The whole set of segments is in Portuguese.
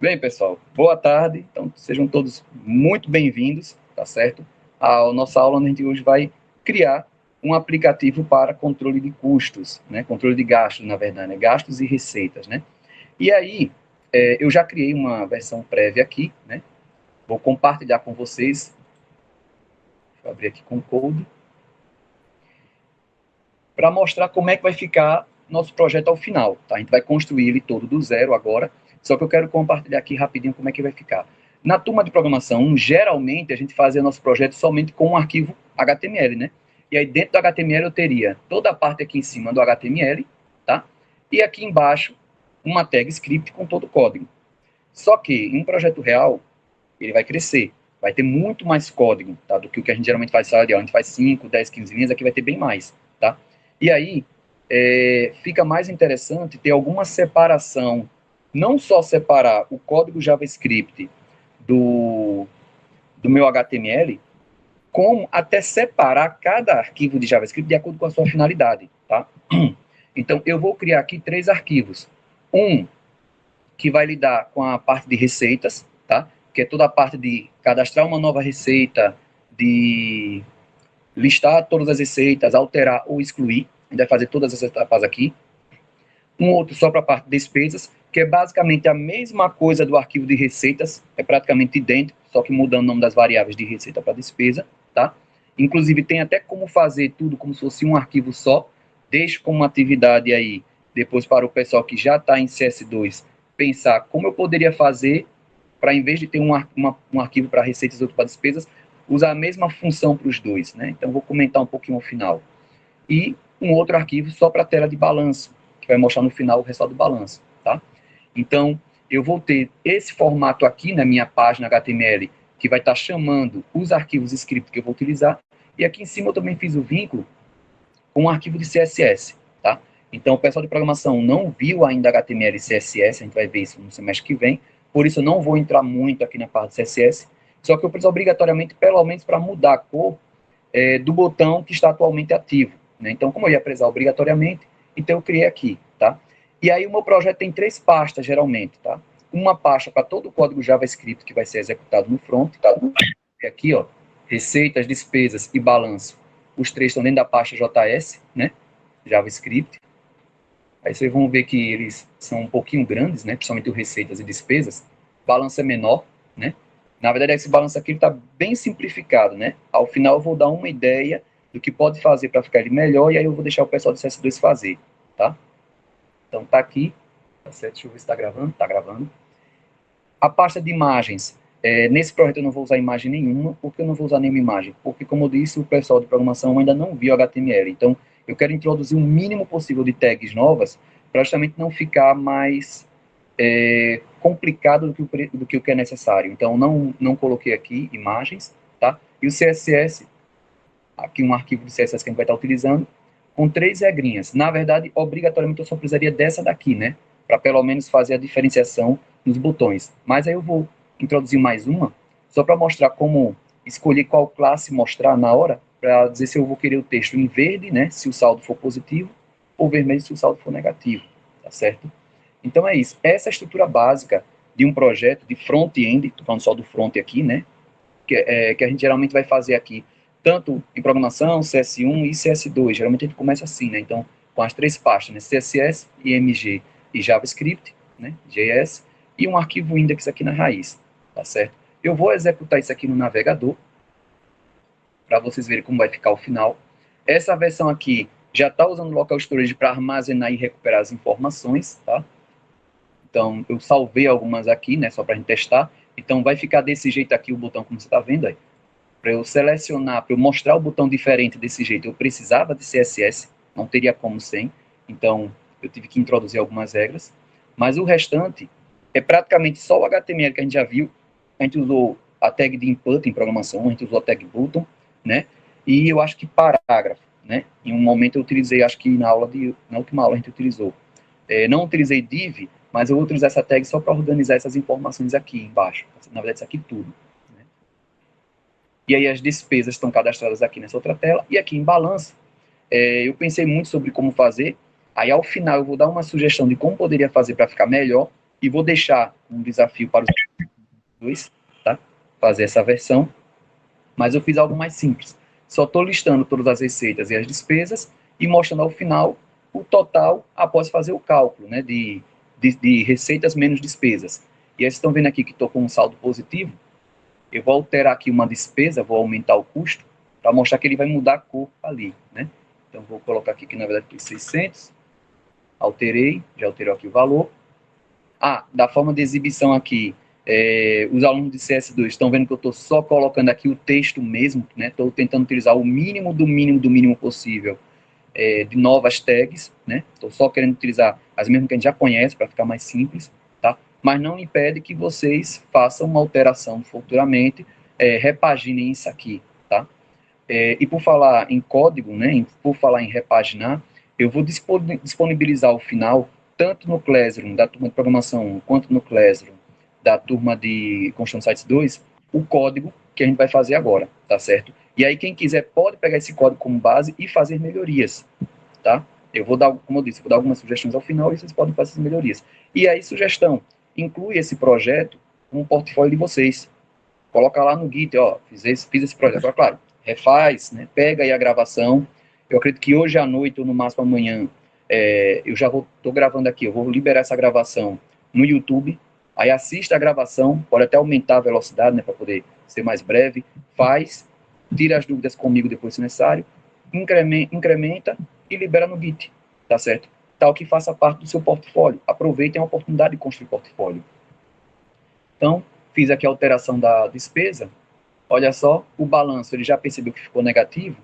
Bem, pessoal, boa tarde. Então, sejam todos muito bem-vindos, tá certo? A nossa aula, onde a gente hoje vai criar um aplicativo para controle de custos, né? Controle de gastos, na verdade, né? Gastos e receitas, né? E aí, eu já criei uma versão prévia aqui, né? Vou compartilhar com vocês. Deixa eu abrir aqui com o Code, para mostrar como é que vai ficar nosso projeto ao final, tá? A gente vai construir ele todo do zero agora, só que eu quero compartilhar aqui rapidinho como é que vai ficar. Na turma de programação, geralmente a gente fazia nosso projeto somente com um arquivo HTML, né? E aí dentro do HTML eu teria toda a parte aqui em cima do HTML, tá? E aqui embaixo uma tag script com todo o código. Só que em um projeto real, ele vai crescer, vai ter muito mais código, tá? Do que o que a gente geralmente faz salarial. A gente faz 5, 10, 15 linhas, aqui vai ter bem mais, tá? E aí, fica mais interessante ter alguma separação, não só separar o código JavaScript do meu HTML, como até separar cada arquivo de JavaScript de acordo com a sua finalidade, tá? Então, eu vou criar aqui 3 arquivos. Um que vai lidar com a parte de receitas, tá? Que é toda a parte de cadastrar uma nova receita, de listar todas as receitas, alterar ou excluir. A gente vai fazer todas essas etapas aqui. Um outro só para a parte de despesas, que é basicamente a mesma coisa do arquivo de receitas, é praticamente idêntico, só que mudando o nome das variáveis de receita para despesa, tá? Inclusive tem até como fazer tudo como se fosse um arquivo só. Deixo como atividade aí, depois para o pessoal que já está em CS2, pensar como eu poderia fazer para, em vez de ter um arquivo para receitas e outro para despesas, usar a mesma função para os dois, né? Então, vou comentar um pouquinho ao final. E um outro arquivo só para a tela de balanço, que vai mostrar no final o resultado do balanço, tá? Então, eu vou ter esse formato aqui na minha página HTML, que vai estar chamando os arquivos script que eu vou utilizar, e aqui em cima eu também fiz o vínculo com um arquivo de CSS, tá? Então, o pessoal de programação não viu ainda HTML e CSS, a gente vai ver isso no semestre que vem, por isso eu não vou entrar muito aqui na parte de CSS, só que eu preciso obrigatoriamente, pelo menos para mudar a cor do botão que está atualmente ativo, né? Então, como eu ia precisar obrigatoriamente, então eu criei aqui, tá? E aí o meu projeto tem 3 pastas, geralmente, tá? Uma pasta para todo o código JavaScript que vai ser executado no front, tá? E aqui, ó, receitas, despesas e balanço. Os 3 estão dentro da pasta JS, né? JavaScript. Aí vocês vão ver que eles são um pouquinho grandes, né? Principalmente o receitas e despesas. Balanço é menor, né? Na verdade, esse balanço aqui está bem simplificado, né? Ao final eu vou dar uma ideia do que pode fazer para ficar ele melhor e aí eu vou deixar o pessoal do CS2 fazer, tá? Então tá aqui, tá certo? Deixa eu ver se está gravando. Tá gravando. A pasta de imagens. Nesse projeto eu não vou usar imagem nenhuma. Por que eu não vou usar nenhuma imagem? Porque, como eu disse, o pessoal de programação ainda não viu HTML. Então, eu quero introduzir o mínimo possível de tags novas para justamente não ficar mais complicado do que o que é necessário. Então, não coloquei aqui imagens, tá? E o CSS, aqui um arquivo de CSS que a gente vai estar utilizando, com 3 regrinhas. Na verdade, obrigatoriamente eu só precisaria dessa daqui, né? Para pelo menos fazer a diferenciação nos botões. Mas aí eu vou introduzir mais uma, só para mostrar como escolher qual classe mostrar na hora, para dizer se eu vou querer o texto em verde, né? Se o saldo for positivo, ou vermelho se o saldo for negativo, tá certo? Então é isso. Essa é a estrutura básica de um projeto de front-end, estou falando só do front aqui, né? Que a gente geralmente vai fazer aqui, tanto em programação, CS1 e CS2. Geralmente a gente começa assim, né? Então, com as 3 pastas, né? CSS, IMG e JavaScript, né? JS, e um arquivo index aqui na raiz, tá certo? Eu vou executar isso aqui no navegador, para vocês verem como vai ficar o final. Essa versão aqui já está usando o local storage para armazenar e recuperar as informações, tá? Então, eu salvei algumas aqui, né? Só para a gente testar. Então, vai ficar desse jeito aqui o botão, como você está vendo aí. Para eu selecionar, para eu mostrar o botão diferente desse jeito, eu precisava de CSS, não teria como sem. Então, eu tive que introduzir algumas regras. Mas o restante é praticamente só o HTML que a gente já viu. A gente usou a tag de input em programação, a gente usou a tag button, né? E eu acho que parágrafo, né? Em um momento eu utilizei, acho que na última aula a gente utilizou. Não utilizei div, mas eu vou utilizar essa tag só para organizar essas informações aqui embaixo. Na verdade, isso aqui tudo. Né? E aí as despesas estão cadastradas aqui nessa outra tela. E aqui em balanço, eu pensei muito sobre como fazer. Aí ao final eu vou dar uma sugestão de como poderia fazer para ficar melhor. E vou deixar um desafio para os dois, tá? Fazer essa versão, mas eu fiz algo mais simples. Só estou listando todas as receitas e as despesas e mostrando ao final o total após fazer o cálculo, né, de receitas menos despesas. E aí vocês estão vendo aqui que estou com um saldo positivo. Eu vou alterar aqui uma despesa, vou aumentar o custo, para mostrar que ele vai mudar a cor ali, né? Então, vou colocar aqui que, na verdade, foi 600. Alterei, já alterou aqui o valor. Da forma de exibição aqui, os alunos de CS2 estão vendo que eu estou só colocando aqui o texto mesmo, né? Estou tentando utilizar o mínimo do mínimo do mínimo possível de novas tags, né? Estou só querendo utilizar as mesmas que a gente já conhece para ficar mais simples, tá? Mas não impede que vocês façam uma alteração futuramente, repaginem isso aqui, tá? E por falar em código, né? Por falar em repaginar, eu vou disponibilizar ao final, tanto no Classroom da turma de programação 1, quanto no Classroom da turma de construção de sites 2, o código que a gente vai fazer agora, tá certo? E aí quem quiser pode pegar esse código como base e fazer melhorias, tá? Eu vou dar, como eu disse, vou dar algumas sugestões ao final e vocês podem fazer as melhorias. E aí, sugestão, inclui esse projeto no portfólio de vocês. Coloca lá no Git, ó, fiz esse projeto. Agora, claro, refaz, né? Pega aí a gravação. Eu acredito que hoje à noite ou no máximo amanhã, eu já estou gravando aqui, eu vou liberar essa gravação no YouTube. Aí assista a gravação, pode até aumentar a velocidade, né, para poder ser mais breve. Faz, tira as dúvidas comigo depois se necessário, incrementa e libera no Git, tá certo? Tal que faça parte do seu portfólio. Aproveitem a oportunidade de construir portfólio. Então, fiz aqui a alteração da despesa. Olha só, o balanço, ele já percebeu que ficou negativo,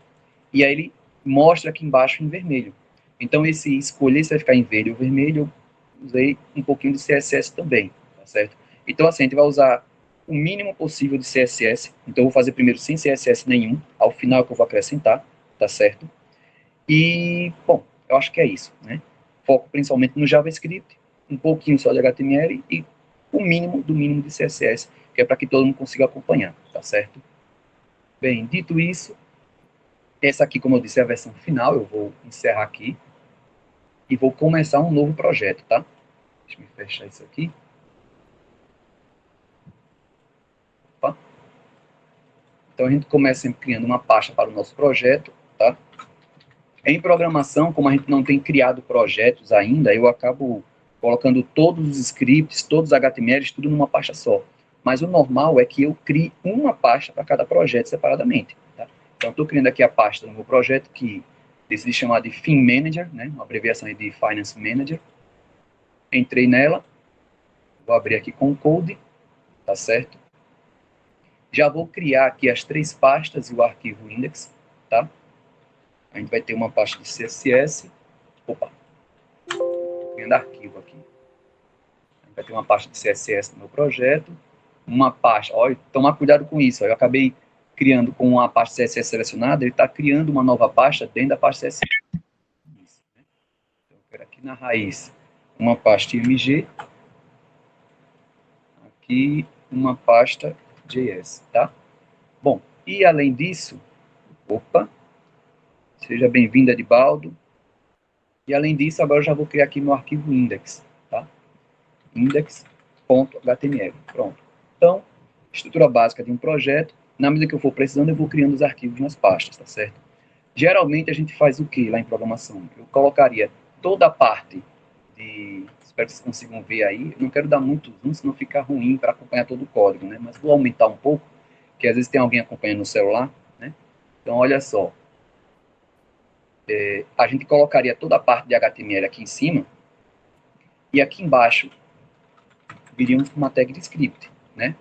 e aí ele mostra aqui embaixo em vermelho. Então, esse escolher se vai ficar em verde ou vermelho, eu usei um pouquinho de CSS também, tá certo? Então, assim, a gente vai usar o mínimo possível de CSS. Então, eu vou fazer primeiro sem CSS nenhum, ao final que eu vou acrescentar, tá certo? E, bom, eu acho que é isso, né? Foco principalmente no JavaScript, um pouquinho só de HTML e o mínimo do mínimo de CSS, que é para que todo mundo consiga acompanhar, tá certo? Bem, dito isso, essa aqui, como eu disse, é a versão final. Eu vou encerrar aqui e vou começar um novo projeto, tá? Deixa eu fechar isso aqui. Opa. Então, a gente começa sempre criando uma pasta para o nosso projeto, tá? Em programação, como a gente não tem criado projetos ainda, eu acabo colocando todos os scripts, todos os HTMLs, tudo numa pasta só. Mas o normal é que eu crie uma pasta para cada projeto separadamente, tá? Então, estou criando aqui a pasta do meu projeto, que decidi chamar de Fin Manager, né? Uma abreviação de Finance Manager. Entrei nela, vou abrir aqui com o code, tá certo? Já vou criar aqui as 3 pastas e o arquivo index, tá? A gente vai ter uma pasta de CSS. Opa, estou criando arquivo aqui. A gente vai ter uma pasta de CSS no meu projeto. Uma pasta, olha, tomar cuidado com isso. Eu acabei criando com a pasta CSS selecionada, ele está criando uma nova pasta dentro da pasta CSS. Isso, né? Então, eu quero aqui na raiz uma pasta IMG. Aqui uma pasta JS, tá? Bom, e além disso, opa, seja bem-vindo, Edibaldo. E além disso, agora eu já vou criar aqui meu arquivo index, tá? Index.html, pronto. Então, estrutura básica de um projeto. Na medida que eu for precisando, eu vou criando os arquivos nas pastas, tá certo? Geralmente, a gente faz o que lá em programação? Eu colocaria toda a parte de... Espero que vocês consigam ver aí. Eu não quero dar muito zoom, senão fica ruim para acompanhar todo o código, né? Mas vou aumentar um pouco, que às vezes tem alguém acompanhando no celular, né? Então, olha só. A gente colocaria toda a parte de HTML aqui em cima, e aqui embaixo viríamos uma tag de script, né?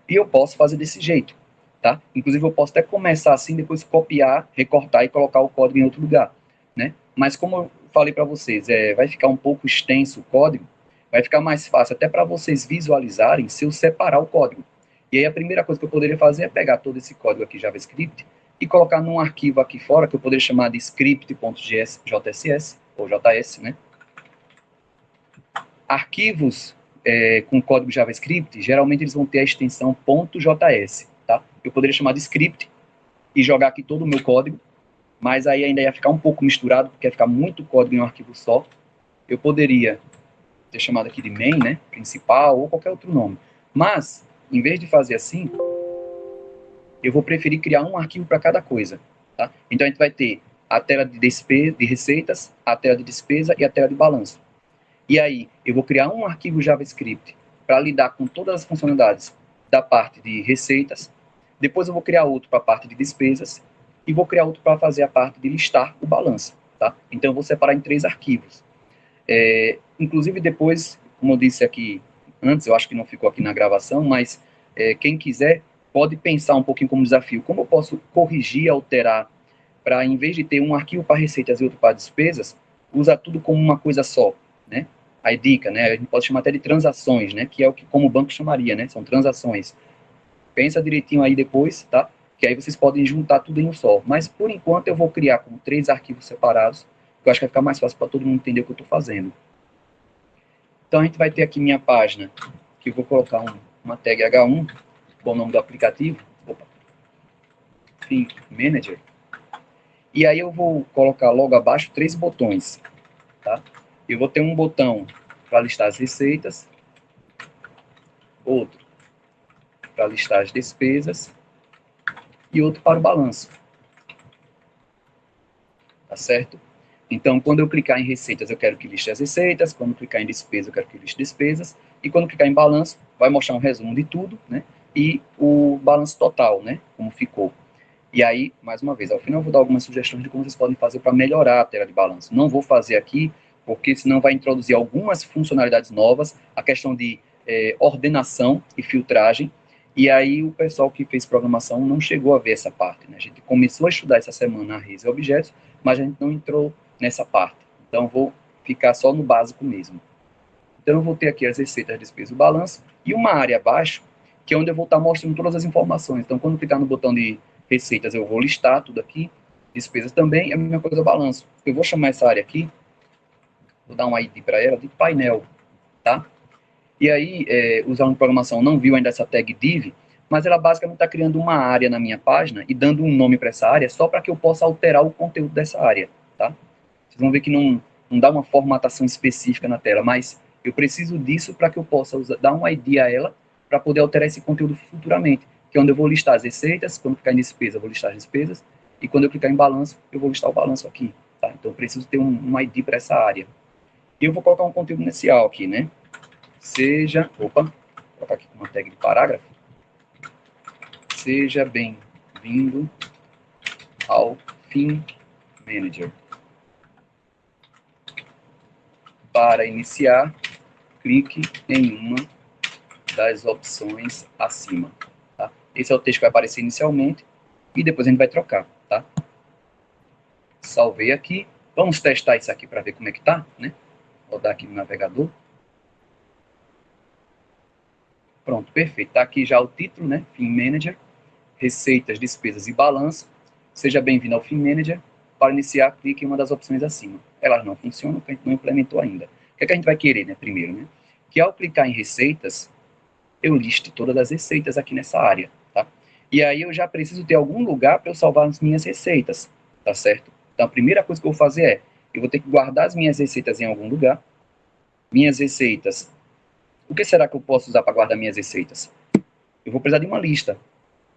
E eu posso fazer desse jeito, tá? Inclusive, eu posso até começar assim, depois copiar, recortar e colocar o código em outro lugar, né? Mas como eu falei para vocês, vai ficar um pouco extenso o código, vai ficar mais fácil até para vocês visualizarem se eu separar o código. E aí a primeira coisa que eu poderia fazer é pegar todo esse código aqui JavaScript e colocar num arquivo aqui fora que eu poderia chamar de script.js ou JS, né? Arquivos com código JavaScript, geralmente eles vão ter a extensão .js, tá? Eu poderia chamar de script e jogar aqui todo o meu código, mas aí ainda ia ficar um pouco misturado, porque ia ficar muito código em um arquivo só. Eu poderia ter chamado aqui de main, né, principal, ou qualquer outro nome. Mas, em vez de fazer assim, eu vou preferir criar um arquivo para cada coisa. Tá? Então, a gente vai ter a tela de receitas, a tela de despesa e a tela de balanço. E aí, eu vou criar um arquivo JavaScript para lidar com todas as funcionalidades da parte de receitas. Depois eu vou criar outro para a parte de despesas e vou criar outro para fazer a parte de listar o balanço. Tá? Então, eu vou separar em 3 arquivos. Inclusive, depois, como eu disse aqui antes, eu acho que não ficou aqui na gravação, mas quem quiser pode pensar um pouquinho como desafio. Como eu posso corrigir, alterar, para, em vez de ter um arquivo para receitas e outro para despesas, usar tudo como uma coisa só, né? A dica, né? A gente pode chamar até de transações, né? Que é o que como o banco chamaria, né? São transações. Pensa direitinho aí depois, tá? Que aí vocês podem juntar tudo em um só. Mas, por enquanto, eu vou criar como 3 arquivos separados, que eu acho que vai ficar mais fácil para todo mundo entender o que eu estou fazendo. Então, a gente vai ter aqui minha página, que eu vou colocar uma tag H1, com o nome do aplicativo. Opa. Theme Manager. E aí eu vou colocar logo abaixo 3 botões. Tá? Eu vou ter um botão para listar as receitas, outro para listar as despesas e outro para o balanço. Tá certo? Então, quando eu clicar em receitas, eu quero que liste as receitas. Quando eu clicar em despesa, eu quero que liste despesas. E quando eu clicar em balanço, vai mostrar um resumo de tudo, né? E o balanço total, né? Como ficou. E aí, mais uma vez, ao final eu vou dar algumas sugestões de como vocês podem fazer para melhorar a tela de balanço. Não vou fazer aqui, porque senão vai introduzir algumas funcionalidades novas, a questão de ordenação e filtragem, e aí o pessoal que fez programação não chegou a ver essa parte, né? A gente começou a estudar essa semana arrays e objetos, mas a gente não entrou nessa parte. Então, vou ficar só no básico mesmo. Então, eu vou ter aqui as receitas, despesas e o balanço, e uma área abaixo, que é onde eu vou estar mostrando todas as informações. Então, quando clicar no botão de receitas, eu vou listar tudo aqui, despesas também, e a mesma coisa balanço. Eu vou chamar essa área aqui, vou dar um ID para ela, de painel, tá? E aí, o aluno de programação não viu ainda essa tag div, mas ela basicamente está criando uma área na minha página e dando um nome para essa área, só para que eu possa alterar o conteúdo dessa área, tá? Vocês vão ver que não dá uma formatação específica na tela, mas eu preciso disso para que eu possa dar um ID a ela para poder alterar esse conteúdo futuramente, que é onde eu vou listar as receitas. Quando eu clicar em despesa, eu vou listar as despesas, e quando eu clicar em balanço, eu vou listar o balanço aqui, tá? Então eu preciso ter um ID para essa área. E eu vou colocar um conteúdo inicial aqui, né? Vou colocar aqui uma tag de parágrafo. Seja bem-vindo ao Theme Manager. Para iniciar, clique em uma das opções acima. Tá? Esse é o texto que vai aparecer inicialmente e depois a gente vai trocar. Tá? Salvei aqui. Vamos testar isso aqui para ver como é que tá, né? Vou dar aqui no navegador. Pronto, perfeito. Está aqui já o título, né? Theme Manager, receitas, despesas e balanço. Seja bem-vindo ao Theme Manager. Para iniciar, clique em uma das opções acima. Elas não funcionam, porque a gente não implementou ainda. O que é que a gente vai querer, né? Primeiro, né? Que ao clicar em receitas, eu liste todas as receitas aqui nessa área, tá? E aí eu já preciso ter algum lugar para eu salvar as minhas receitas, tá certo? Então a primeira coisa que eu vou fazer é, eu vou ter que guardar as minhas receitas em algum lugar. Minhas receitas, o que será que eu posso usar para guardar minhas receitas? Eu vou precisar de uma lista,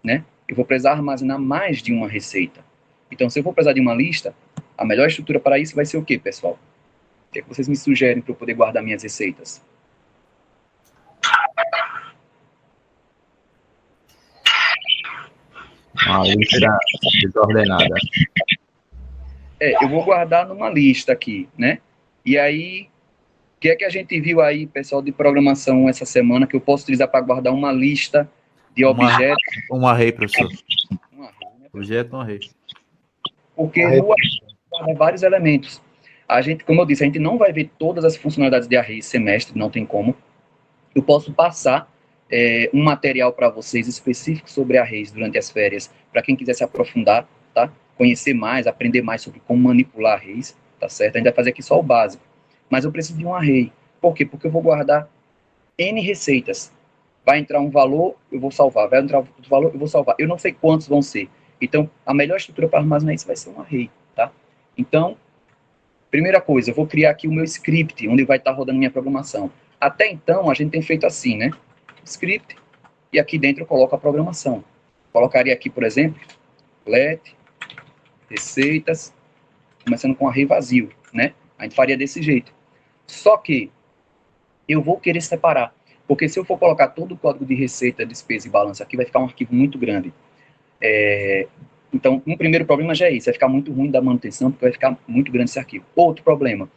né? Eu vou precisar armazenar mais de uma receita. Então, se eu for precisar de uma lista, a melhor estrutura para isso vai ser o quê, pessoal? O que é que vocês me sugerem para eu poder guardar minhas receitas? Uma lista desordenada. Eu vou guardar numa lista aqui, né? E aí, o que é que a gente viu aí, pessoal de programação, essa semana, que eu posso utilizar para guardar uma lista de objetos? Um array, professor. Um array, né? Objeto, um array. Porque no array guarda vários elementos. A gente, como eu disse, a gente não vai ver todas as funcionalidades de array semestre, não tem como. Eu posso passar um material para vocês específico sobre arrays durante as férias, para quem quiser se aprofundar, tá? Conhecer mais, aprender mais sobre como manipular arrays, tá certo? A gente vai fazer aqui só o básico. Mas eu preciso de um array. Por quê? Porque eu vou guardar N receitas. Vai entrar um valor, eu vou salvar. Vai entrar outro valor, eu vou salvar. Eu não sei quantos vão ser. Então, a melhor estrutura para armazenar isso vai ser um array, tá? Então, Primeira coisa, eu vou criar aqui o meu script, onde vai estar rodando minha programação. Até então, a gente tem feito assim, né? Script, e aqui dentro eu coloco a programação. Colocaria aqui, por exemplo, let, receitas, começando com array vazio, né? A gente faria desse jeito. Só que eu vou querer separar, porque se eu for colocar todo o código de receita, despesa e balança aqui, vai ficar um arquivo muito grande. Então, um primeiro problema já é isso, vai ficar muito ruim da manutenção, porque vai ficar muito grande esse arquivo. Outro problema,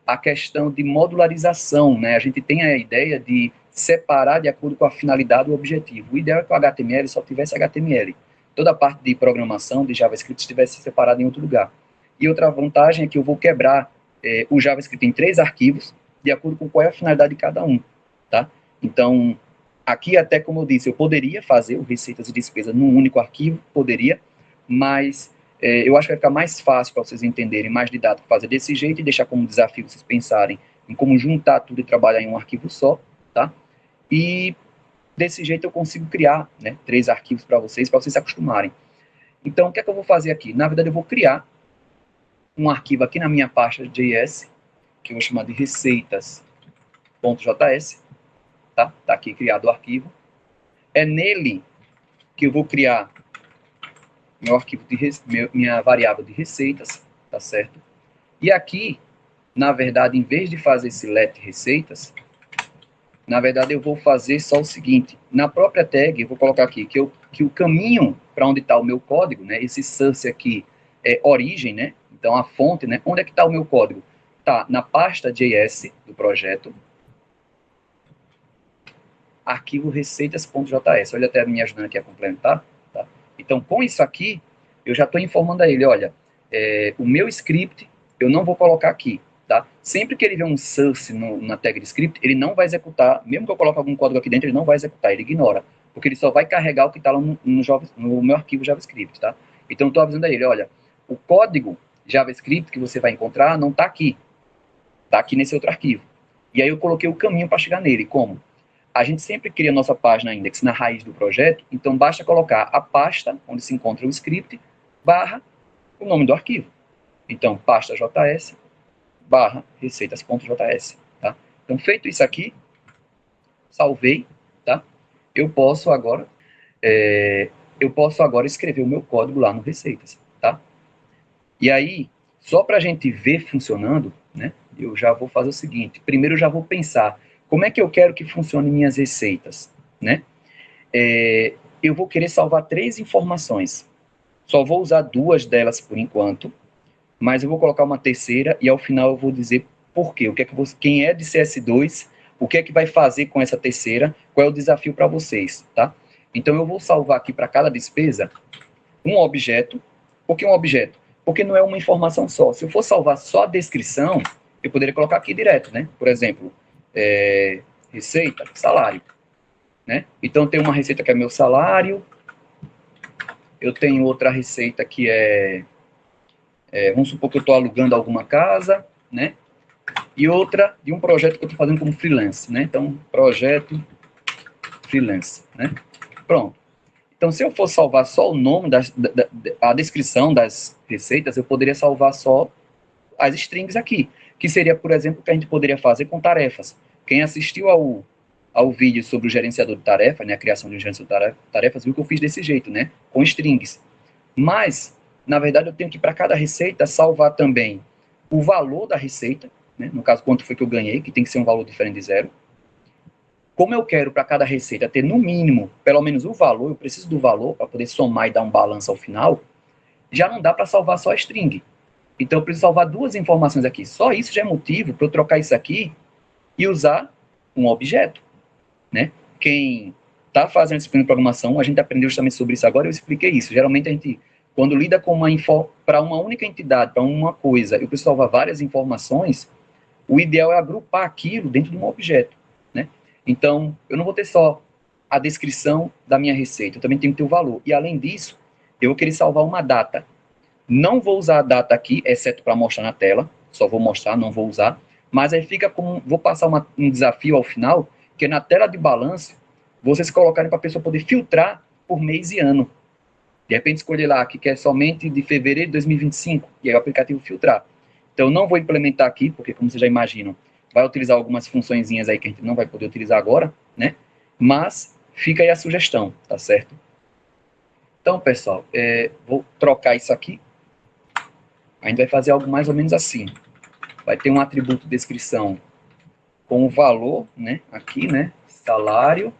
a questão de modularização, né? A gente tem a ideia de separar de acordo com a finalidade e o objetivo. O ideal é que o HTML só tivesse HTML. Toda a parte de programação, de JavaScript, estivesse separada em outro lugar. E outra vantagem é que eu vou quebrar o JavaScript em 3 arquivos, de acordo com qual é a finalidade de cada um, tá? Então, aqui até como eu disse, eu poderia fazer o receitas e despesas num único arquivo, poderia, mas eu acho que vai ficar mais fácil para vocês entenderem, mais didático fazer desse jeito e deixar como desafio vocês pensarem em como juntar tudo e trabalhar em um arquivo só, tá? E desse jeito eu consigo criar, né, 3 arquivos para vocês se acostumarem. Então, o que é que eu vou fazer aqui? Na verdade, eu vou criar um arquivo aqui na minha pasta JS, que eu vou chamar de receitas.js, tá? Tá aqui criado o arquivo. É nele que eu vou criar meu arquivo minha variável de receitas, tá certo? E aqui, na verdade, em vez de fazer esse let receitas, na verdade eu vou fazer só o seguinte, na própria tag eu vou colocar aqui que o caminho para onde está o meu código, né, esse source aqui é origem, né, então a fonte, né, onde é que está o meu código? Está na pasta JS do projeto, arquivo receitas.js, olha até me ajudando aqui a complementar, tá? Então com isso aqui, eu já estou informando a ele, olha, o meu script eu não vou colocar aqui, tá? Sempre que ele vê um source na tag de script, ele não vai executar, mesmo que eu coloque algum código aqui dentro, ele não vai executar, ele ignora, porque ele só vai carregar o que está lá no meu arquivo JavaScript, tá? Então eu estou avisando a ele, olha, o código JavaScript que você vai encontrar não está aqui nesse outro arquivo. E aí eu coloquei o caminho para chegar nele, como? A gente sempre cria nossa página index na raiz do projeto, então basta colocar a pasta onde se encontra o script, barra o nome do arquivo. Então, pasta JS, barra receitas.js, tá? Então, feito isso aqui, salvei, tá? Eu posso agora escrever o meu código lá no Receitas, tá? E aí, só para a gente ver funcionando, né? Eu já vou fazer o seguinte, primeiro eu já vou pensar, como é que eu quero que funcione minhas receitas, né? Eu vou querer salvar 3 informações, só vou usar 2 delas por enquanto, mas eu vou colocar uma terceira e ao final eu vou dizer por quê. Quem é de CS2, o que é que vai fazer com essa terceira, qual é o desafio para vocês, tá? Então eu vou salvar aqui para cada despesa um objeto. Por que um objeto? Porque não é uma informação só. Se eu for salvar só a descrição, eu poderia colocar aqui direto, né? Por exemplo, receita, salário, né? Então tem uma receita que é meu salário, eu tenho outra receita que vamos supor que eu estou alugando alguma casa, né? E outra de um projeto que eu estou fazendo como freelance, né? Então, projeto freelance, né? Pronto. Então, se eu for salvar só o nome, a descrição das receitas, eu poderia salvar só as strings aqui, que seria, por exemplo, o que a gente poderia fazer com tarefas. Quem assistiu ao vídeo sobre o gerenciador de tarefas, né, a criação de um gerenciador de tarefas, viu que eu fiz desse jeito, né? Com strings. Mas, na verdade, eu tenho que, para cada receita, salvar também o valor da receita, né? No caso, quanto foi que eu ganhei, que tem que ser um valor diferente de 0. Como eu quero para cada receita ter, no mínimo, pelo menos o valor, eu preciso do valor para poder somar e dar um balanço ao final, já não dá para salvar só a string. Então, eu preciso salvar 2 informações aqui. Só isso já é motivo para eu trocar isso aqui e usar um objeto, né? Quem está fazendo disciplina de programação, a gente aprendeu justamente sobre isso agora, eu expliquei isso. Geralmente, a gente, quando lida com para uma única entidade, para uma coisa, eu preciso salvar várias informações, o ideal é agrupar aquilo dentro de um objeto, né? Então, eu não vou ter só a descrição da minha receita, eu também tenho que ter o valor. E, além disso, eu vou querer salvar uma data. Não vou usar a data aqui, exceto para mostrar na tela, só vou mostrar, não vou usar. Mas aí fica como, vou passar um desafio ao final, que é na tela de balanço, vocês colocarem para a pessoa poder filtrar por mês e ano. De repente, escolher lá que quer somente de fevereiro de 2025, e aí o aplicativo filtrar. Então, eu não vou implementar aqui, porque, como vocês já imaginam, vai utilizar algumas funçõezinhas aí que a gente não vai poder utilizar agora, né? Mas fica aí a sugestão, tá certo? Então, pessoal, vou trocar isso aqui. A gente vai fazer algo mais ou menos assim. Vai ter um atributo descrição com o valor, né? Aqui, né? Salário.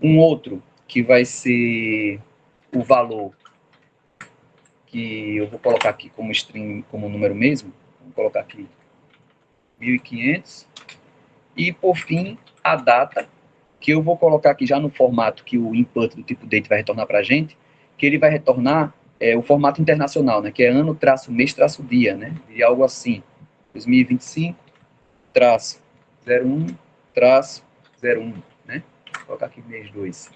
Um outro que vai ser o valor que eu vou colocar aqui como string, como número mesmo. Vou colocar aqui 1.500. E, por fim, a data, que eu vou colocar aqui já no formato que o input do tipo date vai retornar para a gente, que ele vai retornar o formato internacional, né, que é ano, traço, mês, traço, dia, né, e algo assim, 2025, traço, 01, traço, 01, né, vou colocar aqui mês 2.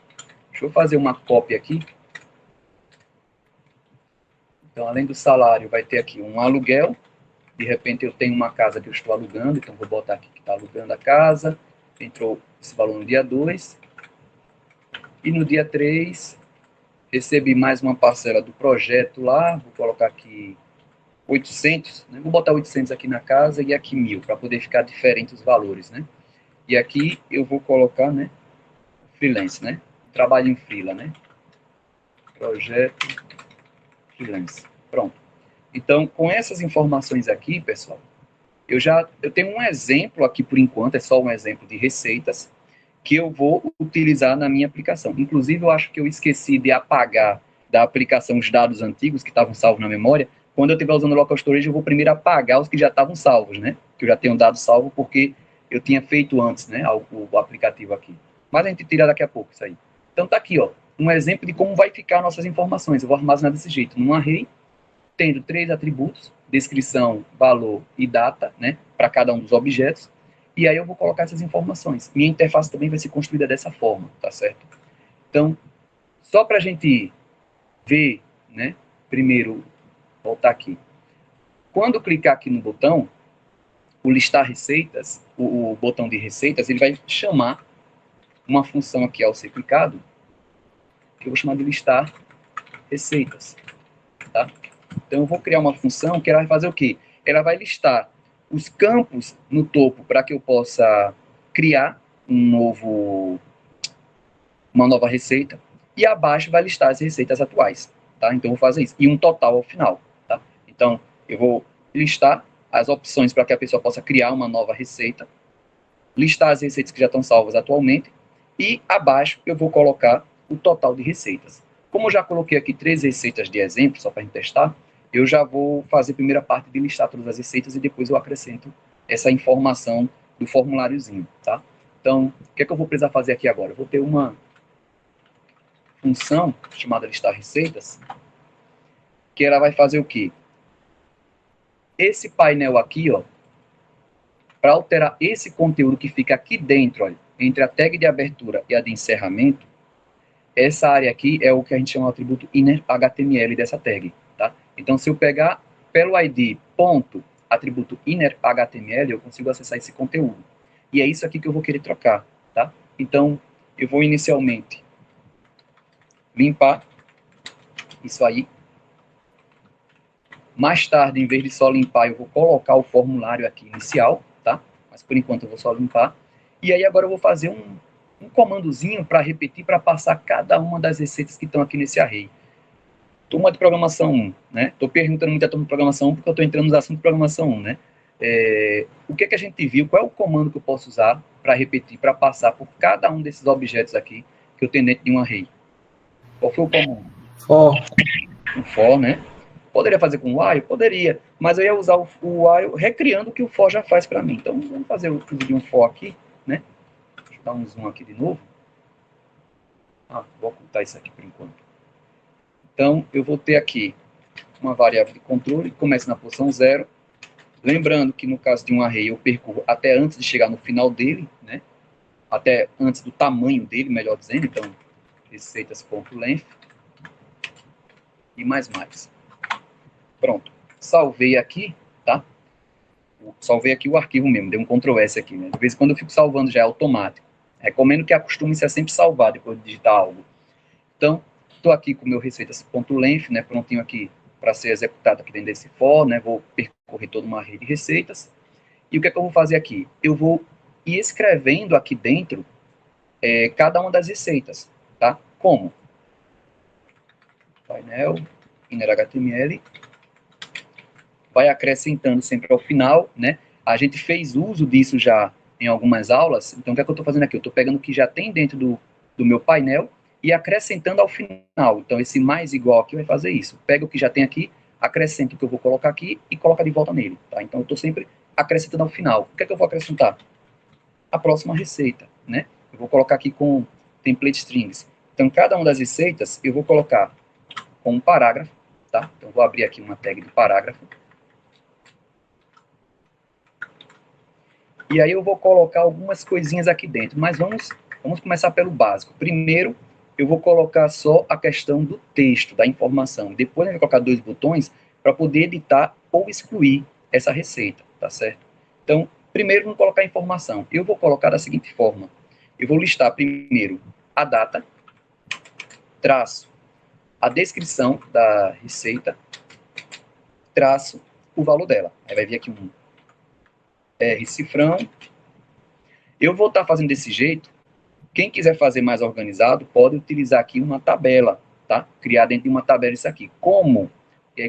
Deixa eu fazer uma cópia aqui. Então, além do salário, vai ter aqui um aluguel. De repente, eu tenho uma casa que eu estou alugando, então vou botar aqui que está alugando a casa. Entrou esse valor no dia 2. E no dia 3, recebi mais uma parcela do projeto lá. Vou colocar aqui 800. Né? Vou botar 800 aqui na casa e aqui 1.000, para poder ficar diferente os valores, né? E aqui eu vou colocar, né, freelance, né? Trabalho em freela, né? Projeto freelance. Pronto. Então, com essas informações aqui, pessoal, eu tenho um exemplo aqui por enquanto, é só um exemplo de receitas, que eu vou utilizar na minha aplicação. Inclusive, eu acho que eu esqueci de apagar da aplicação os dados antigos que estavam salvos na memória. Quando eu estiver usando o Local Storage, eu vou primeiro apagar os que já estavam salvos, né? Que eu já tenho dado salvo porque eu tinha feito antes, né? O aplicativo aqui. Mas a gente tira daqui a pouco isso aí. Então tá aqui, ó, um exemplo de como vai ficar nossas informações. Eu vou armazenar desse jeito, num array, tendo 3 atributos, descrição, valor e data, né? Para cada um dos objetos. E aí eu vou colocar essas informações. Minha interface também vai ser construída dessa forma, tá certo? Então, só para a gente ver, né? Primeiro, voltar aqui. Quando clicar aqui no botão, o listar receitas, o botão de receitas, ele vai chamar uma função aqui ao ser clicado, que eu vou chamar de listar receitas, tá? Então, eu vou criar uma função que ela vai fazer o quê? Ela vai listar os campos no topo para que eu possa criar uma nova receita, e abaixo vai listar as receitas atuais, tá? Então, eu vou fazer isso. E um total ao final, tá? Então, eu vou listar as opções para que a pessoa possa criar uma nova receita, listar as receitas que já estão salvas atualmente, e abaixo eu vou colocar o total de receitas. Como eu já coloquei aqui 3 receitas de exemplo, só para a gente testar, eu já vou fazer a primeira parte de listar todas as receitas e depois eu acrescento essa informação do formuláriozinho, tá? Então, o que é que eu vou precisar fazer aqui agora? Eu vou ter uma função chamada listar receitas, que ela vai fazer o quê? Esse painel aqui, ó, para alterar esse conteúdo que fica aqui dentro, olha, entre a tag de abertura e a de encerramento, essa área aqui é o que a gente chama de atributo inner.html dessa tag, tá? Então, se eu pegar pelo ID ponto atributo inner.html, eu consigo acessar esse conteúdo. E é isso aqui que eu vou querer trocar, tá? Então, eu vou inicialmente limpar isso aí. Mais tarde, em vez de só limpar, eu vou colocar o formulário aqui inicial, tá? Mas por enquanto eu vou só limpar. E aí agora eu vou fazer um comandozinho para repetir, para passar cada uma das receitas que estão aqui nesse array. Turma de programação 1, né? Estou perguntando muito a turma de programação 1 porque eu estou entrando nos assuntos de programação 1, né? O que é que a gente viu? Qual é o comando que eu posso usar para repetir, para passar por cada um desses objetos aqui que eu tenho dentro de um array? Qual foi o comando? For. O for, né? Poderia fazer com o while? Poderia, mas eu ia usar o while recriando o que o for já faz para mim. Então, vamos fazer o uso de um for aqui, né? Deixa eu dar um zoom aqui de novo. Vou ocultar isso aqui por enquanto. Então, eu vou ter aqui uma variável de controle que começa na posição 0. Lembrando que no caso de um array eu percorro até antes de chegar no final dele, né? Até antes do tamanho dele, melhor dizendo. Então, receitas.length e mais. Pronto. Salvei aqui, tá? Salvei aqui o arquivo mesmo, dei um Ctrl S aqui, né? De vez em quando eu fico salvando, já é automático. Recomendo que acostume-se a sempre salvar depois de digitar algo. Então, estou aqui com o meu receitas.length, né? Prontinho aqui para ser executado aqui dentro desse for, né? Vou percorrer toda uma rede de receitas. E o que é que eu vou fazer aqui? Eu vou ir escrevendo aqui dentro cada uma das receitas, tá? Como? Painel, inner.html, vai acrescentando sempre ao final, né? A gente fez uso disso já em algumas aulas, então o que é que eu estou fazendo aqui? Eu estou pegando o que já tem dentro do meu painel e acrescentando ao final. Então, esse mais igual aqui vai fazer isso. Pega o que já tem aqui, acrescenta o que eu vou colocar aqui e coloca de volta nele, tá? Então, eu estou sempre acrescentando ao final. O que é que eu vou acrescentar? A próxima receita, né? Eu vou colocar aqui com template strings. Então, cada uma das receitas eu vou colocar com um parágrafo, tá? Então, vou abrir aqui uma tag de parágrafo. E aí eu vou colocar algumas coisinhas aqui dentro, mas vamos começar pelo básico. Primeiro, eu vou colocar só a questão do texto, da informação. Depois eu vou colocar 2 botões para poder editar ou excluir essa receita, tá certo? Então, primeiro vamos colocar a informação. Eu vou colocar da seguinte forma. Eu vou listar primeiro a data, traço a descrição da receita, traço o valor dela. Aí vai vir aqui um R cifrão. Eu vou estar fazendo desse jeito. Quem quiser fazer mais organizado, pode utilizar aqui uma tabela, tá? Criar dentro de uma tabela isso aqui. Como?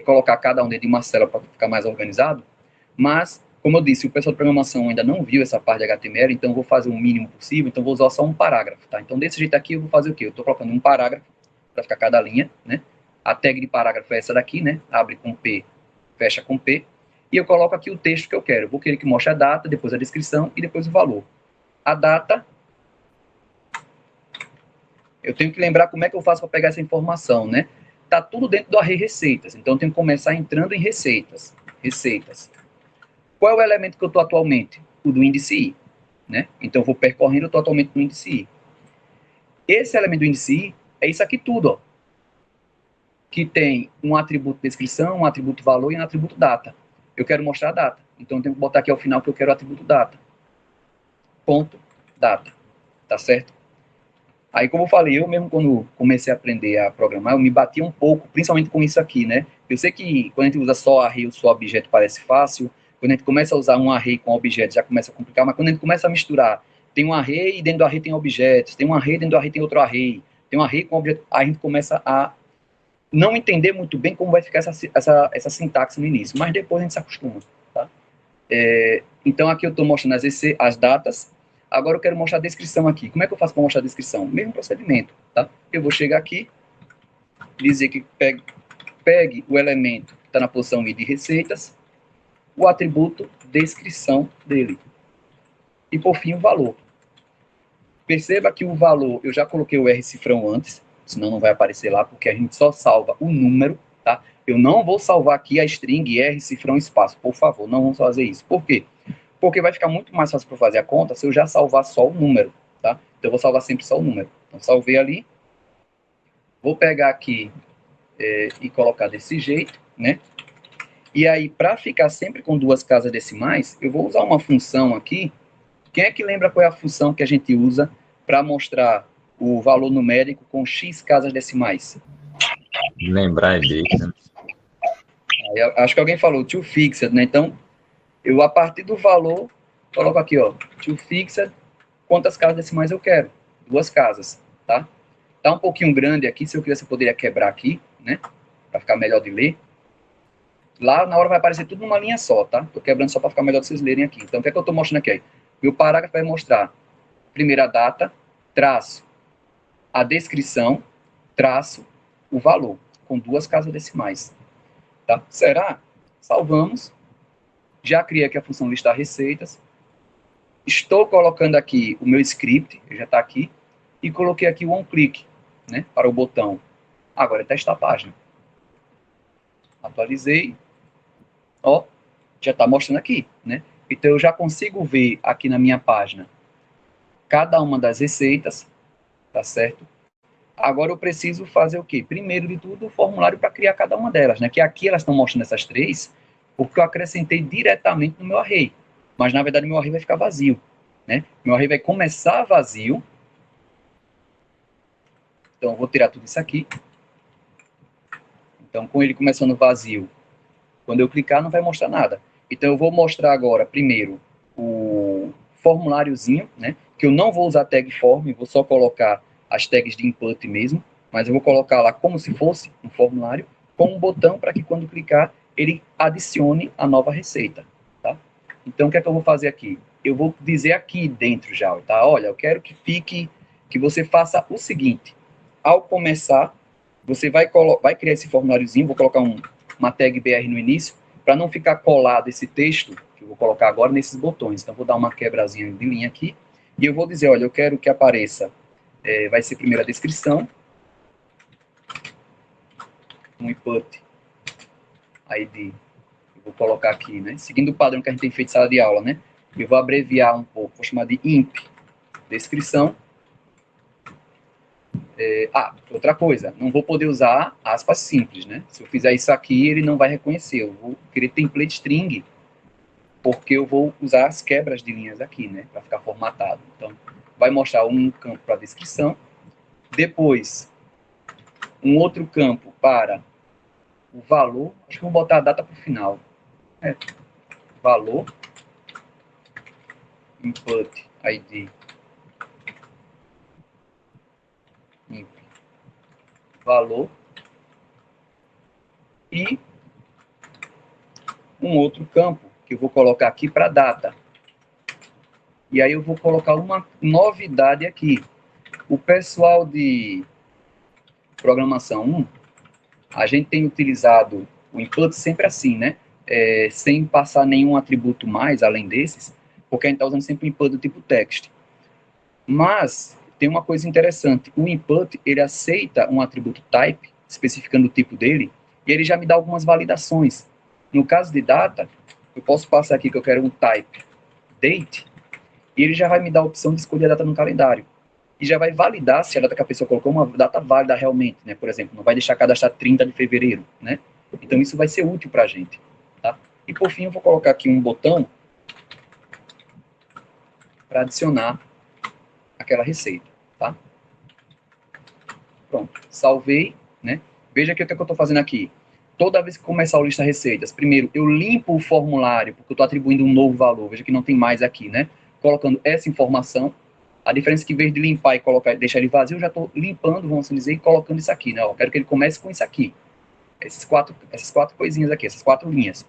Colocar cada um dentro de uma célula para ficar mais organizado. Mas, como eu disse, o pessoal de programação ainda não viu essa parte de HTML, então eu vou fazer o mínimo possível, então vou usar só um parágrafo, tá? Então, desse jeito aqui, eu vou fazer o quê? Eu estou colocando um parágrafo para ficar cada linha, né? A tag de parágrafo é essa daqui, né? Abre com P, fecha com P. E eu coloco aqui o texto que eu quero. Eu vou querer que mostre a data, depois a descrição e depois o valor. A data, eu tenho que lembrar como é que eu faço para pegar essa informação, né? Tá tudo dentro do array receitas, então eu tenho que começar entrando em receitas. Receitas. Qual é o elemento que eu estou atualmente? O do índice I, né? Então eu vou percorrendo, eu estou atualmente no índice I. Esse elemento do índice I é isso aqui tudo, ó, que tem um atributo descrição, um atributo valor e um atributo data. Eu quero mostrar a data, então eu tenho que botar aqui ao final que eu quero o atributo data. Ponto, data, tá certo? Aí, como eu falei, eu mesmo quando comecei a aprender a programar, eu me bati um pouco, principalmente com isso aqui, né? Eu sei que quando a gente usa só array ou só objeto parece fácil, quando a gente começa a usar um array com objetos já começa a complicar, mas quando a gente começa a misturar, tem um array e dentro do array tem objetos, tem um array dentro do array tem outro array, tem um array com objeto, aí a gente começa a não entender muito bem como vai ficar essa sintaxe no início, mas depois a gente se acostuma, tá? Então aqui eu estou mostrando as datas. Agora eu quero mostrar a descrição aqui. Como é que eu faço para mostrar a descrição? Mesmo procedimento, tá? Eu vou chegar aqui, dizer que pegue o elemento que está na posição I de receitas, o atributo descrição dele. E por fim o valor. Perceba que o valor, eu já coloquei o R cifrão antes, senão não vai aparecer lá, porque a gente só salva o número, tá? Eu não vou salvar aqui a string R cifrão espaço, por favor, não vamos fazer isso. Por quê? Porque vai ficar muito mais fácil para fazer a conta se eu já salvar só o número, tá? Então eu vou salvar sempre só o número. Então salvei ali, vou pegar aqui e colocar desse jeito, né? E aí, para ficar sempre com 2 casas decimais, eu vou usar uma função aqui. Quem é que lembra qual é a função que a gente usa para mostrar o valor numérico com x casas decimais? Lembrar é dele, né? Aí, acho que alguém falou toFixed, né? Então, eu, a partir do valor, coloco aqui, ó, toFixed, quantas casas decimais eu quero? 2 casas, tá? Tá um pouquinho grande aqui, se eu quisesse eu poderia quebrar aqui, né? Para ficar melhor de ler. Lá na hora vai aparecer tudo numa linha só, tá? Tô quebrando só para ficar melhor de vocês lerem aqui. Então, o que é que eu tô mostrando aqui? Meu parágrafo vai mostrar primeira data, traço a descrição, traço o valor, com 2 casas decimais, tá? Será? Salvamos. Já criei aqui a função listar receitas. Estou colocando aqui o meu script, que já está aqui, e coloquei aqui o onClick, né, para o botão. Agora é testar a página. Atualizei. Ó, já está mostrando aqui, né? Então eu já consigo ver aqui na minha página cada uma das receitas, tá certo? Agora eu preciso fazer o quê? Primeiro de tudo, o formulário para criar cada uma delas, né? Que aqui elas estão mostrando essas 3, porque eu acrescentei diretamente no meu array. Mas, na verdade, meu array vai ficar vazio, né? Meu array vai começar vazio. Então, eu vou tirar tudo isso aqui. Então, com ele começando vazio, quando eu clicar não vai mostrar nada. Então, eu vou mostrar agora, primeiro, o formuláriozinho, né? Que eu não vou usar tag form, vou só colocar as tags de input mesmo, mas eu vou colocar lá como se fosse um formulário, com um botão para que quando clicar, ele adicione a nova receita, tá? Então, o que é que eu vou fazer aqui? Eu vou dizer aqui dentro já, tá? Olha, eu quero que você faça o seguinte. Ao começar, você vai criar esse formuláriozinho, vou colocar uma tag BR no início, para não ficar colado esse texto, que eu vou colocar agora nesses botões. Então, vou dar uma quebrazinha de linha aqui, e eu vou dizer, olha, eu quero que apareça, vai ser primeiro a descrição, um input ID, eu vou colocar aqui, né, seguindo o padrão que a gente tem feito em sala de aula, né, eu vou abreviar um pouco, vou chamar de imp, descrição. Outra coisa, não vou poder usar aspas simples, né, se eu fizer isso aqui, ele não vai reconhecer, eu vou querer template string, porque eu vou usar as quebras de linhas aqui, né, para ficar formatado. Então, vai mostrar um campo para descrição, depois um outro campo para o valor, acho que vou botar a data para o final. Valor, input, ID, imp, valor, e um outro campo que eu vou colocar aqui para data. E aí eu vou colocar uma novidade aqui. O pessoal de programação 1, a gente tem utilizado o input sempre assim, né? Sem passar nenhum atributo mais além desses, porque a gente está usando sempre o input do tipo text. Mas tem uma coisa interessante, o input ele aceita um atributo type, especificando o tipo dele, e ele já me dá algumas validações. No caso de data, eu posso passar aqui que eu quero um type date, e ele já vai me dar a opção de escolher a data no calendário. E já vai validar se a data que a pessoa colocou é uma data válida realmente, né? Por exemplo, não vai deixar cadastrar 30 de fevereiro, né? Então isso vai ser útil para a gente, tá? E por fim eu vou colocar aqui um botão para adicionar aquela receita, tá? Pronto, salvei, né? Veja aqui o que eu estou fazendo aqui. Toda vez que começar o lista receitas, primeiro eu limpo o formulário, porque eu estou atribuindo um novo valor. Veja que não tem mais aqui, né? Colocando essa informação. A diferença é que, em vez de limpar e colocar, deixar ele vazio, eu já estou limpando, vamos dizer, e colocando isso aqui, né? Eu quero que ele comece com isso aqui. Essas quatro coisinhas aqui, essas 4 linhas.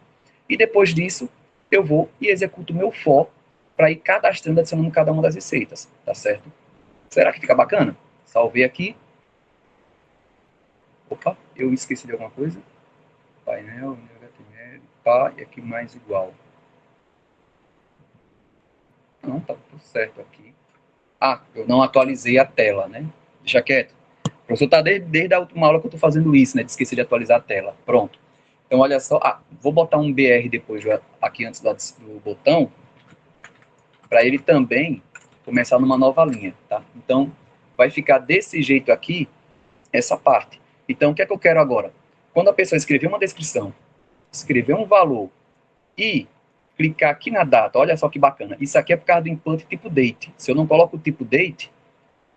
E depois disso, eu vou e executo o meu for para ir cadastrando, adicionando cada uma das receitas, tá certo? Será que fica bacana? Salvei aqui. Opa, eu esqueci de alguma coisa. Painel, HTML, pá, e aqui mais igual. Não, tá tudo certo aqui. Eu não atualizei a tela, né? Deixa quieto. O professor está desde a última aula que eu estou fazendo isso, né? De esquecer de atualizar a tela. Pronto. Então, olha só. Vou botar um BR depois, aqui antes do botão, para ele também começar numa nova linha, tá? Então, vai ficar desse jeito aqui, essa parte. Então, o que é que eu quero agora? Quando a pessoa escrever uma descrição, escrever um valor e clicar aqui na data, olha só que bacana. Isso aqui é por causa do input tipo date. Se eu não coloco o tipo date,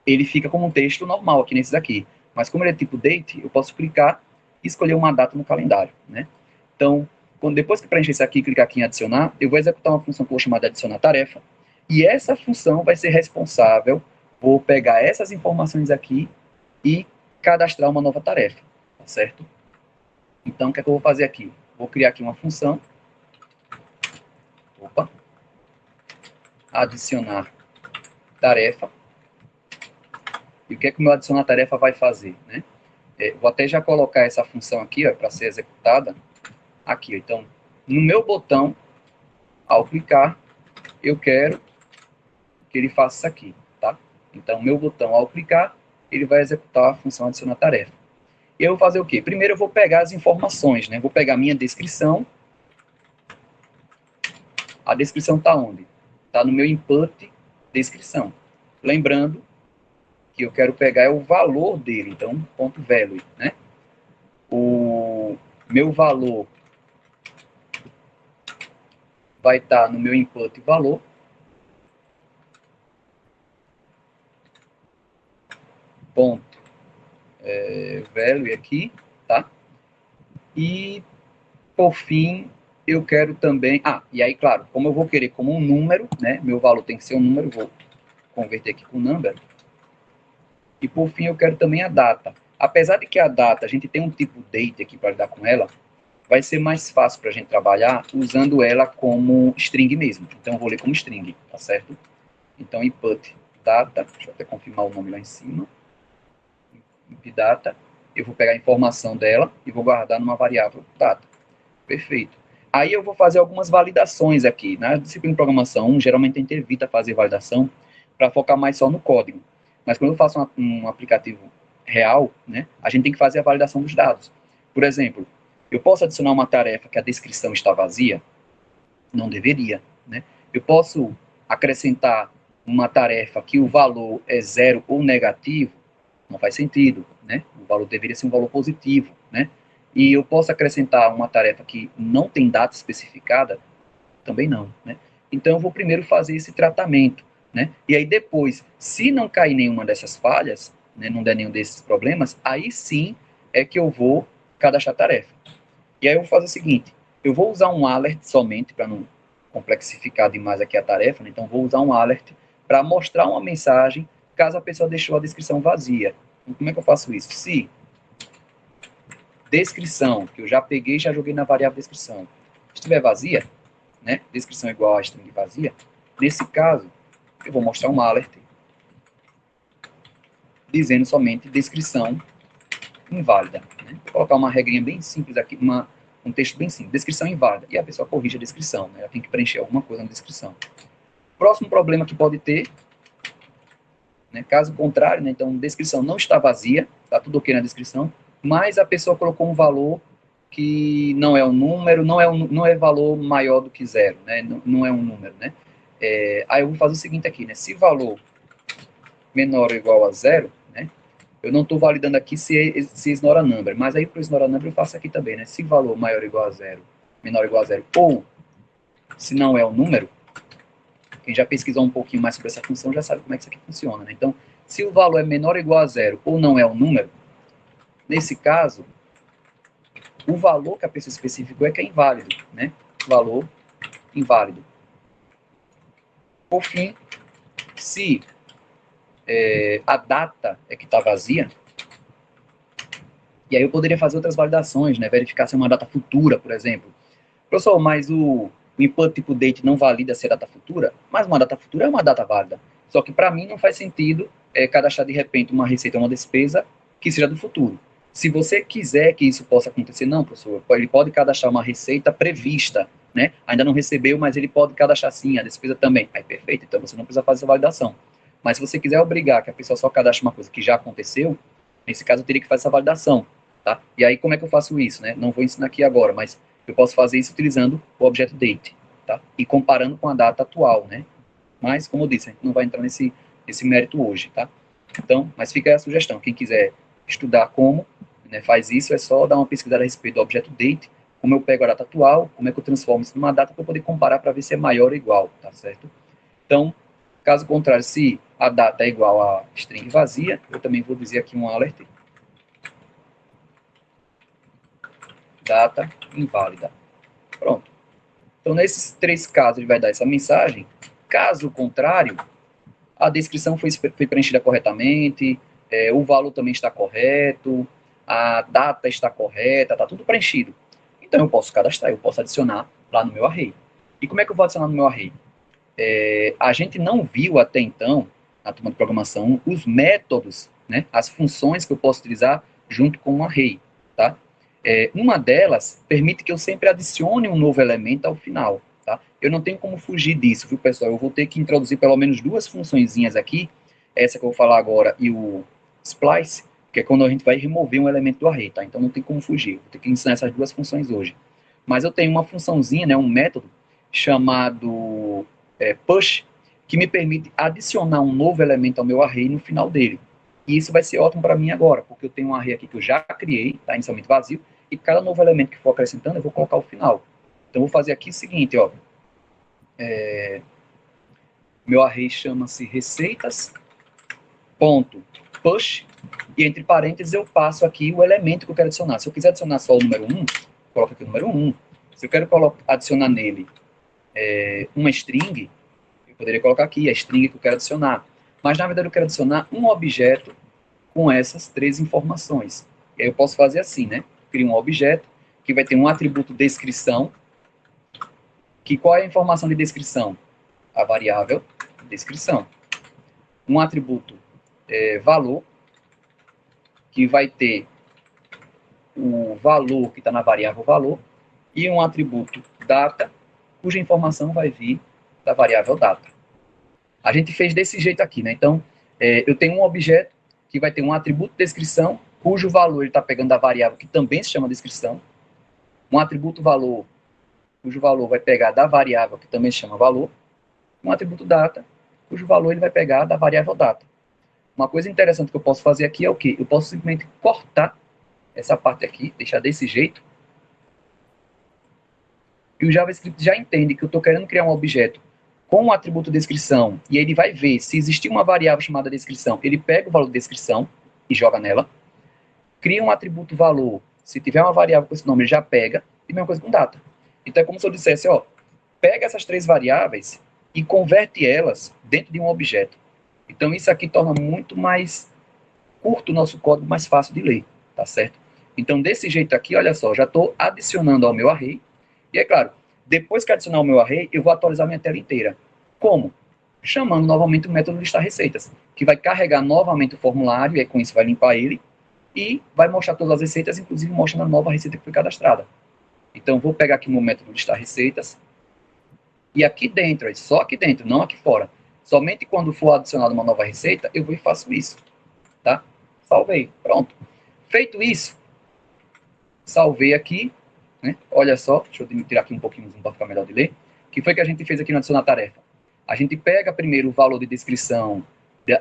ele fica como um texto normal aqui nesses aqui. Mas como ele é tipo date, eu posso clicar e escolher uma data no calendário, né? Então, depois que preencher isso aqui e clicar aqui em adicionar, eu vou executar uma função que eu vou chamar de adicionar tarefa. E essa função vai ser responsável por pegar essas informações aqui e cadastrar uma nova tarefa, tá certo? Então, o que é que eu vou fazer aqui? Vou criar aqui uma função. Adicionar tarefa. E o que é que o meu adicionar tarefa vai fazer, né? Vou até já colocar essa função aqui, para ser executada. Aqui, ó. Então, no meu botão, ao clicar, eu quero que ele faça isso aqui, tá? Então, meu botão, ao clicar, ele vai executar a função adicionar tarefa. E eu vou fazer o quê? Primeiro eu vou pegar as informações, né? Vou pegar a minha descrição. A descrição está onde? Está no meu input descrição. Lembrando que eu quero pegar o valor dele, então, ponto value, né? O meu valor vai estar no meu input valor, ponto value aqui, tá? E, por fim, eu quero também... e aí, claro, como eu vou querer como um número, né? Meu valor tem que ser um número, vou converter aqui com number. E, por fim, eu quero também a data. Apesar de que a data, a gente tem um tipo date aqui para lidar com ela, vai ser mais fácil para a gente trabalhar usando ela como string mesmo. Então, eu vou ler como string, tá certo? Então, input data, deixa eu até confirmar o nome lá em cima. Input data, eu vou pegar a informação dela e vou guardar numa variável data. Perfeito. Aí eu vou fazer algumas validações aqui. Na disciplina de programação, geralmente a gente evita fazer validação para focar mais só no código. Mas quando eu faço um aplicativo real, né, a gente tem que fazer a validação dos dados. Por exemplo, eu posso adicionar uma tarefa que a descrição está vazia? Não deveria, né? Eu posso acrescentar uma tarefa que o valor é zero ou negativo? Não faz sentido, né? O valor deveria ser um valor positivo, né? E eu posso acrescentar uma tarefa que não tem data especificada? Também não, né? Então eu vou primeiro fazer esse tratamento, né? E aí depois, se não cair nenhuma dessas falhas, né, não der nenhum desses problemas, aí sim é que eu vou cadastrar a tarefa. E aí eu vou fazer o seguinte, eu vou usar um alert somente, para não complexificar demais aqui a tarefa, né? Então vou usar um alert para mostrar uma mensagem caso a pessoa deixou a descrição vazia. Então, como é que eu faço isso? Se descrição, que eu já peguei e já joguei na variável descrição, estiver vazia, né, descrição igual a string vazia, nesse caso, eu vou mostrar um alert dizendo somente descrição inválida. Né? Vou colocar uma regrinha bem simples aqui, um texto bem simples, descrição inválida, e a pessoa corrige a descrição, né? Ela tem que preencher alguma coisa na descrição. Próximo problema que pode ter, né, caso contrário, né, então descrição não está vazia, está tudo ok na descrição, mas a pessoa colocou um valor que não é um número, não é valor maior do que zero, né, não é um número, né. Aí eu vou fazer o seguinte aqui, né, se valor menor ou igual a zero, né, eu não estou validando aqui se ignora number, mas aí para o ignora number eu faço aqui também, né, se valor maior ou igual a zero, menor ou igual a zero, ou se não é um número, quem já pesquisou um pouquinho mais sobre essa função já sabe como é que isso aqui funciona, né? Então, se o valor é menor ou igual a zero ou não é um número, nesse caso, o valor que a pessoa especificou é que é inválido, né? Valor inválido. Por fim, se a data é que está vazia, e aí eu poderia fazer outras validações, né? Verificar se é uma data futura, por exemplo. Professor, mas o input tipo date não valida se é data futura? Mas uma data futura é uma data válida. Só que para mim não faz sentido cadastrar de repente uma receita ou uma despesa que seja do futuro. Se você quiser que isso possa acontecer, não, professor, ele pode cadastrar uma receita prevista, né? Ainda não recebeu, mas ele pode cadastrar sim, a despesa também. Aí, perfeito, então você não precisa fazer essa validação. Mas se você quiser obrigar que a pessoa só cadastre uma coisa que já aconteceu, nesse caso eu teria que fazer essa validação, tá? E aí como é que eu faço isso, né? Não vou ensinar aqui agora, mas eu posso fazer isso utilizando o objeto date, tá? E comparando com a data atual, né? Mas, como eu disse, a gente não vai entrar nesse mérito hoje, tá? Então, mas fica aí a sugestão. Quem quiser estudar como, né, faz isso, é só dar uma pesquisada a respeito do objeto date, como eu pego a data atual, como é que eu transformo isso numa data para poder comparar para ver se é maior ou igual, tá certo? Então, caso contrário, se a data é igual a string vazia, eu também vou dizer aqui um alert. Data inválida. Pronto. Então, nesses três casos, ele vai dar essa mensagem. Caso contrário, a descrição foi preenchida corretamente, o valor também está correto, a data está correta, está tudo preenchido. Então, eu posso cadastrar, eu posso adicionar lá no meu array. E como é que eu vou adicionar no meu array? A gente não viu até então, na turma de programação, os métodos, né, as funções que eu posso utilizar junto com um array, tá? Uma delas permite que eu sempre adicione um novo elemento ao final, tá? Eu não tenho como fugir disso, viu, pessoal? Eu vou ter que introduzir pelo menos duas funçõezinhas aqui, essa que eu vou falar agora e o splice, que é quando a gente vai remover um elemento do array, tá? Então não tem como fugir, vou ter que ensinar essas duas funções hoje. Mas eu tenho uma funçãozinha, né, um método chamado push, que me permite adicionar um novo elemento ao meu array no final dele. E isso vai ser ótimo para mim agora, porque eu tenho um array aqui que eu já criei, tá, inicialmente vazio, e cada novo elemento que for acrescentando, eu vou colocar o final. Então, eu vou fazer aqui o seguinte, ó. Meu array chama-se receitas.push e entre parênteses eu passo aqui o elemento que eu quero adicionar. Se eu quiser adicionar só o número 1, coloco aqui o número 1. Se eu quero adicionar nele uma string, eu poderia colocar aqui a string que eu quero adicionar. Mas, na verdade, eu quero adicionar um objeto com essas 3 informações. E aí eu posso fazer assim, né? Crio um objeto que vai ter um atributo descrição, que qual é a informação de descrição? A variável descrição. Um atributo valor, que vai ter o valor que está na variável valor, e um atributo data, cuja informação vai vir da variável data. A gente fez desse jeito aqui, né? Então, eu tenho um objeto que vai ter um atributo descrição, cujo valor está pegando da variável que também se chama descrição, um atributo valor, cujo valor vai pegar da variável que também se chama valor, um atributo data, cujo valor ele vai pegar da variável data. Uma coisa interessante que eu posso fazer aqui é o quê? Eu posso simplesmente cortar essa parte aqui, deixar desse jeito, e o JavaScript já entende que eu estou querendo criar um objeto com o atributo descrição, e ele vai ver se existir uma variável chamada descrição, ele pega o valor de descrição e joga nela, cria um atributo valor, se tiver uma variável com esse nome, ele já pega, e a mesma coisa com data. Então é como se eu dissesse, ó, pega essas 3 variáveis e converte elas dentro de um objeto. Então isso aqui torna muito mais curto o nosso código, mais fácil de ler, tá certo? Então desse jeito aqui, olha só, já estou adicionando ao meu array, e é claro, depois que adicionar o meu array, eu vou atualizar minha tela inteira. Como? Chamando novamente o método listar receitas, que vai carregar novamente o formulário, e com isso vai limpar ele, e vai mostrar todas as receitas, inclusive mostrando a nova receita que foi cadastrada. Então, vou pegar aqui no método listar receitas, e aqui dentro, só aqui dentro, não aqui fora, somente quando for adicionada uma nova receita, eu vou e faço isso, tá? Salvei, pronto. Feito isso, salvei aqui, né? Olha só, deixa eu tirar aqui um pouquinho para ficar melhor de ler. O que foi que a gente fez aqui no adicionar tarefa? A gente pega primeiro o valor de descrição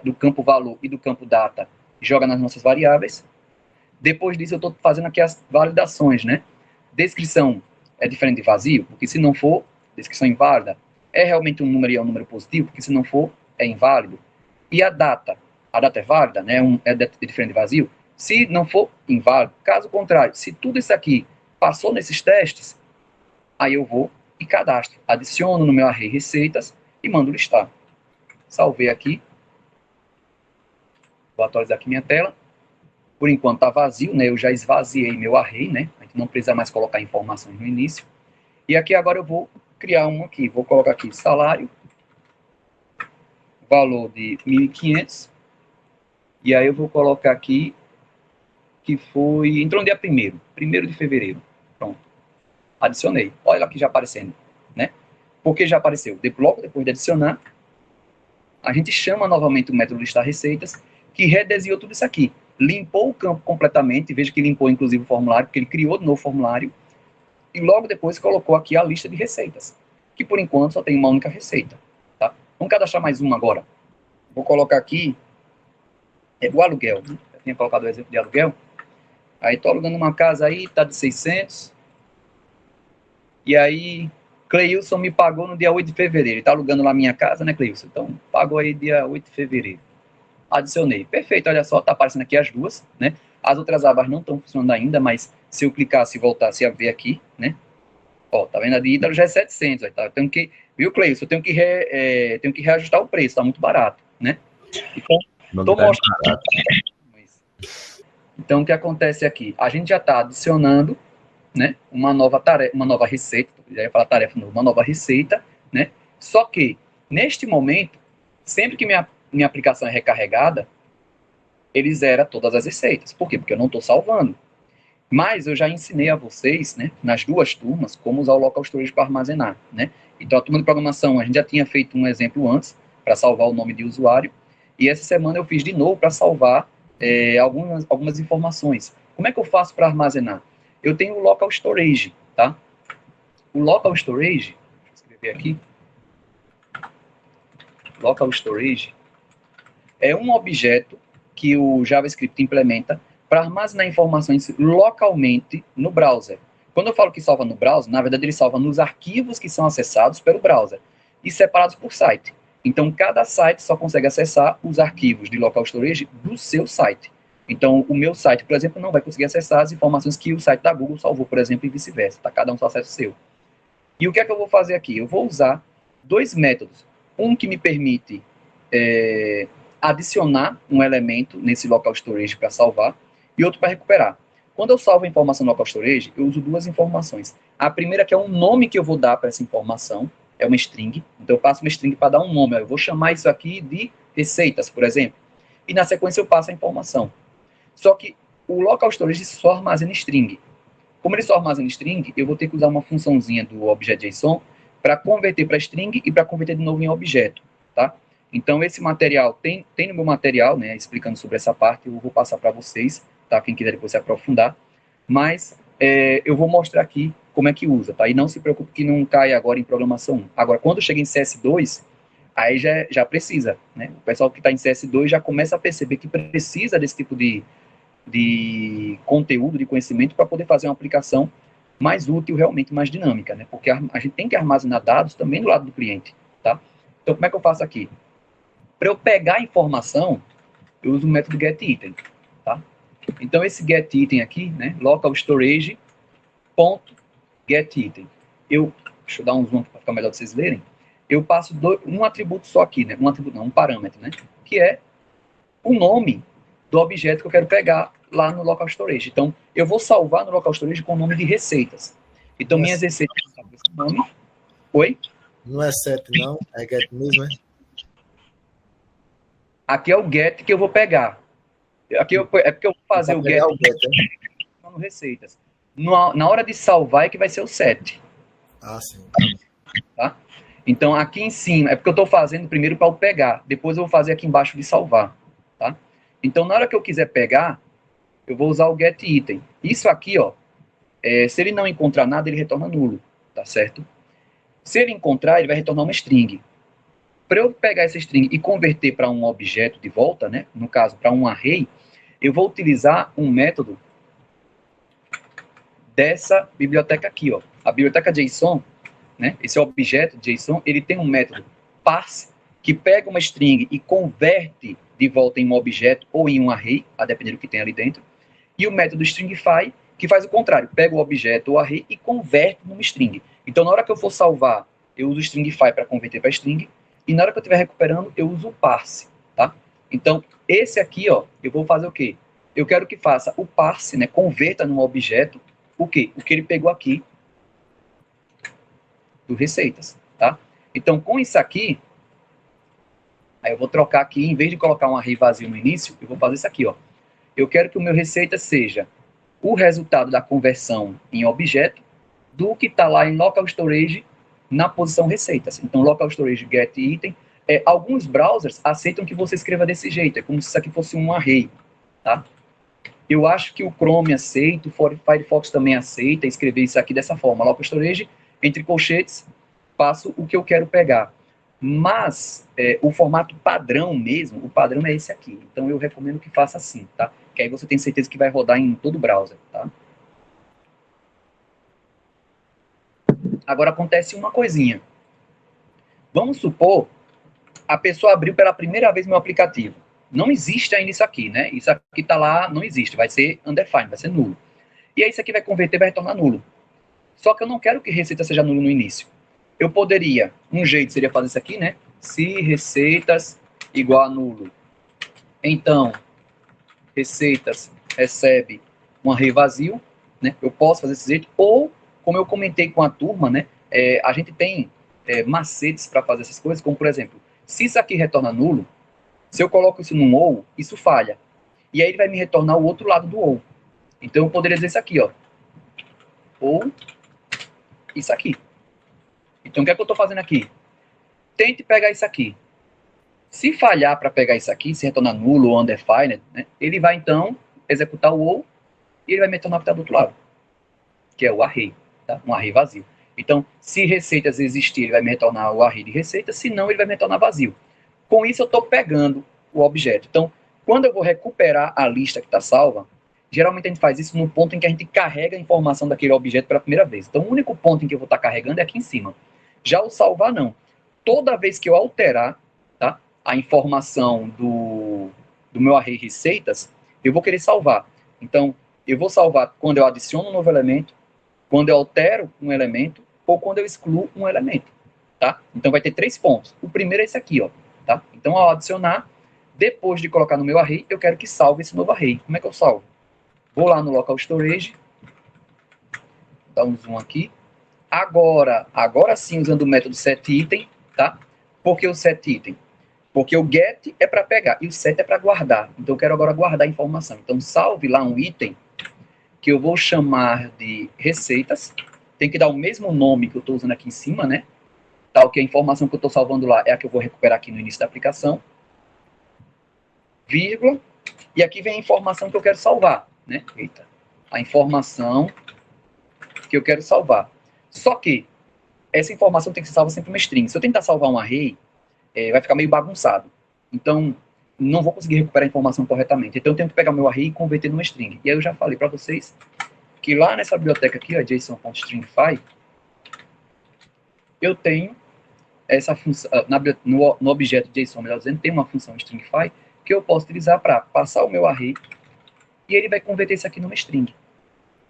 do campo valor e do campo data e joga nas nossas variáveis. Depois disso, eu estou fazendo aqui as validações, né? Descrição é diferente de vazio, porque se não for, descrição inválida. É realmente um número e é um número positivo, porque se não for, é inválido. E a data é válida, né? É diferente de vazio. Se não for, inválido. Caso contrário, se tudo isso aqui passou nesses testes, aí eu vou e cadastro. Adiciono no meu array receitas e mando listar. Salvei aqui. Vou atualizar aqui minha tela. Por enquanto está vazio, né? Eu já esvaziei meu array, né? A gente não precisa mais colocar informações no início. E aqui agora eu vou criar um aqui. Vou colocar aqui salário, valor de 1.500. E aí eu vou colocar aqui que foi... Entrou no dia 1º de fevereiro. Pronto. Adicionei. Olha aqui já aparecendo, né? Por que já apareceu? Logo depois de adicionar, a gente chama novamente o método listar receitas, que redesenhou tudo isso aqui. Limpou o campo completamente, veja que limpou inclusive o formulário, porque ele criou de novo o formulário, e logo depois colocou aqui a lista de receitas, que por enquanto só tem uma única receita. Tá? Vamos cadastrar mais uma agora. Vou colocar aqui o aluguel. Né? Eu tinha colocado o exemplo de aluguel. Aí estou alugando uma casa aí, está de 600. E aí, Cleilson me pagou no dia 8 de fevereiro. Ele está alugando lá a minha casa, né, Cleilson? Então, pagou aí dia 8 de fevereiro. Adicionei. Perfeito, olha só, está aparecendo aqui as duas, né? As outras abas não estão funcionando ainda, mas se eu clicasse e voltasse a ver aqui, né? Ó, tá vendo? A de Ítalo já é 700. Aí tá? Tenho que, viu, Cleilson? Eu tenho que reajustar o preço, tá muito barato, né? Então, estou mostrando. Então, o que acontece aqui? A gente já está adicionando, né, uma nova tarefa, uma nova receita, já ia falar tarefa nova, uma nova receita, né? Só que, neste momento, sempre que minha aplicação é recarregada, ele zera todas as receitas. Por quê? Porque eu não estou salvando. Mas eu já ensinei a vocês, né, nas duas turmas, como usar o local storage para armazenar, né? Então, a turma de programação, a gente já tinha feito um exemplo antes, para salvar o nome de usuário, e essa semana eu fiz de novo para salvar algumas informações. Como é que eu faço para armazenar? Eu tenho o local storage, tá? O local storage, deixa eu escrever aqui, local storage é um objeto que o JavaScript implementa para armazenar informações localmente no browser. Quando eu falo que salva no browser, na verdade ele salva nos arquivos que são acessados pelo browser e separados por site. Então, cada site só consegue acessar os arquivos de local storage do seu site. Então, o meu site, por exemplo, não vai conseguir acessar as informações que o site da Google salvou, por exemplo, e vice-versa. Tá? Cada um só acessa o seu. E o que é que eu vou fazer aqui? Eu vou usar dois métodos. Um que me permite adicionar um elemento nesse local storage para salvar e outro para recuperar. Quando eu salvo a informação no local storage, eu uso duas informações. A primeira que é um nome que eu vou dar para essa informação, é uma string. Então eu passo uma string para dar um nome. Eu vou chamar isso aqui de receitas, por exemplo. E na sequência eu passo a informação. Só que o local storage só armazena string. Como ele só armazena string, eu vou ter que usar uma funçãozinha do objet.json para converter para string e para converter de novo em objeto, tá? Então, esse material, tem no meu material, né, explicando sobre essa parte, eu vou passar para vocês, tá? Quem quiser depois se aprofundar. Mas eu vou mostrar aqui como é que usa, tá? E não se preocupe que não cai agora em programação 1. Agora, quando chega em CS2, aí já precisa, né? O pessoal que está em CS2 já começa a perceber que precisa desse tipo de conteúdo, de conhecimento, para poder fazer uma aplicação mais útil, realmente mais dinâmica, né? Porque a gente tem que armazenar dados também do lado do cliente, tá? Então, como é que eu faço aqui? Para eu pegar a informação, eu uso o método getItem, tá? Então, esse getItem aqui, né? Local storage ponto getItem. Deixa eu dar um zoom para ficar melhor para vocês lerem. Eu passo um atributo só aqui, né? Um parâmetro, né? Que é o nome do objeto que eu quero pegar lá no local storage. Então, eu vou salvar no local storage com o nome de receitas. Então, minhas receitas estão com esse nome. Oi? Não é set, não. É get mesmo, é? Aqui é o get que eu vou pegar. Aqui é porque eu vou fazer o get, no receitas. Na hora de salvar é que vai ser o set. Ah, sim. Tá? Então, aqui em cima, é porque eu estou fazendo primeiro para eu pegar. Depois eu vou fazer aqui embaixo de salvar. Tá? Então, na hora que eu quiser pegar, eu vou usar o getItem. Isso aqui, ó, se ele não encontrar nada, ele retorna nulo, tá certo? Se ele encontrar, ele vai retornar uma string. Para eu pegar essa string e converter para um objeto de volta, né, no caso, para um array, eu vou utilizar um método dessa biblioteca aqui, ó. A biblioteca JSON, né, esse objeto JSON, ele tem um método parse, que pega uma string e converte de volta em um objeto ou em um array, a depender do que tem ali dentro, e o método stringify, que faz o contrário, pega o objeto ou array e converte numa string. Então, na hora que eu for salvar, eu uso o stringify para converter para string, e na hora que eu estiver recuperando, eu uso o parse, tá? Então, esse aqui, ó, eu vou fazer o quê? Eu quero que faça o parse, né, converta num objeto, o quê? O que ele pegou aqui do receitas, tá? Então, com isso aqui, aí eu vou trocar aqui, em vez de colocar um array vazio no início, eu vou fazer isso aqui, ó. Eu quero que o meu receita seja o resultado da conversão em objeto do que está lá em local storage na posição receitas. Então, local storage get item. Alguns browsers aceitam que você escreva desse jeito, é como se isso aqui fosse um array, tá? Eu acho que o Chrome aceita, o Firefox também aceita escrever isso aqui dessa forma. Local storage, entre colchetes, passo o que eu quero pegar. Mas o formato padrão mesmo, o padrão é esse aqui. Então, eu recomendo que faça assim, tá? Que aí você tem certeza que vai rodar em todo o browser, tá? Agora acontece uma coisinha. Vamos supor, a pessoa abriu pela primeira vez meu aplicativo. Não existe ainda isso aqui, né? Isso aqui está lá, não existe, vai ser undefined, vai ser nulo. E aí isso aqui vai converter, vai retornar nulo. Só que eu não quero que receita seja nulo no início. Eu poderia, um jeito seria fazer isso aqui, né? Se receitas igual a nulo. Então, receitas recebe um array vazio, né? Eu posso fazer desse jeito, ou, como eu comentei com a turma, né? A gente tem macetes para fazer essas coisas, como por exemplo, se isso aqui retorna nulo, se eu coloco isso num ou, isso falha. E aí ele vai me retornar o outro lado do ou. Então eu poderia dizer isso aqui, ó. Ou isso aqui. Então o que é que eu estou fazendo aqui? Tente pegar isso aqui. Se falhar para pegar isso aqui, se retornar nulo ou undefined, né, ele vai então executar o ou e ele vai me retornar o que está do outro lado, que é o array, tá? Um array vazio. Então, se receitas existir, ele vai me retornar o array de receitas, se não, ele vai me retornar vazio. Com isso, eu estou pegando o objeto. Então, quando eu vou recuperar a lista que está salva, geralmente a gente faz isso no ponto em que a gente carrega a informação daquele objeto pela primeira vez. Então, o único ponto em que eu vou estar carregando é aqui em cima. Já o salvar, não. Toda vez que eu alterar, tá, a informação do meu array receitas, eu vou querer salvar. Então, eu vou salvar quando eu adiciono um novo elemento, quando eu altero um elemento, ou quando eu excluo um elemento, tá? Então, vai ter 3 pontos. O primeiro é esse aqui, ó, tá? Então, ao adicionar, depois de colocar no meu array, eu quero que salve esse novo array. Como é que eu salvo? Vou lá no local storage, dá um zoom aqui. Agora sim, usando o método setItem, tá? Por que o setItem? Porque o get é para pegar e o set é para guardar. Então, eu quero agora guardar a informação. Então, salve lá um item que eu vou chamar de receitas. Tem que dar o mesmo nome que eu estou usando aqui em cima, né? Tal que a informação que eu estou salvando lá é a que eu vou recuperar aqui no início da aplicação. Vírgula. E aqui vem a informação que eu quero salvar, né? Eita. A informação que eu quero salvar. Só que essa informação tem que ser salva sempre uma string. Se eu tentar salvar um array, vai ficar meio bagunçado. Então, não vou conseguir recuperar a informação corretamente. Então, eu tenho que pegar o meu array e converter numa string. E aí eu já falei para vocês que lá nessa biblioteca aqui, ó, JSON.stringify, eu tenho essa função, no objeto JSON, melhor dizendo, tem uma função stringify que eu posso utilizar para passar o meu array e ele vai converter isso aqui numa string.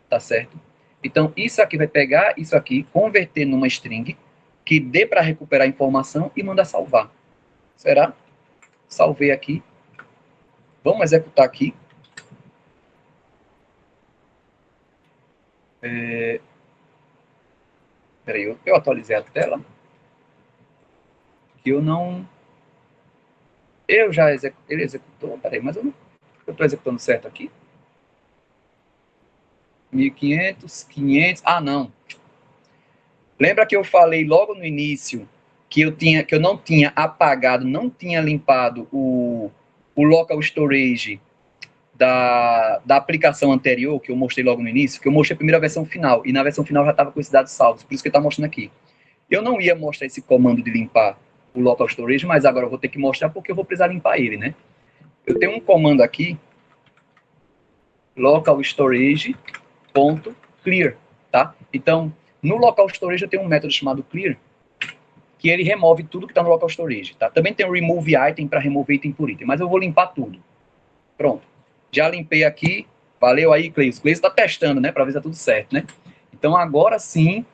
Tá certo? Então, isso aqui vai pegar isso aqui, converter numa string que dê para recuperar a informação e mandar salvar. Será? Salvei aqui. Vamos executar aqui. Peraí, eu atualizei a tela. Que eu não... Eu já executei. Ele executou. Peraí, mas eu estou executando certo aqui. 1500, 500... Ah, não. Lembra que eu falei logo no início que eu não tinha apagado, não tinha limpado o local storage da aplicação anterior, que eu mostrei logo no início, que eu mostrei primeiro a versão final, e na versão final já estava com esses dados salvos, por isso que ele está mostrando aqui. Eu não ia mostrar esse comando de limpar o local storage, mas agora eu vou ter que mostrar porque eu vou precisar limpar ele, né? Eu tenho um comando aqui, local storage.clear, tá? Então, no local storage eu tenho um método chamado clear, que ele remove tudo que está no local storage, tá? Também tem o remove item para remover item por item, mas eu vou limpar tudo. Pronto. Já limpei aqui. Valeu aí, Cleis. Cleis está testando, né? Para ver se está tudo certo, né? Então, agora sim,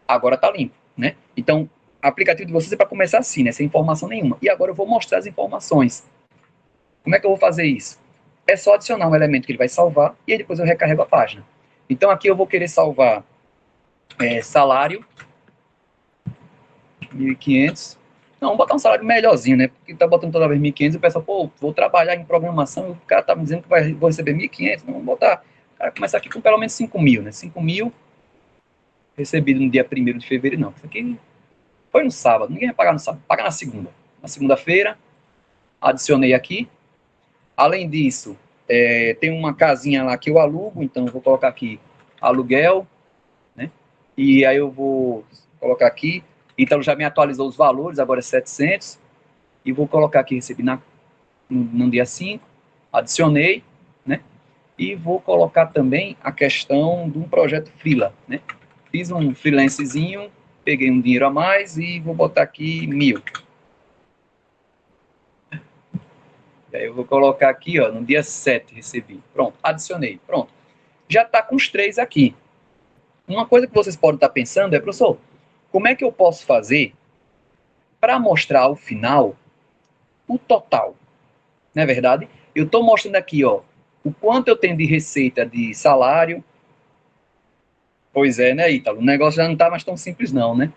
agora está limpo, né? Então, o aplicativo de vocês é para começar assim, né? Sem informação nenhuma. E agora eu vou mostrar as informações. Como é que eu vou fazer isso? É só adicionar um elemento que ele vai salvar e aí depois eu recarrego a página. Então, aqui eu vou querer salvar salário 1.500. Não, vamos botar um salário melhorzinho, né? Porque tá botando toda vez 1.500 e o pessoal, pô, vou trabalhar em programação e o cara tá me dizendo que vou receber 1.500. Não, vamos botar. O cara começa aqui com pelo menos 5.000, né? 5.000 recebido no dia 1º de fevereiro, não. Isso aqui foi no sábado, ninguém vai pagar no sábado, paga na segunda. Na segunda-feira, adicionei aqui. Além disso, tem uma casinha lá que eu alugo, então eu vou colocar aqui aluguel, né? E aí eu vou colocar aqui. Então, já me atualizou os valores, agora é 700. E vou colocar aqui, recebi no dia 5. Adicionei, né? E vou colocar também a questão de um projeto freela, né? Fiz um freelancezinho, peguei um dinheiro a mais e vou botar aqui 1.000. E aí eu vou colocar aqui, ó, no dia 7 recebi. Pronto, adicionei. Pronto. Já está com os 3 aqui. Uma coisa que vocês podem estar pensando é, professor, como é que eu posso fazer para mostrar ao final o total? Não é verdade? Eu estou mostrando aqui, ó, o quanto eu tenho de receita de salário. Pois é, né, Ítalo? O negócio já não está mais tão simples não, né?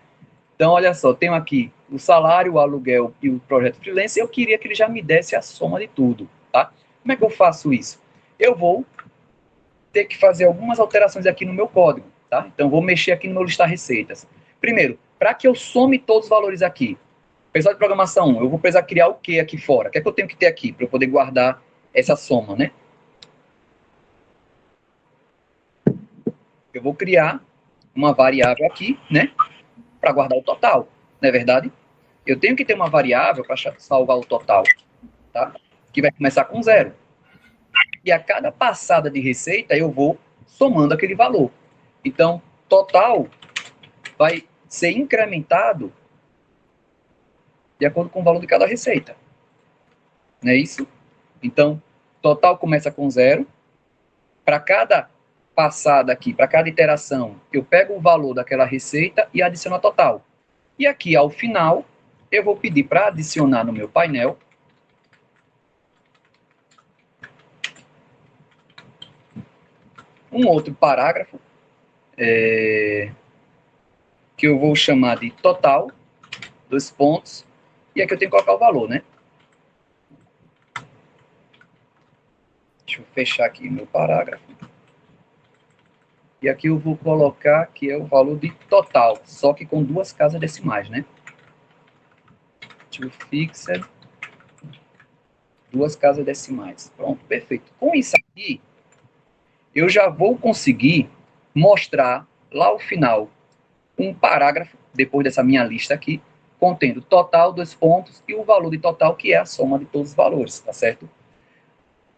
Então, olha só, tenho aqui o salário, o aluguel e o projeto freelance. Eu queria que ele já me desse a soma de tudo, tá? Como é que eu faço isso? Eu vou ter que fazer algumas alterações aqui no meu código, tá? Então, vou mexer aqui no meu listar receitas. Primeiro, para que eu some todos os valores aqui, pessoal de programação 1, eu vou precisar criar o que aqui fora? O que é que eu tenho que ter aqui para eu poder guardar essa soma, né? Eu vou criar uma variável aqui, né? Para guardar o total, não é verdade? Eu tenho que ter uma variável para salvar o total, tá? Que vai começar com 0. E a cada passada de receita, eu vou somando aquele valor. Então, total vai ser incrementado de acordo com o valor de cada receita. Não é isso? Então, Total começa com 0. Para cada passada aqui, para cada iteração, eu pego o valor daquela receita e adiciono a total. E aqui, ao final, eu vou pedir para adicionar no meu painel um outro parágrafo, que eu vou chamar de total, 2 pontos, e aqui eu tenho que colocar o valor, né? Deixa eu fechar aqui meu parágrafo. E aqui eu vou colocar que é o valor de total, só que com 2 casas decimais, né? To fixed, 2 casas decimais. Pronto, perfeito. Com isso aqui, eu já vou conseguir mostrar lá ao final um parágrafo, depois dessa minha lista aqui, contendo total, 2 pontos, e o valor de total, que é a soma de todos os valores, tá certo?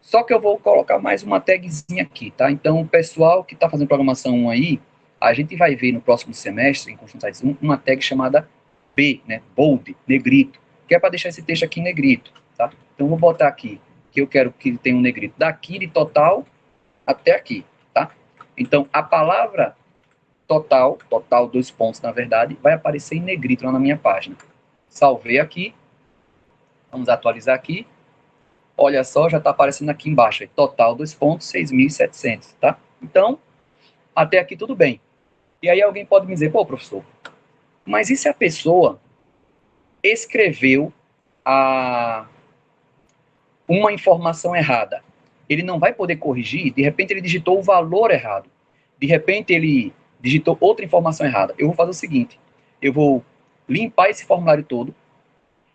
Só que eu vou colocar mais uma tagzinha aqui, tá? Então, o pessoal que está fazendo programação 1 aí, a gente vai ver no próximo semestre, em Construção Sites 1, uma tag chamada B, né? Bold, negrito, que é para deixar esse texto aqui em negrito, tá? Então, eu vou botar aqui que eu quero que tenha um negrito daqui de total até aqui, tá? Então, a palavra total, 2 pontos, na verdade, vai aparecer em negrito lá na minha página. Salvei aqui. Vamos atualizar aqui. Olha só, já está aparecendo aqui embaixo. Aí, total 2 pontos, 6.700, tá? Então, até aqui tudo bem. E aí alguém pode me dizer, pô, professor, mas e se a pessoa escreveu uma informação errada? Ele não vai poder corrigir? De repente ele digitou o valor errado. De repente ele digitou outra informação errada. Eu vou fazer o seguinte, eu vou limpar esse formulário todo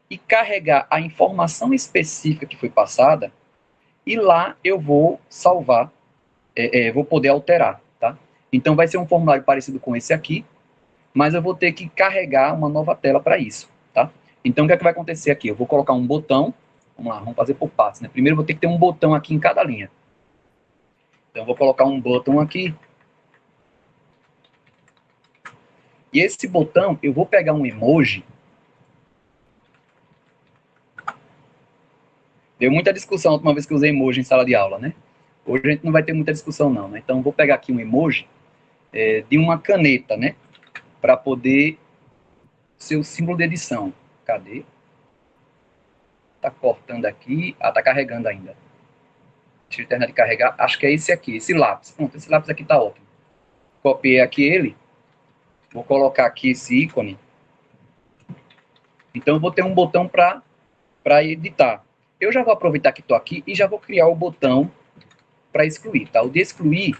e carregar a informação específica que foi passada, e lá eu vou salvar, vou poder alterar, tá? Então vai ser um formulário parecido com esse aqui, mas eu vou ter que carregar uma nova tela para isso, tá? Então o que é que vai acontecer aqui? Eu vou colocar um botão, vamos lá, vamos fazer por passos, né? Primeiro eu vou ter que ter um botão aqui em cada linha. Então eu vou colocar um botão aqui, e esse botão eu vou pegar um emoji. Deu muita discussão a última vez que eu usei emoji em sala de aula, né? Hoje a gente não vai ter muita discussão, não, né? Então, vou pegar aqui um emoji de uma caneta, né? Para poder ser o símbolo de edição. Cadê? Tá cortando aqui. Ah, tá carregando ainda. Deixa eu terminar de carregar. Acho que é esse aqui, esse lápis. Pronto, esse lápis aqui tá ótimo. Copiei aqui ele. Vou colocar aqui esse ícone. Então, eu vou ter um botão para editar. Eu já vou aproveitar que estou aqui e já vou criar o botão para excluir, tá? O de excluir,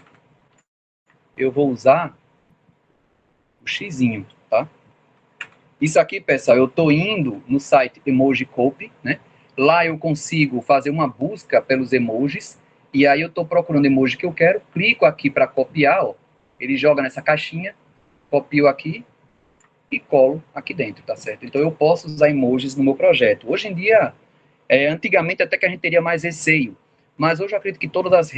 eu vou usar o xizinho, tá? Isso aqui, pessoal, eu estou indo no site Emojicopy, né? Lá eu consigo fazer uma busca pelos emojis, e aí eu estou procurando o emoji que eu quero, clico aqui para copiar, ó, ele joga nessa caixinha, copio aqui e colo aqui dentro, tá certo? Então eu posso usar emojis no meu projeto. Hoje em dia, antigamente até que a gente teria mais receio, mas hoje eu acredito que todas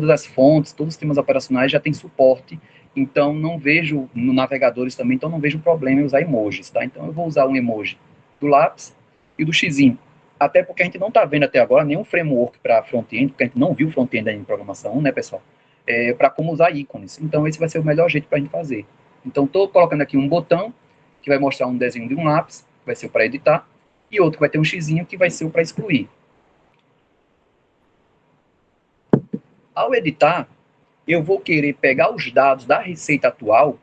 as fontes, todos os sistemas operacionais já têm suporte, então não vejo, no navegadores também, então não vejo problema em usar emojis, tá? Então eu vou usar um emoji do lápis e do xizinho, até porque a gente não está vendo até agora nenhum framework para front-end, porque a gente não viu front-end ainda em programação, né, pessoal? Para como usar ícones, então esse vai ser o melhor jeito para a gente fazer. Então estou colocando aqui um botão, que vai mostrar um desenho de um lápis, que vai ser para editar, e outro que vai ter um xizinho que vai ser o para excluir. Ao editar, eu vou querer pegar os dados da receita atual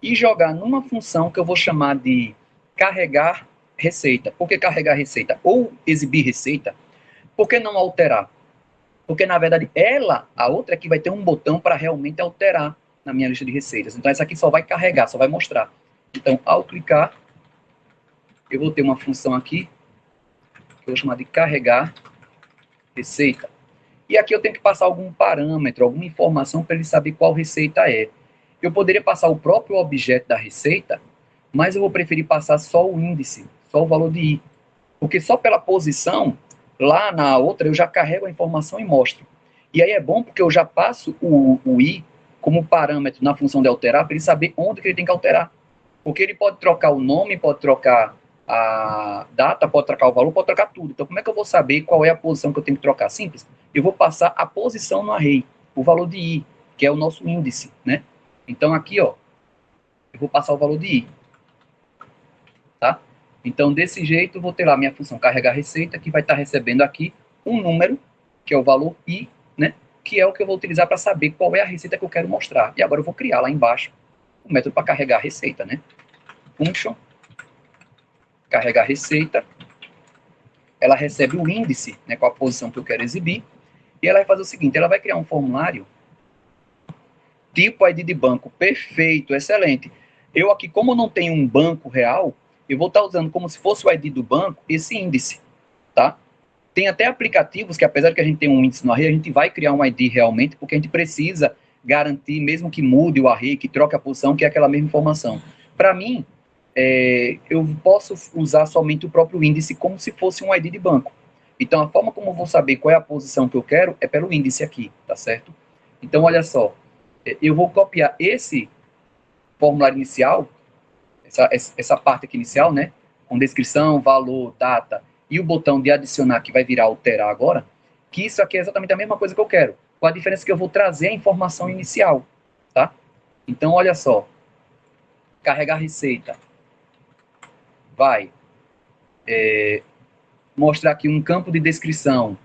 e jogar numa função que eu vou chamar de carregar receita. Por que carregar receita? Ou exibir receita. Por que não alterar? Porque, na verdade, a outra aqui vai ter um botão para realmente alterar na minha lista de receitas. Então, essa aqui só vai carregar, só vai mostrar. Então, ao clicar, eu vou ter uma função aqui, que eu vou chamar de carregar receita. E aqui eu tenho que passar algum parâmetro, alguma informação para ele saber qual receita é. Eu poderia passar o próprio objeto da receita, mas eu vou preferir passar só o índice, só o valor de I. Porque só pela posição, lá na outra, eu já carrego a informação e mostro. E aí é bom porque eu já passo o I como parâmetro na função de alterar, para ele saber onde que ele tem que alterar. Porque ele pode trocar o nome, pode trocar a data, pode trocar o valor, pode trocar tudo. Então, como é que eu vou saber qual é a posição que eu tenho que trocar? Simples. Eu vou passar a posição no array, o valor de i, que é o nosso índice, né? Então, aqui, ó, eu vou passar o valor de i, tá? Então, desse jeito, eu vou ter lá minha função carregar receita, que vai estar recebendo aqui um número, que é o valor i, né? Que é o que eu vou utilizar para saber qual é a receita que eu quero mostrar. E agora eu vou criar lá embaixo o método para carregar a receita, né? Function, carregar receita, ela recebe o índice, né, com a posição que eu quero exibir, e ela vai fazer o seguinte, ela vai criar um formulário tipo ID de banco, perfeito, excelente. Eu aqui, como não tenho um banco real, eu vou estar usando como se fosse o ID do banco, esse índice, tá? Tem até aplicativos que, apesar de que a gente tem um índice no array, a gente vai criar um ID realmente, porque a gente precisa garantir, mesmo que mude o array, que troque a posição, que é aquela mesma informação. Para mim, eu posso usar somente o próprio índice como se fosse um ID de banco. Então, a forma como eu vou saber qual é a posição que eu quero é pelo índice aqui, tá certo? Então, olha só, eu vou copiar esse formulário inicial, essa parte aqui inicial, né, com descrição, valor, data, e o botão de adicionar, que vai virar alterar agora, que isso aqui é exatamente a mesma coisa que eu quero, com a diferença que eu vou trazer a informação inicial, tá? Então, olha só, carregar receita, vai mostrar aqui um campo de descrição,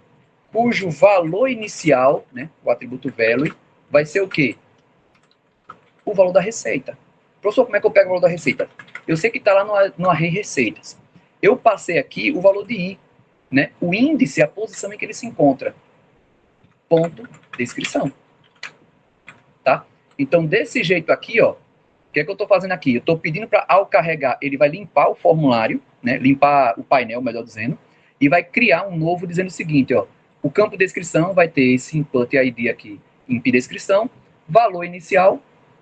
cujo valor inicial, né, o atributo value, vai ser o quê? O valor da receita. Professor, como é que eu pego o valor da receita? Eu sei que está lá no array receitas. Eu passei aqui o valor de i, né? O índice é a posição em que ele se encontra. Ponto, descrição. Tá? Então, desse jeito aqui, ó, o que é que eu estou fazendo aqui? Eu estou pedindo para, ao carregar, ele vai limpar o formulário, né? Limpar o painel, melhor dizendo, e vai criar um novo dizendo o seguinte, ó, o campo descrição vai ter esse input ID aqui, imp descrição, valor inicial,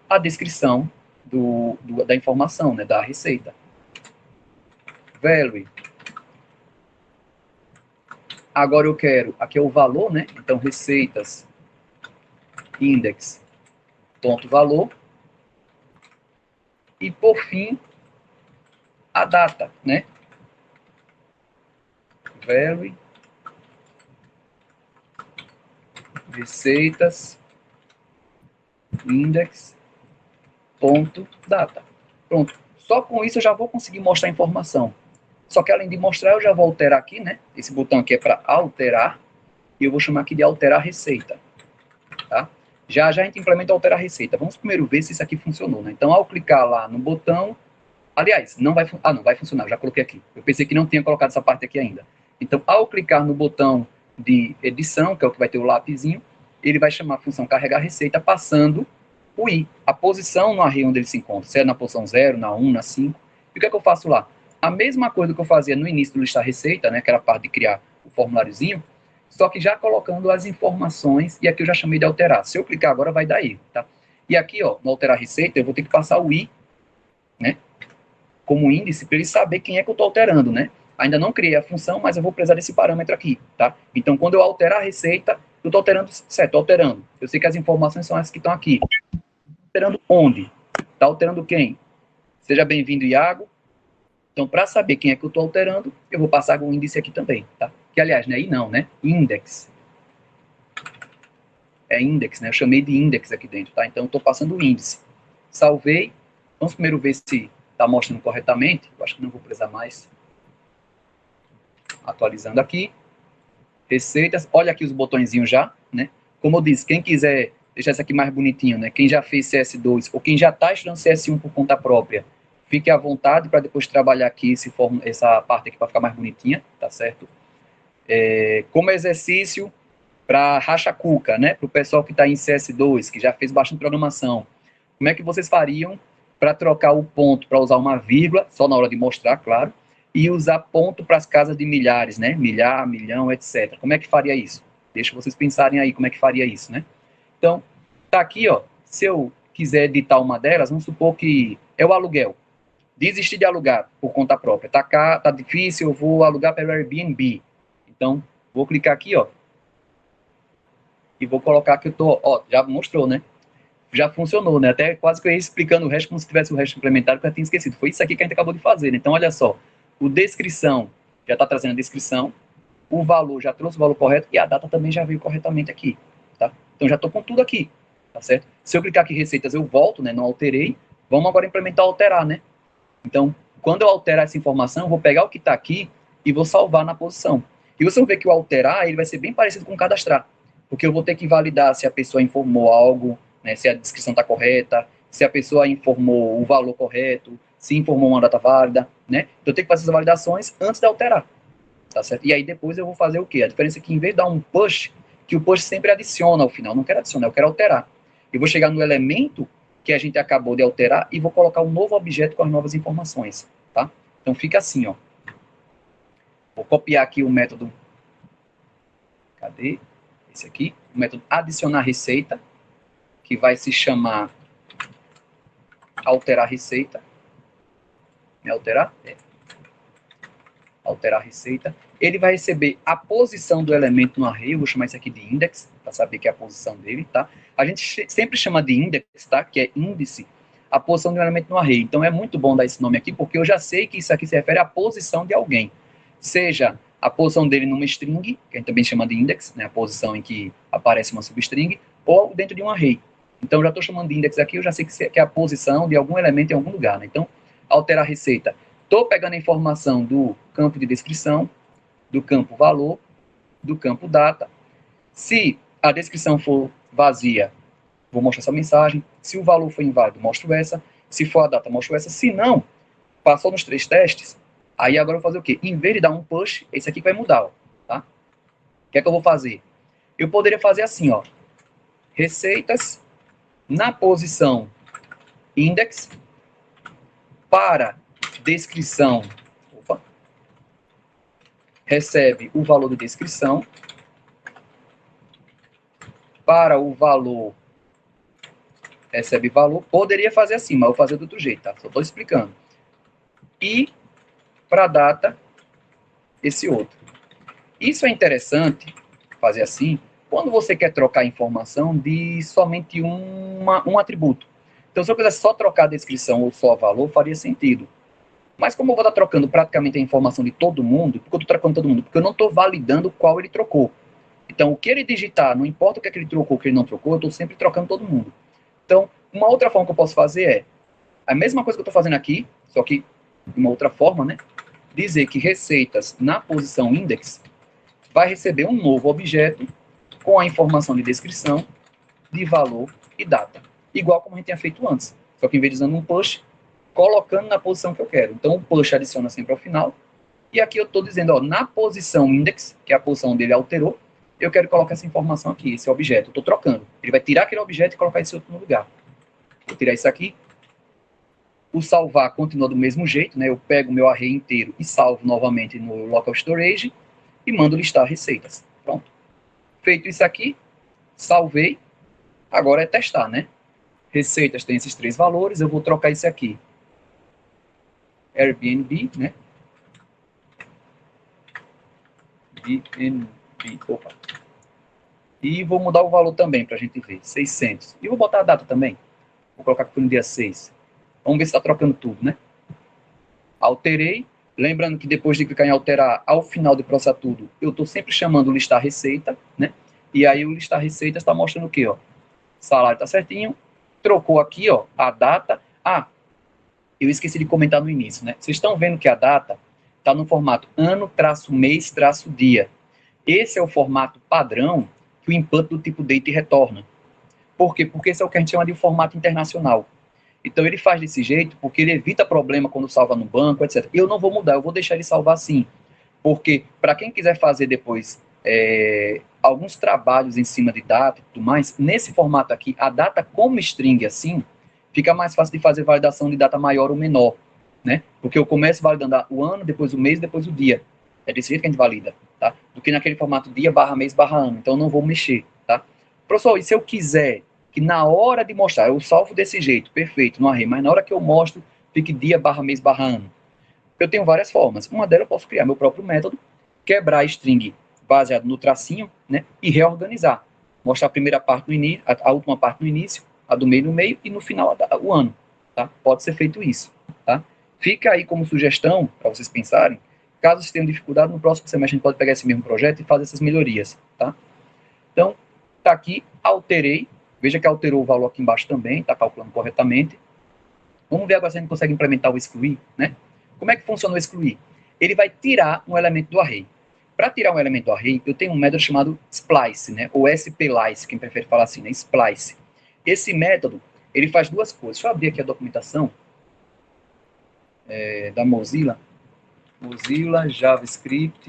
a descrição da informação, né, da receita. Value. Agora eu quero, aqui é o valor, né? Então, receitas, index, ponto valor. E, por fim, a data, né? Value, receitas, index, ponto data. Pronto. Só com isso eu já vou conseguir mostrar a informação. Só que além de mostrar, eu já vou alterar aqui, né? Esse botão aqui é para alterar. E eu vou chamar aqui de alterar receita. Tá? Já a gente implementa alterar receita. Vamos primeiro ver se isso aqui funcionou, né? Então, ao clicar lá no botão... Aliás, não vai funcionar. Eu já coloquei aqui. Eu pensei que não tinha colocado essa parte aqui ainda. Então, ao clicar no botão de edição, que é o que vai ter o lapisinho, ele vai chamar a função carregar receita, passando o i, a posição no array onde ele se encontra, se é na posição 0, na 1, na 5. E o que é que eu faço lá? A mesma coisa que eu fazia no início do listar receita, né, aquela parte de criar o formuláriozinho, só que já colocando as informações, e aqui eu já chamei de alterar. Se eu clicar agora, vai dar erro, tá? E aqui, ó, no alterar receita, eu vou ter que passar o i, né, como índice, para ele saber quem é que eu estou alterando, né? Ainda não criei a função, mas eu vou precisar desse parâmetro aqui, tá? Então, quando eu alterar a receita, eu estou alterando, certo, estou alterando. Eu sei que as informações são essas que estão aqui. Alterando onde? Está alterando quem? Seja bem-vindo, Iago. Então, para saber quem é que eu estou alterando, eu vou passar o índice aqui também, tá? Que, aliás, não é i não, né? Index. É index, né? Eu chamei de index aqui dentro, tá? Então, eu estou passando o índice. Salvei. Vamos primeiro ver se está mostrando corretamente. Eu acho que não vou precisar mais. Atualizando aqui. Receitas. Olha aqui os botõezinhos já, né? Como eu disse, quem quiser deixar isso aqui mais bonitinho, né? Quem já fez CS2 ou quem já está estudando CS1 por conta própria, fique à vontade para depois trabalhar aqui essa parte aqui para ficar mais bonitinha, tá certo? Como exercício para racha-cuca, né? Para o pessoal que está em CS2, que já fez bastante programação. Como é que vocês fariam para trocar o ponto, para usar uma vírgula, só na hora de mostrar, claro, e usar ponto para as casas de milhares, né? Milhar, milhão, etc. Como é que faria isso? Deixa vocês pensarem aí como é que faria isso, né? Então, tá aqui, ó. Se eu quiser editar uma delas, vamos supor que é o aluguel. Desistir de alugar por conta própria. Tá difícil, eu vou alugar pelo Airbnb. Então, vou clicar aqui, ó. E vou colocar que eu tô, ó, já mostrou, né? Já funcionou, né? Até quase que eu ia explicando o resto como se tivesse o resto implementado, que eu já tinha esquecido. Foi isso aqui que a gente acabou de fazer, né? Então, olha só. O descrição já está trazendo a descrição, o valor já trouxe o valor correto e a data também já veio corretamente aqui, tá? Então já estou com tudo aqui, tá certo? Se eu clicar aqui em receitas, eu volto, né? Não alterei. Vamos agora implementar alterar, né? Então, quando eu alterar essa informação, eu vou pegar o que está aqui e vou salvar na posição. E você vai ver que o alterar, ele vai ser bem parecido com o cadastrar, porque eu vou ter que validar se a pessoa informou algo, né? Se a descrição está correta, se a pessoa informou o valor correto, se informou uma data válida, né? Então, eu tenho que fazer essas validações antes de alterar. Tá certo? E aí depois eu vou fazer o quê? A diferença é que em vez de dar um push, que o push sempre adiciona ao final. Não quero adicionar, eu quero alterar. Eu vou chegar no elemento que a gente acabou de alterar e vou colocar um novo objeto com as novas informações. Tá? Então fica assim, ó. Vou copiar aqui o método. Cadê? Esse aqui. O método adicionar receita, que vai se chamar alterar receita. É alterar? É. Alterar receita. Ele vai receber a posição do elemento no array, eu vou chamar isso aqui de index, para saber que é a posição dele, tá? A gente sempre chama de index, tá? Que é índice, a posição do elemento no array. Então é muito bom dar esse nome aqui, porque eu já sei que isso aqui se refere à posição de alguém. Seja a posição dele numa string, que a gente também chama de index, né? A posição em que aparece uma substring, ou dentro de um array. Então eu já estou chamando de index aqui, eu já sei que é a posição de algum elemento em algum lugar, né? Então, alterar receita. Estou pegando a informação do campo de descrição, do campo valor, do campo data. Se a descrição for vazia, vou mostrar essa mensagem. Se o valor for inválido, mostro essa. Se for a data, mostro essa. Se não, passou nos 3 testes, aí agora eu vou fazer o quê? Em vez de dar um push, esse aqui vai mudar, ó, tá? O que é que eu vou fazer? Eu poderia fazer assim, ó. Receitas na posição index para descrição, recebe o valor de descrição, para o valor, recebe valor, poderia fazer assim, mas eu vou fazer do outro jeito, tá? Só estou explicando. E para a data, esse outro. Isso é interessante, fazer assim, quando você quer trocar informação de somente um atributo. Então, se eu quisesse só trocar a descrição ou só valor, faria sentido. Mas como eu vou estar trocando praticamente a informação de todo mundo, porque eu estou trocando todo mundo? Porque eu não estou validando qual ele trocou. Então, o que ele digitar, não importa o que, é que ele trocou, o que ele não trocou, eu estou sempre trocando todo mundo. Então, uma outra forma que eu posso fazer é a mesma coisa que eu estou fazendo aqui, só que de uma outra forma, né? Dizer que receitas na posição index vai receber um novo objeto com a informação de descrição, de valor e data. Igual como a gente tinha feito antes. Só que em vez de usando um push, colocando na posição que eu quero. Então, o push adiciona sempre ao final. E aqui eu estou dizendo, ó, na posição index, que é a posição dele alterou, eu quero colocar essa informação aqui, esse objeto. Eu estou trocando. Ele vai tirar aquele objeto e colocar esse outro no lugar. Vou tirar isso aqui. O salvar continua do mesmo jeito, né? Eu pego o meu array inteiro e salvo novamente no local storage e mando listar receitas. Pronto. Feito isso aqui, salvei. Agora é testar, né? Receitas tem esses 3 valores, eu vou trocar isso aqui. Airbnb, né? Airbnb, opa. E vou mudar o valor também, para a gente ver, 600. E vou botar a data também. Vou colocar aqui no dia 6. Vamos ver se está trocando tudo, né? Alterei. Lembrando que depois de clicar em alterar, ao final de processar tudo, eu estou sempre chamando o listar receita, né? E aí o listar receita está mostrando o quê, ó? Salário está certinho. Trocou aqui, ó, a data. Ah, eu esqueci de comentar no início, né? Vocês estão vendo que a data está no formato ano-mês-dia. Esse é o formato padrão que o input do tipo date retorna. Por quê? Porque esse é o que a gente chama de formato internacional. Então ele faz desse jeito porque ele evita problema quando salva no banco, etc. Eu não vou mudar, eu vou deixar ele salvar assim. Porque para quem quiser fazer depois alguns trabalhos em cima de data e tudo mais, nesse formato aqui, a data como string assim, fica mais fácil de fazer validação de data maior ou menor, né? Porque eu começo validando o ano, depois o mês, depois o dia. É desse jeito que a gente valida, tá? Do que naquele formato dia barra mês barra ano. Então eu não vou mexer, tá? Professor, e se eu quiser que na hora de mostrar, eu salvo desse jeito, perfeito, no array, mas na hora que eu mostro, fique dia barra mês barra ano. Eu tenho várias formas. Uma delas eu posso criar meu próprio método, quebrar a string baseado no tracinho, né, e reorganizar. Mostrar a primeira parte no início, a última parte no início, a do meio no meio e no final o ano, tá? Pode ser feito isso, tá? Fica aí como sugestão, para vocês pensarem, caso vocês tenham dificuldade, no próximo semestre a gente pode pegar esse mesmo projeto e fazer essas melhorias, tá? Então, tá aqui, alterei, veja que alterou o valor aqui embaixo também, tá calculando corretamente. Vamos ver agora se a gente consegue implementar o excluir, né? Como é que funciona o excluir? Ele vai tirar um elemento do array. Para tirar um elemento do array, eu tenho um método chamado splice, né? Ou splice, quem prefere falar assim, né? Splice. Esse método, ele faz duas coisas. Deixa eu abrir aqui a documentação da Mozilla. Mozilla, JavaScript,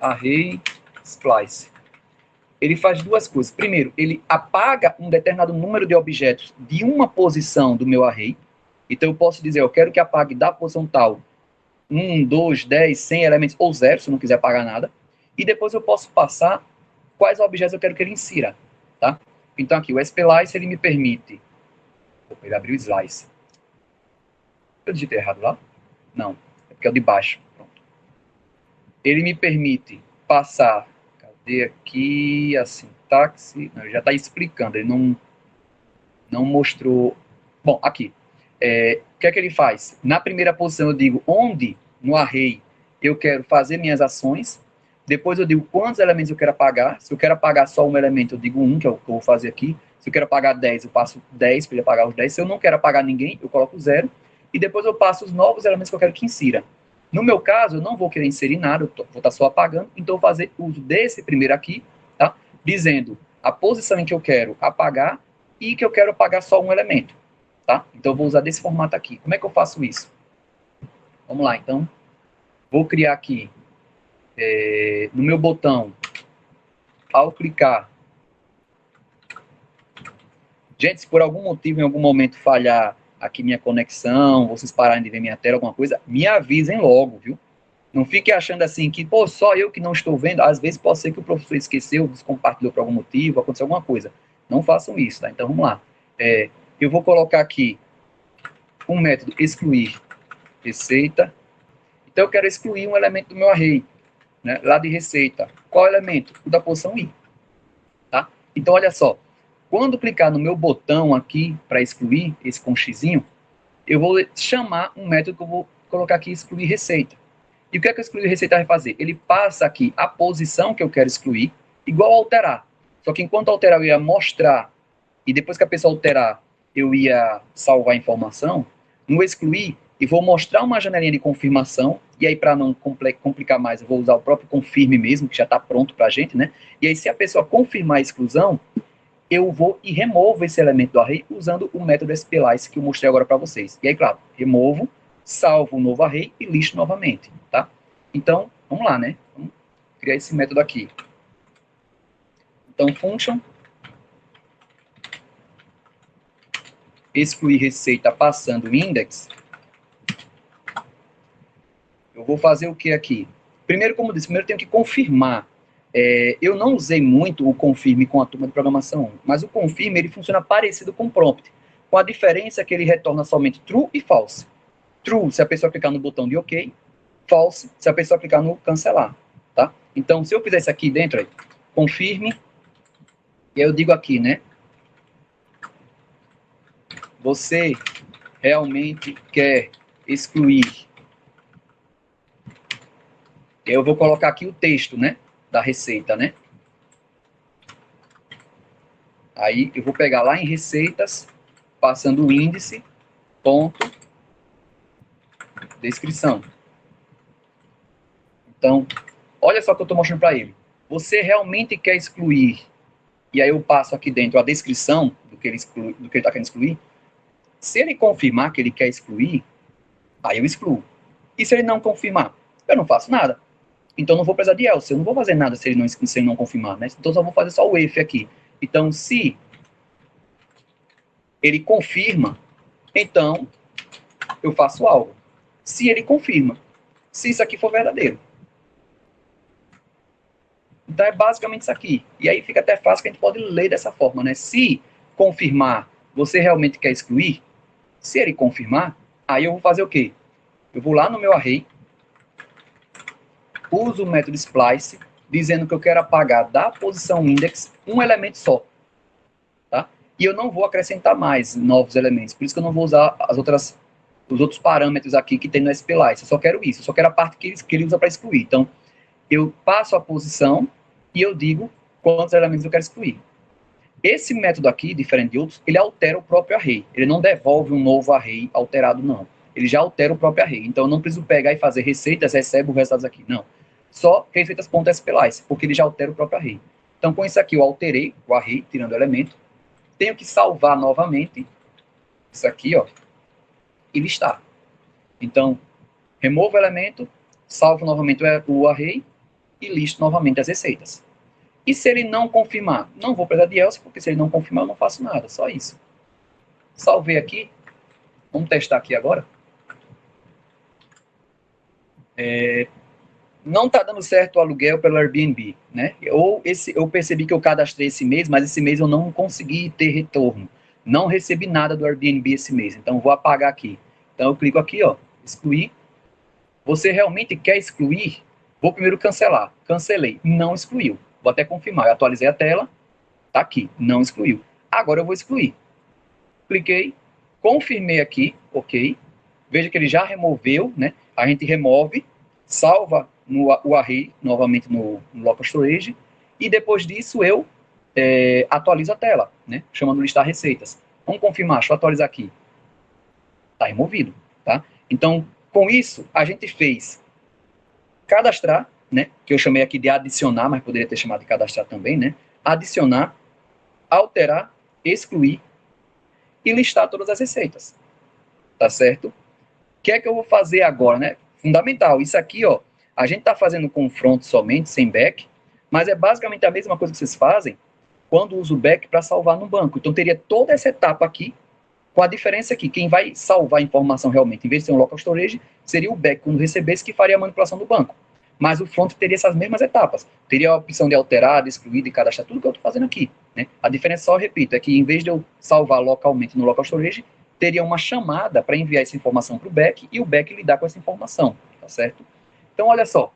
array, splice. Ele faz duas coisas. Primeiro, ele apaga um determinado número de objetos de uma posição do meu array. Então, eu posso dizer, eu quero que apague da posição tal 1, 2, 10, 100 elementos, ou 0, se eu não quiser apagar nada. E depois eu posso passar quais objetos eu quero que ele insira. Tá? Então, aqui, o splice, ele me permite... Opa, ele abriu o slice. Eu digitei errado lá? Não, é porque é o de baixo. Pronto. Ele me permite passar... Cadê aqui a sintaxe? Não, já está explicando, ele não mostrou... Bom, aqui. O que é que ele faz? Na primeira posição eu digo onde, no array, eu quero fazer minhas ações. Depois eu digo quantos elementos eu quero apagar. Se eu quero apagar só um elemento, eu digo 1, que é o que eu vou fazer aqui. Se eu quero apagar 10, eu passo 10 para ele apagar os 10. Se eu não quero apagar ninguém, eu coloco 0. E depois eu passo os novos elementos que eu quero que insira. No meu caso, eu não vou querer inserir nada, eu vou estar só apagando. Então eu vou fazer uso desse primeiro aqui, tá? Dizendo a posição em que eu quero apagar e que eu quero apagar só um elemento. Tá? Então eu vou usar desse formato aqui. Como é que eu faço isso? Vamos lá, então. Vou criar aqui, no meu botão, ao clicar. Gente, se por algum motivo, em algum momento, falhar aqui minha conexão, vocês pararem de ver minha tela, alguma coisa, me avisem logo, viu? Não fique achando assim que, pô, só eu que não estou vendo. Às vezes pode ser que o professor esqueceu, descompartilhou por algum motivo, aconteceu alguma coisa. Não façam isso, tá? Então vamos lá. Eu vou colocar aqui um método excluir receita. Então eu quero excluir um elemento do meu array, né, lá de receita. Qual elemento? O da posição i. Tá? Então olha só, quando clicar no meu botão aqui para excluir, esse com xizinho, eu vou chamar um método que eu vou colocar aqui excluir receita. E o que é que o excluir receita vai fazer? Ele passa aqui a posição que eu quero excluir, igual alterar. Só que enquanto alterar eu ia mostrar, e depois que a pessoa alterar, eu ia salvar a informação, no excluir, e vou mostrar uma janelinha de confirmação, e aí para não complicar mais, eu vou usar o próprio confirme mesmo, que já está pronto para a gente, né? E aí se a pessoa confirmar a exclusão, eu vou e removo esse elemento do array usando o método splice que eu mostrei agora para vocês. E aí, claro, removo, salvo um novo array e listo novamente, tá? Então, vamos lá, né? Vamos criar esse método aqui. Então, function excluir receita passando index. Eu vou fazer o que aqui? Primeiro, como eu disse, primeiro eu tenho que confirmar. Eu não usei muito o confirme com a turma de programação, mas o confirme ele funciona parecido com o prompt, com a diferença que ele retorna somente true e false. True, se a pessoa clicar no botão de OK, false, se a pessoa clicar no cancelar, tá? Então, se eu fizer isso aqui dentro, aí, confirme, e aí eu digo aqui, né? Você realmente quer excluir. Eu vou colocar aqui o texto, né? Da receita, né? Aí eu vou pegar lá em receitas, passando o índice, ponto, descrição. Então, olha só o que eu estou mostrando para ele. Você realmente quer excluir, e aí eu passo aqui dentro a descrição do que ele está querendo excluir. Se ele confirmar que ele quer excluir, aí eu excluo. E se ele não confirmar, eu não faço nada. Então não vou precisar de else, eu não vou fazer nada se ele não confirmar, né? Então só vou fazer só o if aqui. Então se ele confirma, então eu faço algo. Se ele confirma, se isso aqui for verdadeiro. Então é basicamente isso aqui. E aí fica até fácil que a gente pode ler dessa forma, né? Se confirmar, você realmente quer excluir, se ele confirmar, aí eu vou fazer o quê? Eu vou lá no meu array, uso o método splice, dizendo que eu quero apagar da posição index um elemento só. Tá? E eu não vou acrescentar mais novos elementos. Por isso que eu não vou usar os os outros parâmetros aqui que tem no SPLice. Eu só quero isso, eu só quero a parte que ele usa para excluir. Então, eu passo a posição e eu digo quantos elementos eu quero excluir. Esse método aqui, diferente de outros, ele altera o próprio array. Ele não devolve um novo array alterado, não. Ele já altera o próprio array. Então, eu não preciso pegar e fazer receitas, recebe os resultados aqui. Não. Só receitas.splice, porque ele já altera o próprio array. Então, com isso aqui, eu alterei o array, tirando o elemento. Tenho que salvar novamente isso aqui, ó, e listar. Então, removo o elemento, salvo novamente o array e listo novamente as receitas. E se ele não confirmar? Não vou precisar de else, porque se ele não confirmar, eu não faço nada, só isso. Salvei aqui. Vamos testar aqui agora. Não está dando certo o aluguel pelo Airbnb, né? Eu percebi que eu cadastrei esse mês, mas esse mês eu não consegui ter retorno. Não recebi nada do Airbnb esse mês, então vou apagar aqui. Então eu clico aqui, ó, excluir. Você realmente quer excluir? Vou primeiro cancelar. Cancelei, não excluiu. Vou até confirmar, eu atualizei a tela, tá aqui, não excluiu. Agora eu vou excluir. Cliquei, confirmei aqui, ok. Veja que ele já removeu, né? A gente remove, salva o array novamente no local storage, e depois disso eu atualizo a tela, né? Chamando listar receitas. Vamos confirmar, deixa eu atualizar aqui. Está removido, tá? Então, com isso, a gente fez cadastrar, né? Que eu chamei aqui de adicionar, mas poderia ter chamado de cadastrar também, né? Adicionar, alterar, excluir e listar todas as receitas, tá certo? O que é que eu vou fazer agora, né? Fundamental, isso aqui, ó, a gente está fazendo confronto somente, sem back, mas é basicamente a mesma coisa que vocês fazem quando usa o back para salvar no banco. Então, teria toda essa etapa aqui, com a diferença que quem vai salvar a informação realmente, em vez de ser um local storage, seria o back, quando recebesse, que faria a manipulação do banco. Mas o front teria essas mesmas etapas. Teria a opção de alterar, de excluir, de cadastrar, tudo que eu estou fazendo aqui, né? A diferença, só repito, é que em vez de eu salvar localmente no local storage, teria uma chamada para enviar essa informação para o back e o back lidar com essa informação, tá certo? Então, olha só,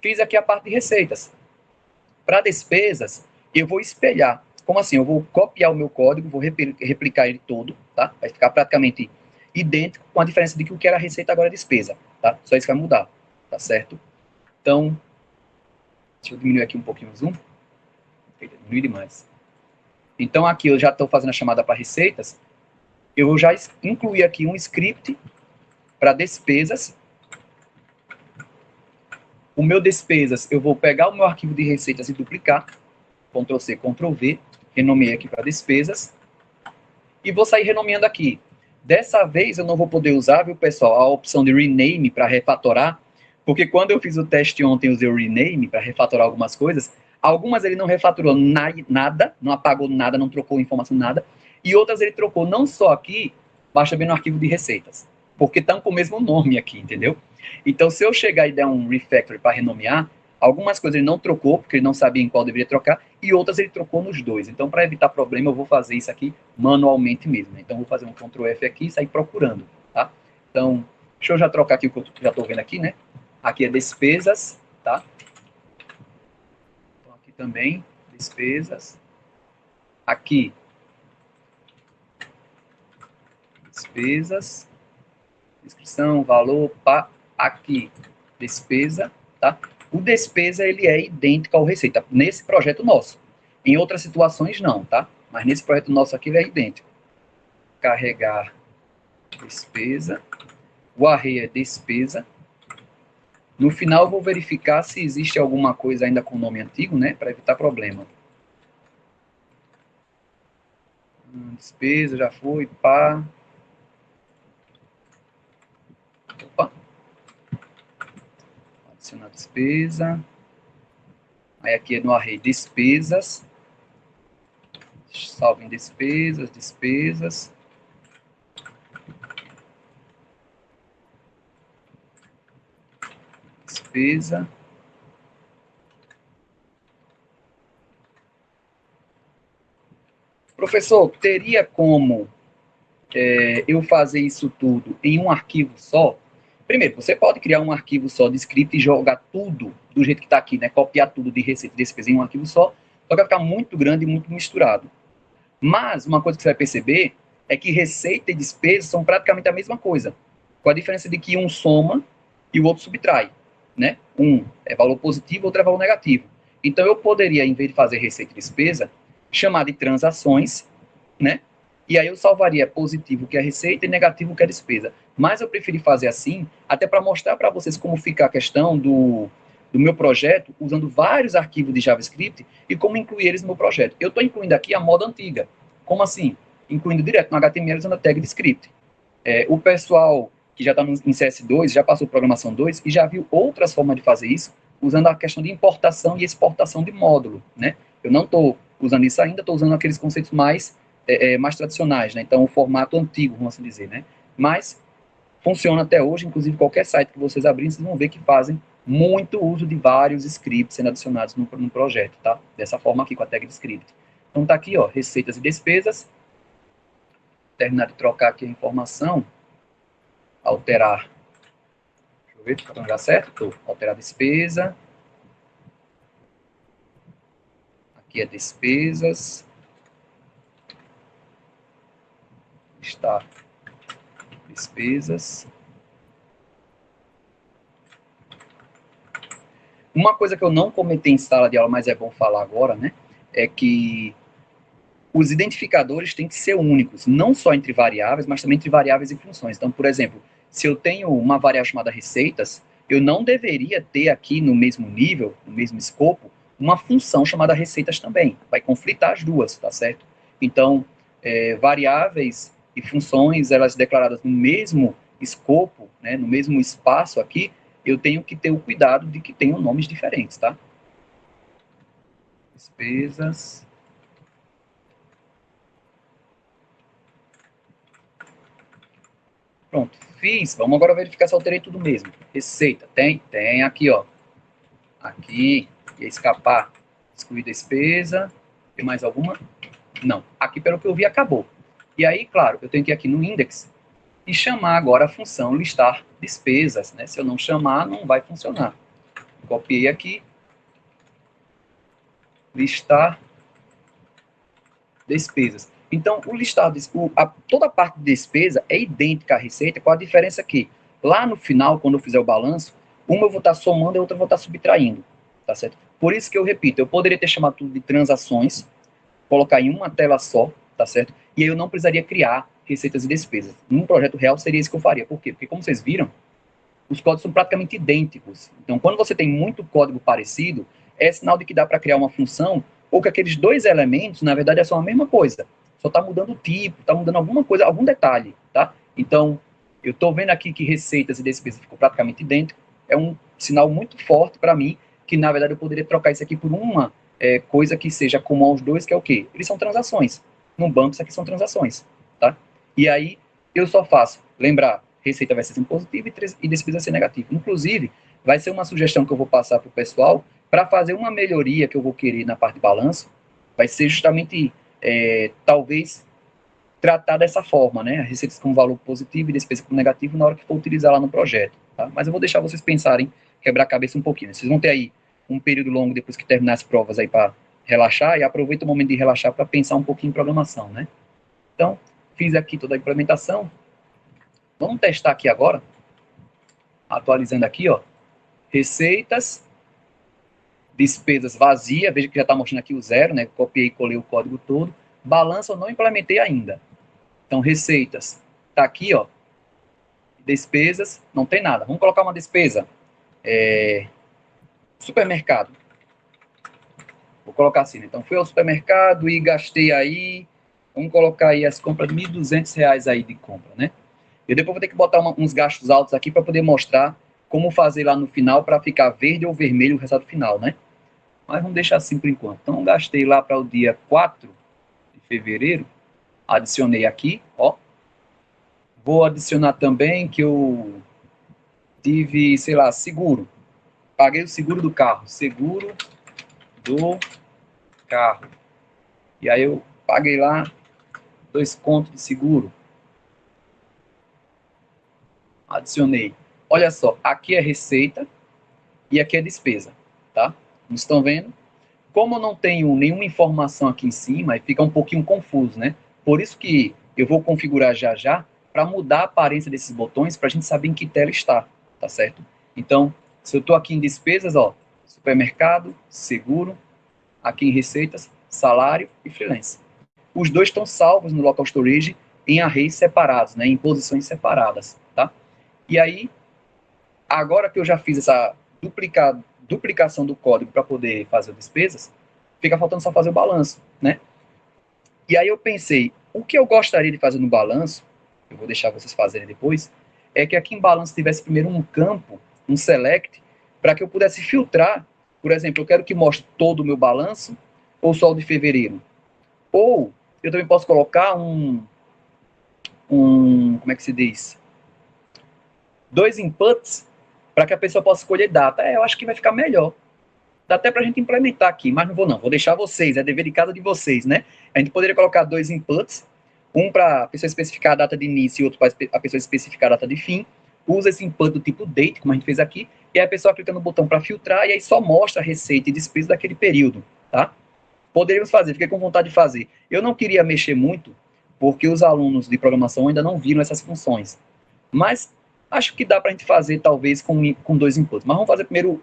fiz aqui a parte de receitas. Para despesas, eu vou espelhar. Como assim? Eu vou copiar o meu código, vou replicar ele todo, tá? Vai ficar praticamente idêntico, com a diferença de que o que era receita agora é despesa, tá? Só isso vai mudar, tá certo? Então, deixa eu diminuir aqui um pouquinho o zoom. Diminui demais. Então, aqui eu já estou fazendo a chamada para receitas. Eu vou já incluir aqui um script para despesas. O meu despesas, eu vou pegar o meu arquivo de receitas e duplicar. Ctrl+C, Ctrl+V. Renomeei aqui para despesas. E vou sair renomeando aqui. Dessa vez eu não vou poder usar, viu, pessoal, a opção de rename para refatorar, porque quando eu fiz o teste ontem, eu usei o rename para refatorar algumas coisas. Algumas ele não refatorou nada, não apagou nada, não trocou informação, nada. E outras ele trocou não só aqui, mas também no arquivo de receitas. Porque estão com o mesmo nome aqui, entendeu? Então, se eu chegar e der um refactor para renomear, algumas coisas ele não trocou, porque ele não sabia em qual deveria trocar, e outras ele trocou nos dois. Então, para evitar problema, eu vou fazer isso aqui manualmente mesmo. Então, vou fazer um Ctrl F aqui e sair procurando, tá? Então, deixa eu já trocar aqui o que eu já estou vendo aqui, né? Aqui é despesas, tá? Então, aqui também, despesas. Aqui, despesas. Descrição, valor, pá. Aqui, despesa, tá? O despesa, ele é idêntico ao receita, nesse projeto nosso. Em outras situações, não, tá? Mas nesse projeto nosso aqui, ele é idêntico. Carregar despesa. O array é despesa. No final, eu vou verificar se existe alguma coisa ainda com nome antigo, né? Para evitar problema. Despesa, já foi, pá. Opa. Adicionar despesa. Aí aqui é no array despesas. Salvo em despesas, despesas. Despesa. Professor, teria como eu fazer isso tudo em um arquivo só? Primeiro, você pode criar um arquivo só de script e jogar tudo do jeito que está aqui, né? Copiar tudo de receita e despesa em um arquivo só, só que vai ficar muito grande e muito misturado. Mas uma coisa que você vai perceber é que receita e despesa são praticamente a mesma coisa. com a diferença de que um soma e o outro subtrai, né? Um é valor positivo, outro é valor negativo. Então, eu poderia, em vez de fazer receita e despesa, chamar de transações, né? E aí eu salvaria positivo, que é receita, e negativo, que é despesa. Mas eu preferi fazer assim, até para mostrar para vocês como fica a questão do meu projeto, usando vários arquivos de JavaScript e como incluir eles no meu projeto. Eu estou incluindo aqui a moda antiga. Como assim? Incluindo direto no HTML usando a tag de script. O pessoal que já está em CS2, já passou programação 2 e já viu outras formas de fazer isso, usando a questão de importação e exportação de módulo, né? Eu não estou usando isso ainda, estou usando aqueles conceitos mais tradicionais, né? Então, o formato antigo, vamos assim dizer, né? Mas funciona até hoje, inclusive qualquer site que vocês abrirem, vocês vão ver que fazem muito uso de vários scripts sendo adicionados no projeto, tá? Dessa forma aqui, com a tag de script. Então, tá aqui, ó, receitas e despesas. Terminar de trocar aqui a informação. Alterar. Deixa eu ver se está no lugar certo. Alterar despesa. Aqui é despesas. Está despesas. Uma coisa que eu não comentei em sala de aula, mas é bom falar agora, né? É que os identificadores têm que ser únicos, não só entre variáveis, mas também entre variáveis e funções. Então, por exemplo, se eu tenho uma variável chamada receitas, eu não deveria ter aqui no mesmo nível, no mesmo escopo, uma função chamada receitas também. Vai conflitar as duas, tá certo? Então, variáveis e funções, elas declaradas no mesmo escopo, né, no mesmo espaço aqui, eu tenho que ter o cuidado de que tenham nomes diferentes, tá? Despesas. Pronto, fiz. Vamos agora verificar se alterei tudo mesmo. Receita, tem aqui, ó. Aqui, ia escapar, excluir despesa. Tem mais alguma? Não. Aqui, pelo que eu vi, acabou. E aí, claro, eu tenho que ir aqui no index e chamar agora a função listar despesas, né? Se eu não chamar, não vai funcionar. Copiei aqui. Listar despesas. Então, o listado, toda a parte de despesa é idêntica à receita, com a diferença que, lá no final, quando eu fizer o balanço, uma eu vou estar somando e a outra eu vou estar subtraindo, tá certo? Por isso que eu repito, eu poderia ter chamado tudo de transações, colocar em uma tela só, tá certo? E aí eu não precisaria criar receitas e despesas. Num projeto real seria isso que eu faria. Por quê? Porque, como vocês viram, os códigos são praticamente idênticos. Então, quando você tem muito código parecido, é sinal de que dá para criar uma função, ou que aqueles dois elementos, na verdade, são a mesma coisa. Só está mudando o tipo, está mudando alguma coisa, algum detalhe, tá? Então, eu estou vendo aqui que receitas e despesas ficou praticamente idêntico. É um sinal muito forte para mim, que, na verdade, eu poderia trocar isso aqui por uma coisa que seja comum aos dois, que é o quê? Eles são transações. No banco, isso aqui são transações, tá? E aí, eu só faço, lembrar, receita vai ser sempre positiva e despesa vai ser negativa. Inclusive, vai ser uma sugestão que eu vou passar para o pessoal para fazer uma melhoria que eu vou querer na parte de balanço, vai ser justamente, talvez, tratar dessa forma, né? Receitas com valor positivo e despesa com negativo na hora que for utilizar lá no projeto, tá? Mas eu vou deixar vocês pensarem, quebrar a cabeça um pouquinho. Vocês vão ter aí um período longo depois que terminar as provas aí para relaxar, e aproveita o momento de relaxar para pensar um pouquinho em programação, né? Então, fiz aqui toda a implementação. Vamos testar aqui agora, atualizando aqui, ó, receitas, despesas vazia, veja que já está mostrando aqui o zero, né? Copiei e colei o código todo. Balança eu não implementei ainda. Então, receitas, está aqui, ó, despesas, não tem nada. Vamos colocar uma despesa. Supermercado. Vou colocar assim, né? Então, fui ao supermercado e gastei aí, vamos colocar aí as compras de R$1.200 aí de compra, né? Eu depois vou ter que botar uns gastos altos aqui para poder mostrar como fazer lá no final para ficar verde ou vermelho o resultado final, né? Mas vamos deixar assim por enquanto. Então, gastei lá para o dia 4 de fevereiro, adicionei aqui, ó. Vou adicionar também que eu tive, sei lá, seguro. Paguei o seguro do carro. Seguro do carro. E aí eu paguei lá 2 contos de seguro. Adicionei. Olha só, aqui é receita e aqui é despesa, tá? Vocês estão vendo? Como eu não tenho nenhuma informação aqui em cima, fica um pouquinho confuso, né? Por isso que eu vou configurar já para mudar a aparência desses botões para a gente saber em que tela está, tá certo? Então, se eu estou aqui em despesas, ó, supermercado, seguro, aqui em receitas, salário e freelance. Os dois estão salvos no local storage em arrays separados, né, em posições separadas, tá? E aí, agora que eu já fiz essa duplicação do código para poder fazer despesas, fica faltando só fazer o balanço, né? E aí eu pensei, o que eu gostaria de fazer no balanço, eu vou deixar vocês fazerem depois, é que aqui em balanço tivesse primeiro um campo, um select, para que eu pudesse filtrar, por exemplo, eu quero que mostre todo o meu balanço, ou só o de fevereiro. Ou eu também posso colocar como é que se diz? 2 inputs, para que a pessoa possa escolher data. Eu acho que vai ficar melhor. Dá até para a gente implementar aqui, mas não vou não. Vou deixar vocês, é dever de casa de vocês, né? A gente poderia colocar 2 inputs, um para a pessoa especificar a data de início e outro para a pessoa especificar a data de fim. Usa esse input do tipo date, como a gente fez aqui, e aí a pessoa clica no botão para filtrar e aí só mostra a receita e despesa daquele período, tá? Poderíamos fazer, fiquei com vontade de fazer. Eu não queria mexer muito, porque os alunos de programação ainda não viram essas funções. Mas acho que dá para a gente fazer, talvez, com 2 inputs. Mas vamos fazer primeiro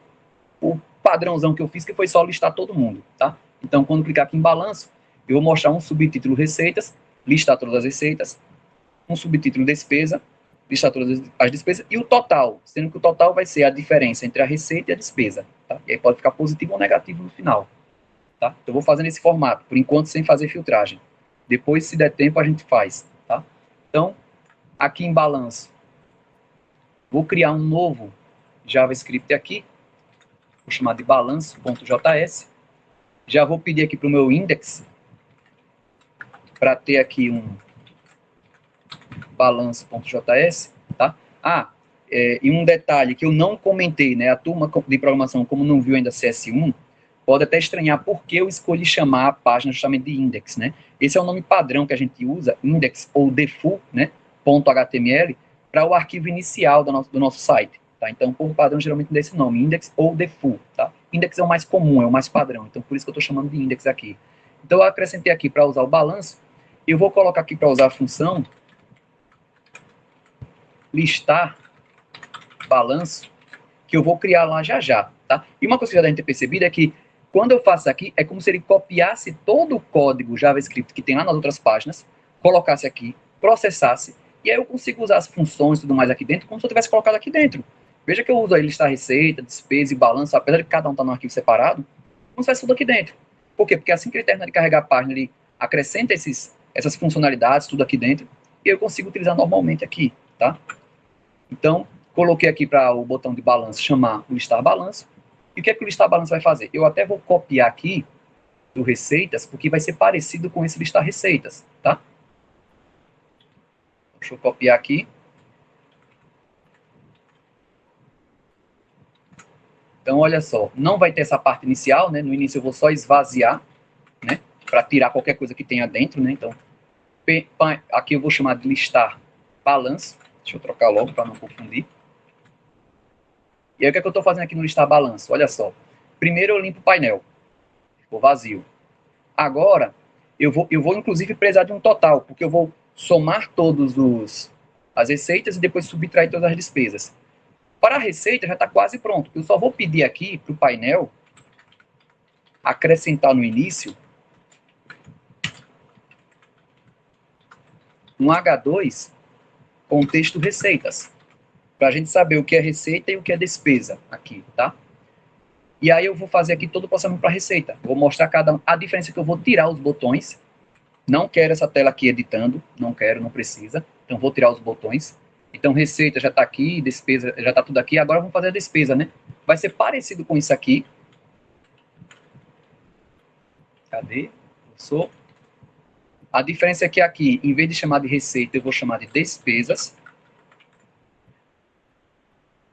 o padrãozão que eu fiz, que foi só listar todo mundo, tá? Então, quando clicar aqui em balanço, eu vou mostrar um subtítulo receitas, listar todas as receitas, um subtítulo despesa, listar todas as despesas, e o total, sendo que o total vai ser a diferença entre a receita e a despesa, tá? E aí pode ficar positivo ou negativo no final, tá? Então, eu vou fazer nesse formato, por enquanto, sem fazer filtragem. Depois, se der tempo, a gente faz, tá? Então, aqui em balanço, vou criar um novo JavaScript aqui, vou chamar de balanço.js. Já vou pedir aqui para o meu index, para ter aqui um balanço.js, tá? E um detalhe que eu não comentei, né? A turma de programação, como não viu ainda CS1, pode até estranhar por que eu escolhi chamar a página justamente de index, né? Esse é o nome padrão que a gente usa, index ou default, né? .html, para o arquivo inicial do nosso site, tá? Então, por padrão, geralmente desse nome, index ou default, tá? Index é o mais comum, é o mais padrão, então por isso que eu estou chamando de index aqui. Então, eu acrescentei aqui para usar o balanço, e eu vou colocar aqui para usar a função listar balanço, que eu vou criar lá já, tá? E uma coisa que já deve ter percebido é que quando eu faço aqui, é como se ele copiasse todo o código JavaScript que tem lá nas outras páginas, colocasse aqui, processasse, e aí eu consigo usar as funções e tudo mais aqui dentro, como se eu tivesse colocado aqui dentro. Veja que eu uso aí listar receita, despesa e balanço, apesar de cada um estar num arquivo separado, como se tivesse tudo aqui dentro. Por quê? Porque assim que ele termina de carregar a página, ele acrescenta essas funcionalidades, tudo aqui dentro, e eu consigo utilizar normalmente aqui, tá? Então, coloquei aqui para o botão de balanço chamar o listar balanço. E o que é que o listar balanço vai fazer? Eu até vou copiar aqui do receitas, porque vai ser parecido com esse listar receitas, tá? Deixa eu copiar aqui. Então, olha só, não vai ter essa parte inicial, né? No início eu vou só esvaziar, né? Para tirar qualquer coisa que tenha dentro, né? Então, aqui eu vou chamar de listar balanço. Deixa eu trocar logo para não confundir. E aí o que é que eu estou fazendo aqui no listar balanço? Olha só. Primeiro eu limpo o painel. Ficou vazio. Agora, eu vou inclusive precisar de um total, porque eu vou somar todas as receitas e depois subtrair todas as despesas. Para a receita já está quase pronto. Eu só vou pedir aqui para o painel acrescentar no início um H2 com o texto receitas, para a gente saber o que é receita e o que é despesa aqui, tá? E aí eu vou fazer aqui todo o processamento para receita. Vou mostrar a diferença que eu vou tirar os botões. Não quero essa tela aqui editando, não quero, não precisa. Então vou tirar os botões. Então receita já está aqui, despesa já está tudo aqui. Agora vamos fazer a despesa, né? Vai ser parecido com isso aqui. Cadê? A diferença é que aqui, em vez de chamar de receita, eu vou chamar de despesas.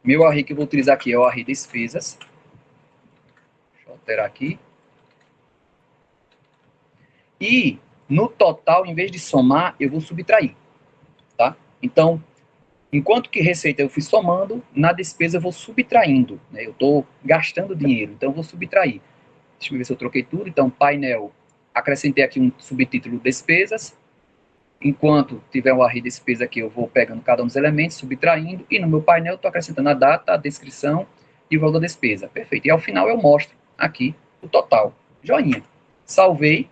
Meu array que eu vou utilizar aqui é o array despesas. Deixa eu alterar aqui. E no total, em vez de somar, eu vou subtrair. Tá? Então, enquanto que receita eu fui somando, na despesa eu vou subtraindo. Né? Eu estou gastando dinheiro, então eu vou subtrair. Deixa eu ver se eu troquei tudo. Então, painel, acrescentei aqui um subtítulo despesas. Enquanto tiver um array de despesa aqui, eu vou pegando cada um dos elementos, subtraindo, e no meu painel eu estou acrescentando a data, a descrição e o valor da despesa. Perfeito. E ao final eu mostro aqui o total. Joinha. Salvei.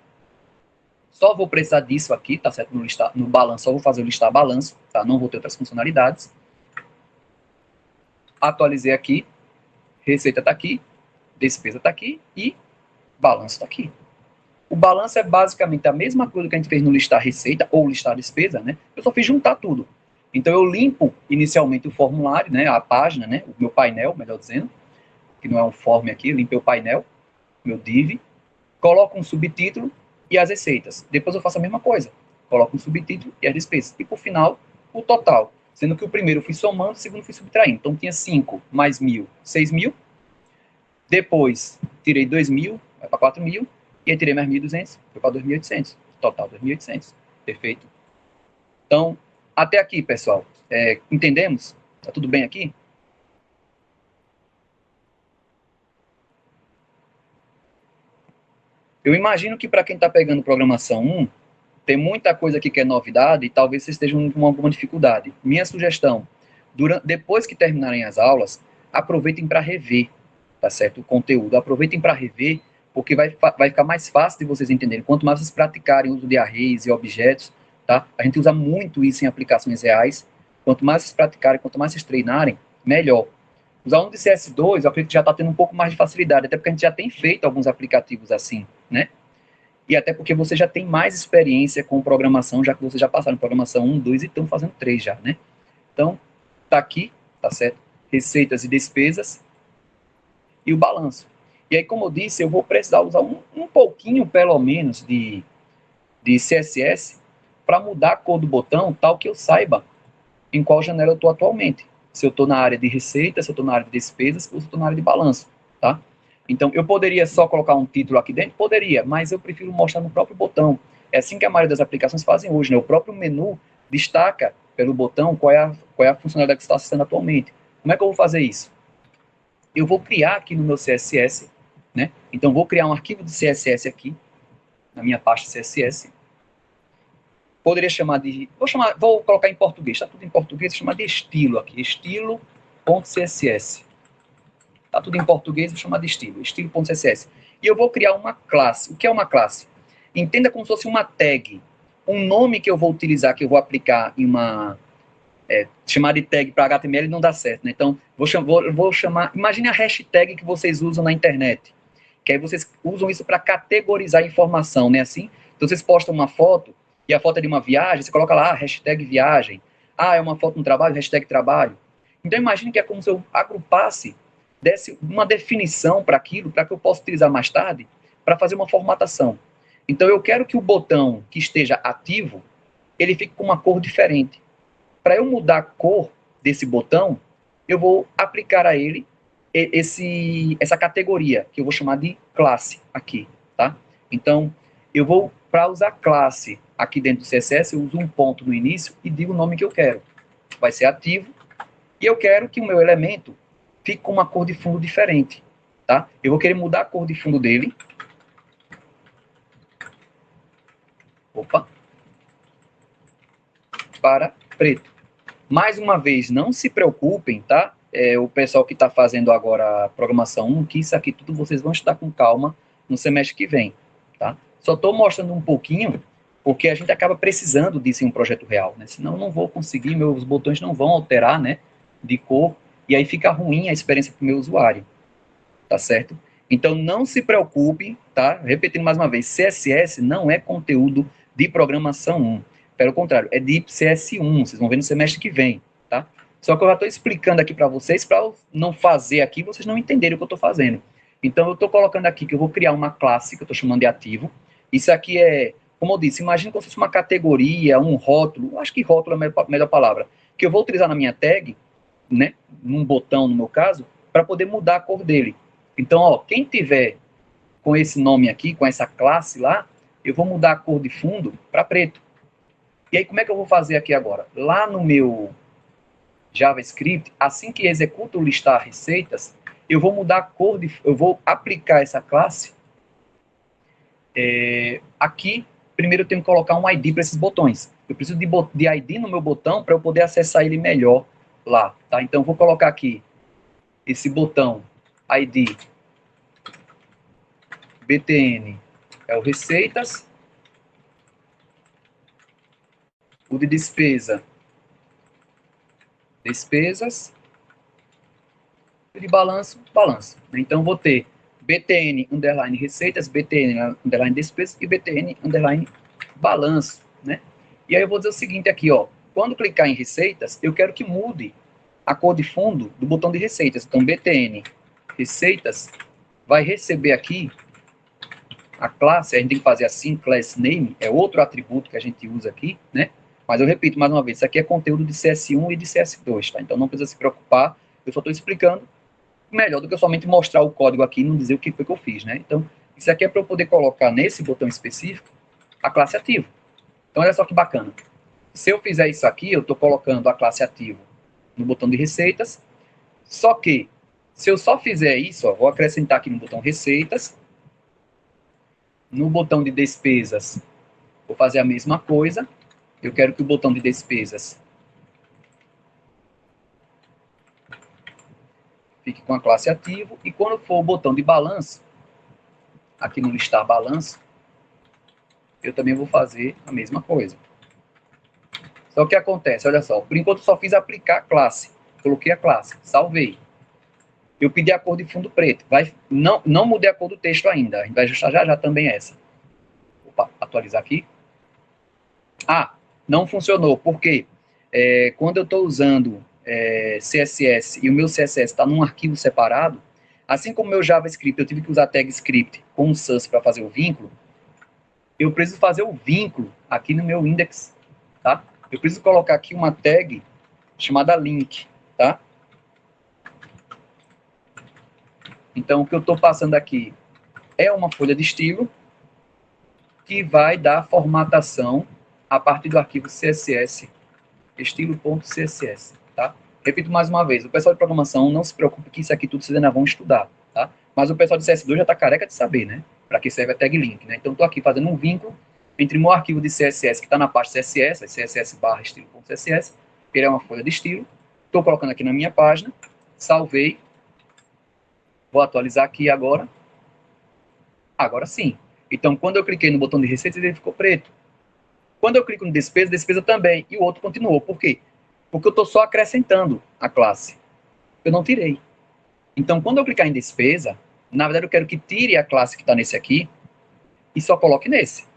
Só vou precisar disso aqui, tá certo? No balanço, só vou fazer o listar balanço, tá? Não vou ter outras funcionalidades. Atualizei aqui. Receita está aqui. Despesa está aqui. E balanço está aqui. O balanço é basicamente a mesma coisa que a gente fez no listar receita ou listar despesa, né? Eu só fiz juntar tudo. Então eu limpo inicialmente o formulário, né? A página, né? O meu painel, melhor dizendo, que não é um form aqui, eu limpei o painel, meu div, coloco um subtítulo e as receitas. Depois eu faço a mesma coisa. Coloco um subtítulo e as despesas. E por final, o total. Sendo que o primeiro eu fui somando, o segundo eu fui subtraindo. Então tinha 5 mais 1.000, 6.000. Depois tirei 2.000, vai para 4.000. E aí tirei mais 1.200, foi para 2.800. Total 2.800. Perfeito? Então, até aqui, pessoal. Entendemos? Tá tudo bem aqui? Eu imagino que para quem está pegando programação 1, tem muita coisa aqui que é novidade e talvez vocês estejam com alguma dificuldade. Minha sugestão, depois que terminarem as aulas, aproveitem para rever, tá certo? O conteúdo. Aproveitem para rever, porque vai ficar mais fácil de vocês entenderem. Quanto mais vocês praticarem o uso de arrays e objetos, tá? A gente usa muito isso em aplicações reais. Quanto mais vocês praticarem, quanto mais vocês treinarem, melhor. Os alunos de CS2, eu acredito que já está tendo um pouco mais de facilidade, até porque a gente já tem feito alguns aplicativos assim, né? E até porque você já tem mais experiência com programação, já que vocês já passaram programação 1, 2 e estão fazendo 3 já, né? Então, tá aqui, tá certo? Receitas e despesas e o balanço. E aí, como eu disse, eu vou precisar usar um pouquinho, pelo menos, de CSS para mudar a cor do botão, tal que eu saiba em qual janela eu estou atualmente. Se eu estou na área de receitas, se eu estou na área de despesas, ou se eu estou na área de balanço, tá? Então, eu poderia só colocar um título aqui dentro? Poderia, mas eu prefiro mostrar no próprio botão. É assim que a maioria das aplicações fazem hoje, né? O próprio menu destaca pelo botão qual é a funcionalidade que está acessando atualmente. Como é que eu vou fazer isso? Eu vou criar aqui no meu CSS, né? Então, vou criar um arquivo de CSS aqui, na minha pasta CSS. Poderia chamar de... Vou colocar em português, está tudo em português, vou chamar de estilo aqui, estilo.css. Está tudo em português, vou chamar de estilo, estilo.css. E eu vou criar uma classe. O que é uma classe? Entenda como se fosse uma tag. Um nome que eu vou utilizar, que eu vou aplicar em uma... chamar de tag para HTML não dá certo, né? Então, vou chamar... Imagine a hashtag que vocês usam na internet. Que aí vocês usam isso para categorizar informação, né? Assim, então vocês postam uma foto, e a foto é de uma viagem, você coloca lá, hashtag viagem. Ah, é uma foto no trabalho, hashtag trabalho. Então, imagine que é como se eu agrupasse, desse uma definição para aquilo, para que eu possa utilizar mais tarde, para fazer uma formatação. Então, eu quero que o botão que esteja ativo, ele fique com uma cor diferente. Para eu mudar a cor desse botão, eu vou aplicar a ele essa categoria, que eu vou chamar de classe aqui, tá? Então, eu vou, para usar classe aqui dentro do CSS, eu uso um ponto no início e digo o nome que eu quero. Vai ser ativo, e eu quero que o meu elemento fique com uma cor de fundo diferente, tá? Eu vou querer mudar a cor de fundo dele. Opa. Para preto. Mais uma vez, não se preocupem, tá? O pessoal que está fazendo agora a programação 1, que isso aqui tudo vocês vão estudar com calma no semestre que vem, tá? Só estou mostrando um pouquinho, porque a gente acaba precisando disso em um projeto real, né? Senão eu não vou conseguir, meus botões não vão alterar, né, de cor, e aí fica ruim a experiência para o meu usuário, tá certo? Então não se preocupe, tá? Repetindo mais uma vez, CSS não é conteúdo de programação 1. Pelo contrário, é de CS1, vocês vão ver no semestre que vem, tá? Só que eu já estou explicando aqui para vocês, para não fazer aqui, vocês não entenderem o que eu estou fazendo. Então, eu estou colocando aqui que eu vou criar uma classe, que eu estou chamando de ativo. Isso aqui é, como eu disse, imagina como se fosse uma categoria, um rótulo, acho que rótulo é a melhor palavra, que eu vou utilizar na minha tag, né, num botão, no meu caso, para poder mudar a cor dele. Então, ó, quem tiver com esse nome aqui, com essa classe lá, eu vou mudar a cor de fundo para preto. E aí, como é que eu vou fazer aqui agora? Lá no meu JavaScript, assim que executo o listar receitas, eu vou mudar a cor, eu vou aplicar essa classe. Aqui, primeiro eu tenho que colocar um ID para esses botões. Eu preciso de ID no meu botão para eu poder acessar ele melhor lá, tá? Então, eu vou colocar aqui esse botão ID BTN é o receitas, o de despesas, e de balanço. Então, vou ter BTN underline receitas, BTN underline despesas e BTN underline balanço, né? E aí eu vou dizer o seguinte aqui, ó, quando clicar em receitas, eu quero que mude a cor de fundo do botão de receitas. Então, BTN receitas vai receber aqui a classe, a gente tem que fazer assim, class name, é outro atributo que a gente usa aqui, né? Mas eu repito mais uma vez, isso aqui é conteúdo de CS1 e de CS2, tá? Então não precisa se preocupar, eu só estou explicando melhor do que eu somente mostrar o código aqui e não dizer o que foi que eu fiz, né? Então, isso aqui é para eu poder colocar nesse botão específico a classe ativo. Então, olha só que bacana. Se eu fizer isso aqui, eu estou colocando a classe ativo no botão de receitas, só que, se eu só fizer isso, ó, vou acrescentar aqui no botão receitas, no botão de despesas, vou fazer a mesma coisa, eu quero que o botão de despesas fique com a classe ativo, e quando for o botão de balanço, aqui no listar balanço, eu também vou fazer a mesma coisa. Só que o que acontece, olha só, por enquanto eu só fiz aplicar a classe, coloquei a classe, salvei. Eu pedi a cor de fundo preto, não mudei a cor do texto ainda, a gente vai ajustar já também essa. Opa, atualizar aqui. Ah, não funcionou, porque quando eu estou usando CSS e o meu CSS está num arquivo separado, assim como o meu JavaScript, eu tive que usar tag script com o sus para fazer o vínculo, eu preciso fazer o vínculo aqui no meu index, tá? Eu preciso colocar aqui uma tag chamada link, tá? Então, o que eu estou passando aqui é uma folha de estilo que vai dar formatação a partir do arquivo CSS, estilo.css, tá? Repito mais uma vez, o pessoal de programação não se preocupe que isso aqui tudo vocês ainda vão estudar, tá? Mas o pessoal de CS2 já está careca de saber, né? Para que serve a tag link, né? Então, estou aqui fazendo um vínculo entre o meu arquivo de CSS que está na parte CSS, CSS barra estilo.css, que ele é uma folha de estilo. Estou colocando aqui na minha página, salvei. Vou atualizar aqui agora. Agora sim. Então, quando eu cliquei no botão de receitas, ele ficou preto. Quando eu clico no despesa, despesa também. E o outro continuou. Por quê? Porque eu estou só acrescentando a classe. Eu não tirei. Então, quando eu clicar em despesa, na verdade eu quero que tire a classe que está nesse aqui e só coloque nesse.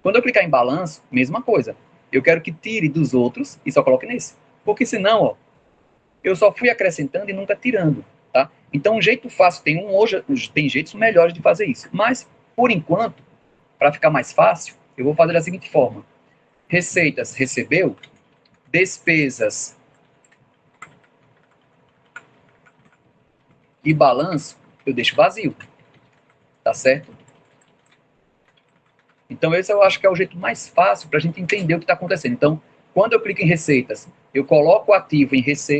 Quando eu clicar em balanço, mesma coisa. Eu quero que tire dos outros e só coloque nesse. Porque senão, ó, eu só fui acrescentando e nunca tirando, tá? Então, um jeito fácil, tem jeitos melhores de fazer isso. Mas, por enquanto, para ficar mais fácil, eu vou fazer da seguinte forma. Receitas, recebeu. Despesas e balanço, eu deixo vazio. Tá certo? Então, esse eu acho que é o jeito mais fácil para a gente entender o que está acontecendo. Então, quando eu clico em receitas, eu coloco o ativo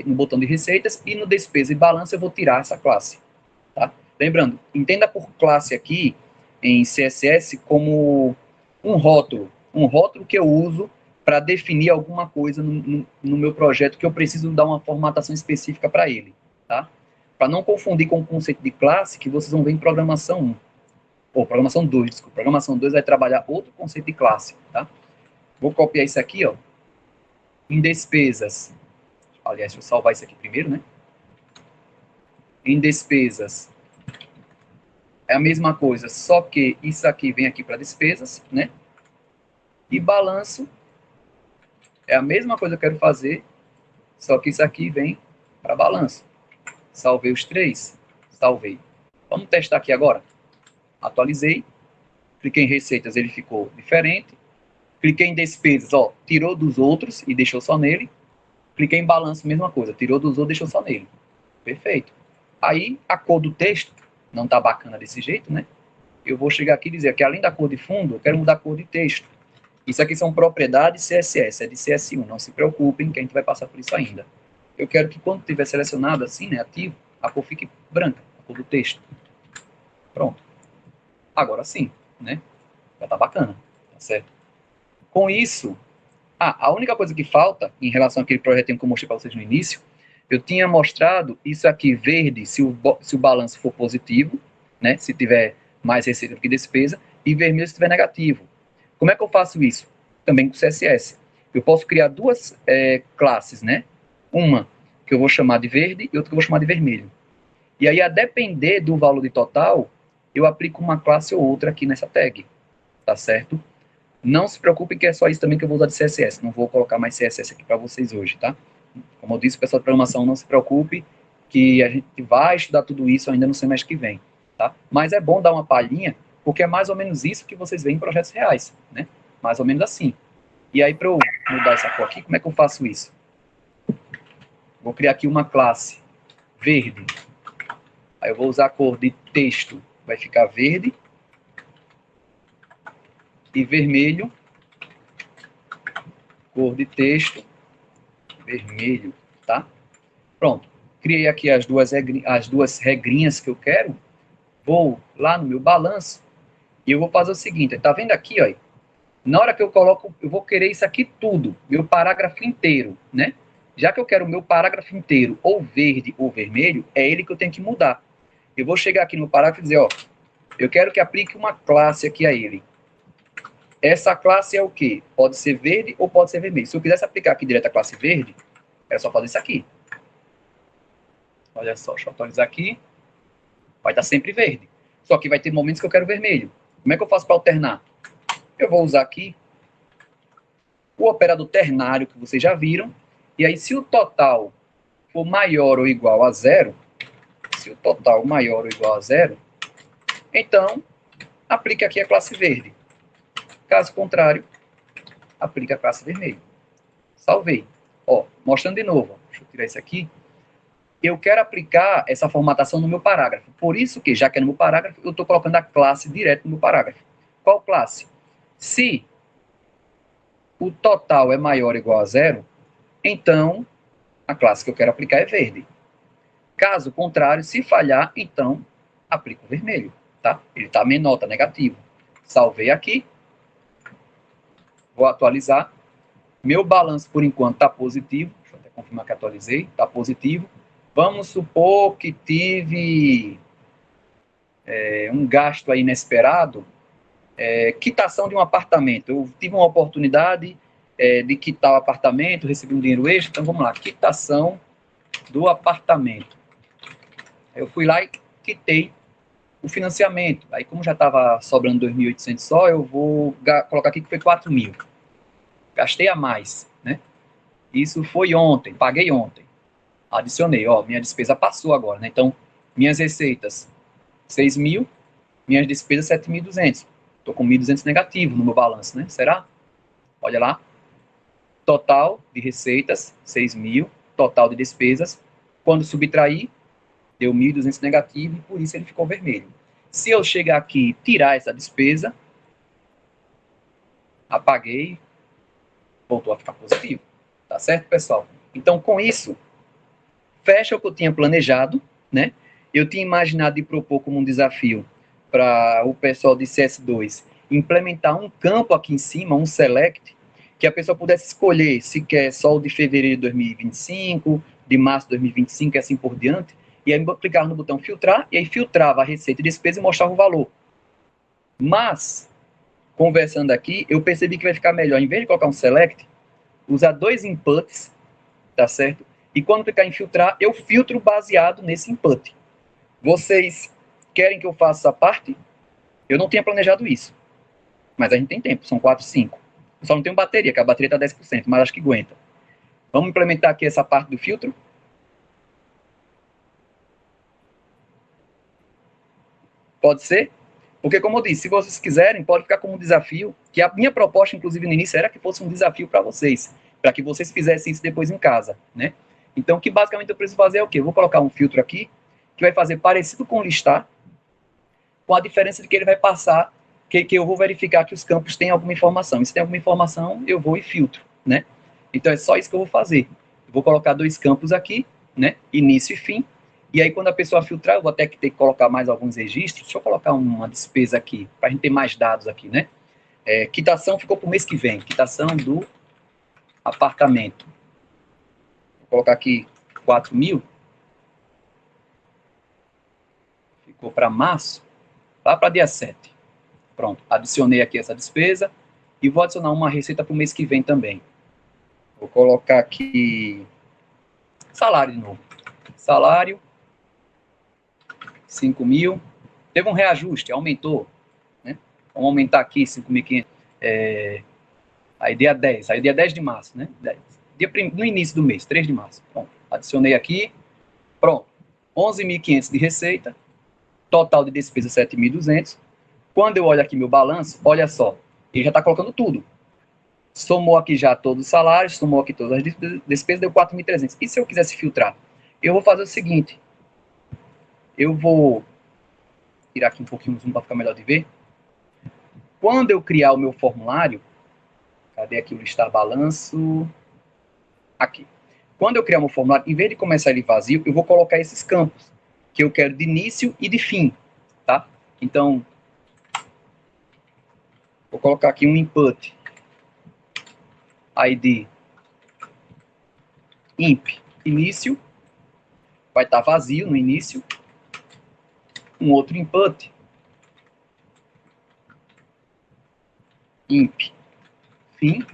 no botão de receitas e no despesa e balanço eu vou tirar essa classe. Tá? Lembrando, entenda por classe aqui em CSS como um rótulo que eu uso para definir alguma coisa no meu projeto que eu preciso dar uma formatação específica para ele. Tá? Para não confundir com o conceito de classe que vocês vão ver em programação 1. Ou programação 2, desculpa. Programação 2 vai trabalhar outro conceito de classe, tá? Vou copiar isso aqui, ó. Em despesas. Aliás, deixa eu salvar isso aqui primeiro, né? Em despesas. É a mesma coisa, só que isso aqui vem aqui para despesas, né? E balanço. É a mesma coisa que eu quero fazer, só que isso aqui vem para balanço. Salvei os três. Salvei. Vamos testar aqui agora. Atualizei. Cliquei em receitas, ele ficou diferente. Cliquei em despesas, ó, tirou dos outros e deixou só nele. Cliquei em balanço, mesma coisa, tirou dos outros e deixou só nele. Perfeito. Aí, a cor do texto não tá bacana desse jeito, né? Eu vou chegar aqui e dizer que além da cor de fundo, eu quero mudar a cor de texto. Isso aqui são propriedades CSS, é de CS1, não se preocupem que a gente vai passar por isso ainda. Eu quero que quando tiver selecionado assim, né, ativo, a cor fique branca, a cor do texto. Pronto. Agora sim, né? Já tá bacana, tá certo? Com isso, A única coisa que falta, em relação àquele projetinho que eu mostrei para vocês no início, eu tinha mostrado isso aqui verde, se o balanço for positivo, né, se tiver mais receita do que despesa, e vermelho se estiver negativo. Como é que eu faço isso? Também com CSS. Eu posso criar duas classes, né? Uma que eu vou chamar de verde e outra que eu vou chamar de vermelho. E aí, a depender do valor de total, eu aplico uma classe ou outra aqui nessa tag, tá certo? Não se preocupem que é só isso também que eu vou usar de CSS. Não vou colocar mais CSS aqui para vocês hoje, tá? Como eu disse, o pessoal de programação, não se preocupe que a gente vai estudar tudo isso ainda no semestre que vem, tá? Mas é bom dar uma palhinha, porque é mais ou menos isso que vocês veem em projetos reais, né? Mais ou menos assim. E aí, para eu mudar essa cor aqui, como é que eu faço isso? Vou criar aqui uma classe verde. Aí eu vou usar a cor de texto, vai ficar verde. E vermelho, cor de texto, vermelho, tá? Pronto. Criei aqui as duas regrinhas que eu quero. Vou lá no meu balanço e eu vou fazer o seguinte, tá vendo aqui, ó? Na hora que eu coloco, eu vou querer isso aqui tudo, meu parágrafo inteiro, né? Já que eu quero o meu parágrafo inteiro ou verde ou vermelho, é ele que eu tenho que mudar. Eu vou chegar aqui no parágrafo e dizer, ó, eu quero que aplique uma classe aqui a ele. Essa classe é o quê? Pode ser verde ou pode ser vermelho. Se eu quisesse aplicar aqui direto a classe verde, é só fazer isso aqui. Olha só, deixa eu atualizar aqui. Vai estar sempre verde. Só que vai ter momentos que eu quero vermelho. Como é que eu faço para alternar? Eu vou usar aqui o operador ternário que vocês já viram. E aí, se o total for maior ou igual a zero, então, aplique aqui a classe verde. Caso contrário, aplique a classe vermelho. Salvei. Ó, mostrando de novo. Deixa eu tirar isso aqui. Eu quero aplicar essa formatação no meu parágrafo. Por isso que, já que é no meu parágrafo, eu estou colocando a classe direto no meu parágrafo. Qual classe? Se o total é maior ou igual a zero, então a classe que eu quero aplicar é verde. Caso contrário, se falhar, então aplico o vermelho. Tá? Ele está menor, está negativo. Salvei aqui. Vou atualizar. Meu balanço, por enquanto, está positivo. Deixa eu até confirmar que atualizei. Está positivo. Vamos supor que tive um gasto aí inesperado. Quitação de um apartamento. Eu tive uma oportunidade de quitar o apartamento, recebi um dinheiro extra. Então, vamos lá. Quitação do apartamento. Eu fui lá e quitei o financiamento. Aí, como já estava sobrando 2.800 só, eu vou colocar aqui que foi 4.000. Gastei a mais, né? Isso foi ontem, paguei ontem. Adicionei, ó, minha despesa passou agora, né? Então, minhas receitas, 6.000, minhas despesas, 7.200. Estou com 1.200 negativo no meu balanço, né? Será? Olha lá. Total de receitas, 6.000. Total de despesas. Quando subtrair, deu 1.200 negativo e por isso ele ficou vermelho. Se eu chegar aqui e tirar essa despesa, apaguei, voltou a ficar positivo. Tá certo, pessoal? Então, com isso, fecha o que eu tinha planejado, né? Eu tinha imaginado de propor como um desafio para o pessoal de CS2 implementar um campo aqui em cima, um select, que a pessoa pudesse escolher se quer só o de fevereiro de 2025, de março de 2025 e assim por diante, e aí clicava no botão filtrar, e aí filtrava a receita e despesa e mostrava o valor. Mas, conversando aqui, eu percebi que vai ficar melhor, em vez de colocar um select, usar dois inputs, tá certo? E quando clicar em filtrar, eu filtro baseado nesse input. Vocês querem que eu faça essa parte? Eu não tinha planejado isso. Mas a gente tem tempo, são 4, 5. Eu só não tenho bateria, que a bateria está 10%, mas acho que aguenta. Vamos implementar aqui essa parte do filtro. Pode ser? Porque, como eu disse, se vocês quiserem, pode ficar como um desafio, que a minha proposta, inclusive, no início, era que fosse um desafio para vocês, para que vocês fizessem isso depois em casa, né? Então, o que basicamente eu preciso fazer é o quê? Eu vou colocar um filtro aqui, que vai fazer parecido com listar, com a diferença de que ele vai passar, que eu vou verificar que os campos têm alguma informação. E se tem alguma informação, eu vou e filtro, né? Então, é só isso que eu vou fazer. Eu vou colocar dois campos aqui, né? Início e fim. E aí, quando a pessoa filtrar, eu vou até ter que colocar mais alguns registros. Deixa eu colocar uma despesa aqui, para a gente ter mais dados aqui, né? Quitação ficou para o mês que vem. Quitação do apartamento. Vou colocar aqui 4.000. Ficou para março, lá para dia 7. Pronto, adicionei aqui essa despesa e vou adicionar uma receita para o mês que vem também. Vou colocar aqui salário de novo. Salário, 5.000. Teve um reajuste, aumentou, né? Vamos aumentar aqui 5.500. Aí dia 10, aí dia 10 de março, né? 10. No início do mês, 3 de março. Pronto, adicionei aqui. Pronto, 11.500 de receita. Total de despesa 7.200. Quando eu olho aqui meu balanço, olha só, ele já está colocando tudo. Somou aqui já todos os salários, somou aqui todas as despesas, deu 4.300. E se eu quisesse filtrar? Eu vou fazer o seguinte. Eu vou tirar aqui um pouquinho o zoom para ficar melhor de ver. Quando eu criar o meu formulário, cadê aqui o listar balanço? Aqui. Quando eu criar o meu formulário, em vez de começar ele vazio, eu vou colocar esses campos, que eu quero de início e de fim, tá? Então, vou colocar aqui um input ID imp início, vai estar vazio no início. Um outro input imp fim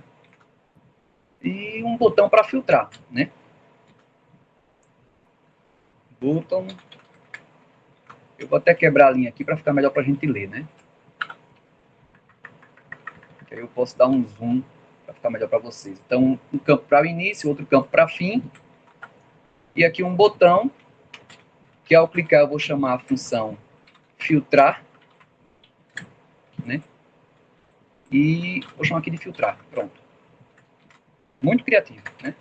e um botão para filtrar, né? Botão. Eu vou até quebrar a linha aqui para ficar melhor para a gente ler, né? Aí eu posso dar um zoom para ficar melhor para vocês. Então, um campo para o início, outro campo para fim. E aqui um botão, que ao clicar eu vou chamar a função filtrar, né? E vou chamar aqui de filtrar. Pronto. Muito criativo, né?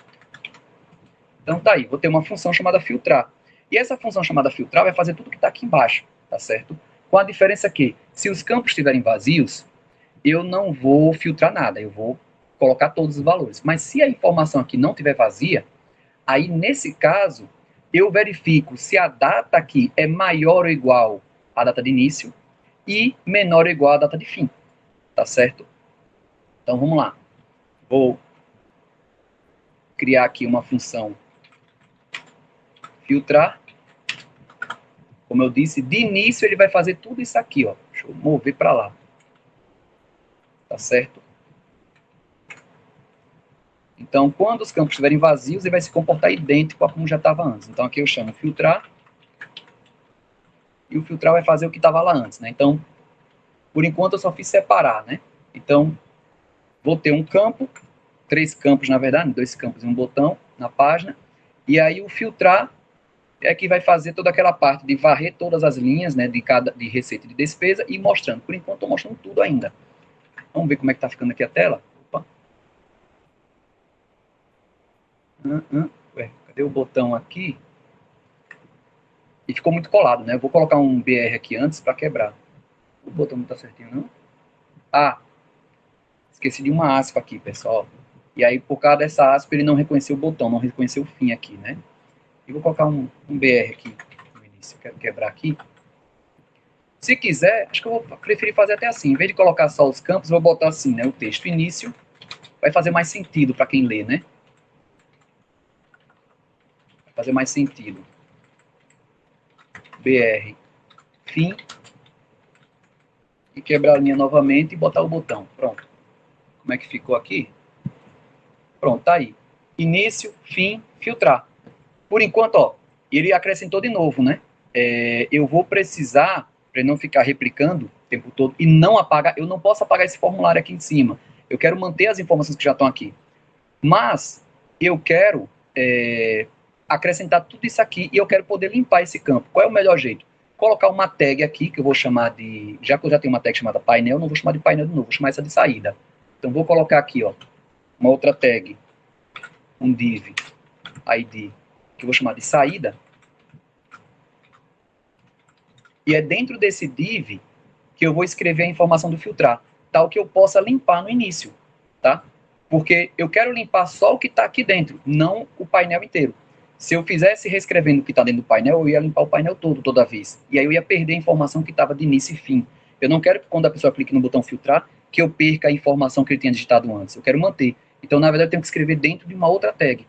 Então tá aí, vou ter uma função chamada filtrar. E essa função chamada filtrar vai fazer tudo que está aqui embaixo, tá certo? Com a diferença que, se os campos estiverem vazios, eu não vou filtrar nada, eu vou colocar todos os valores. Mas se a informação aqui não estiver vazia, aí nesse caso, eu verifico se a data aqui é maior ou igual à data de início e menor ou igual à data de fim, tá certo? Então vamos lá. Vou criar aqui uma função filtrar. Como eu disse, de início ele vai fazer tudo isso aqui, ó. Deixa eu mover para lá. Tá certo? Então, quando os campos estiverem vazios, ele vai se comportar idêntico a como já estava antes. Então, aqui eu chamo filtrar. E o filtrar vai fazer o que estava lá antes, né? Então, por enquanto eu só fiz separar, né? Então, vou ter um campo, 3 campos na verdade, 2 campos e um botão na página. E aí o filtrar é que vai fazer toda aquela parte de varrer todas as linhas, né, de receita e de despesa e mostrando. Por enquanto estou mostrando tudo ainda. Vamos ver como é que está ficando aqui a tela. Opa. Ué, cadê o botão aqui? E ficou muito colado, né? Eu vou colocar um BR aqui antes para quebrar. O botão não está certinho, não? Ah, esqueci de uma aspa aqui, pessoal. E aí, por causa dessa aspa, ele não reconheceu o botão, não reconheceu o fim aqui, né? E vou colocar um BR aqui no início. Eu quero quebrar aqui. Se quiser, acho que eu vou preferir fazer até assim. Em vez de colocar só os campos, eu vou botar assim, né? O texto início. Vai fazer mais sentido para quem lê, né? Vai fazer mais sentido. BR fim. E quebrar a linha novamente e botar o botão. Pronto. Como é que ficou aqui? Pronto, tá aí. Início, fim, filtrar. Por enquanto, ó, ele acrescentou de novo, né? Eu vou precisar, para não ficar replicando o tempo todo, e não apagar, eu não posso apagar esse formulário aqui em cima. Eu quero manter as informações que já estão aqui. Mas eu quero acrescentar tudo isso aqui e eu quero poder limpar esse campo. Qual é o melhor jeito? Colocar uma tag aqui, que eu vou chamar de... Já que eu já tenho uma tag chamada painel, não vou chamar de painel de novo, vou chamar essa de saída. Então, vou colocar aqui, ó, uma outra tag, um div id, que eu vou chamar de saída. E é dentro desse div que eu vou escrever a informação do filtrar, tal que eu possa limpar no início, tá? Porque eu quero limpar só o que está aqui dentro, não o painel inteiro. Se eu fizesse reescrevendo o que está dentro do painel, eu ia limpar o painel todo, toda vez. E aí eu ia perder a informação que estava de início e fim. Eu não quero que quando a pessoa clique no botão filtrar, que eu perca a informação que ele tinha digitado antes. Eu quero manter. Então, na verdade, eu tenho que escrever dentro de uma outra tag.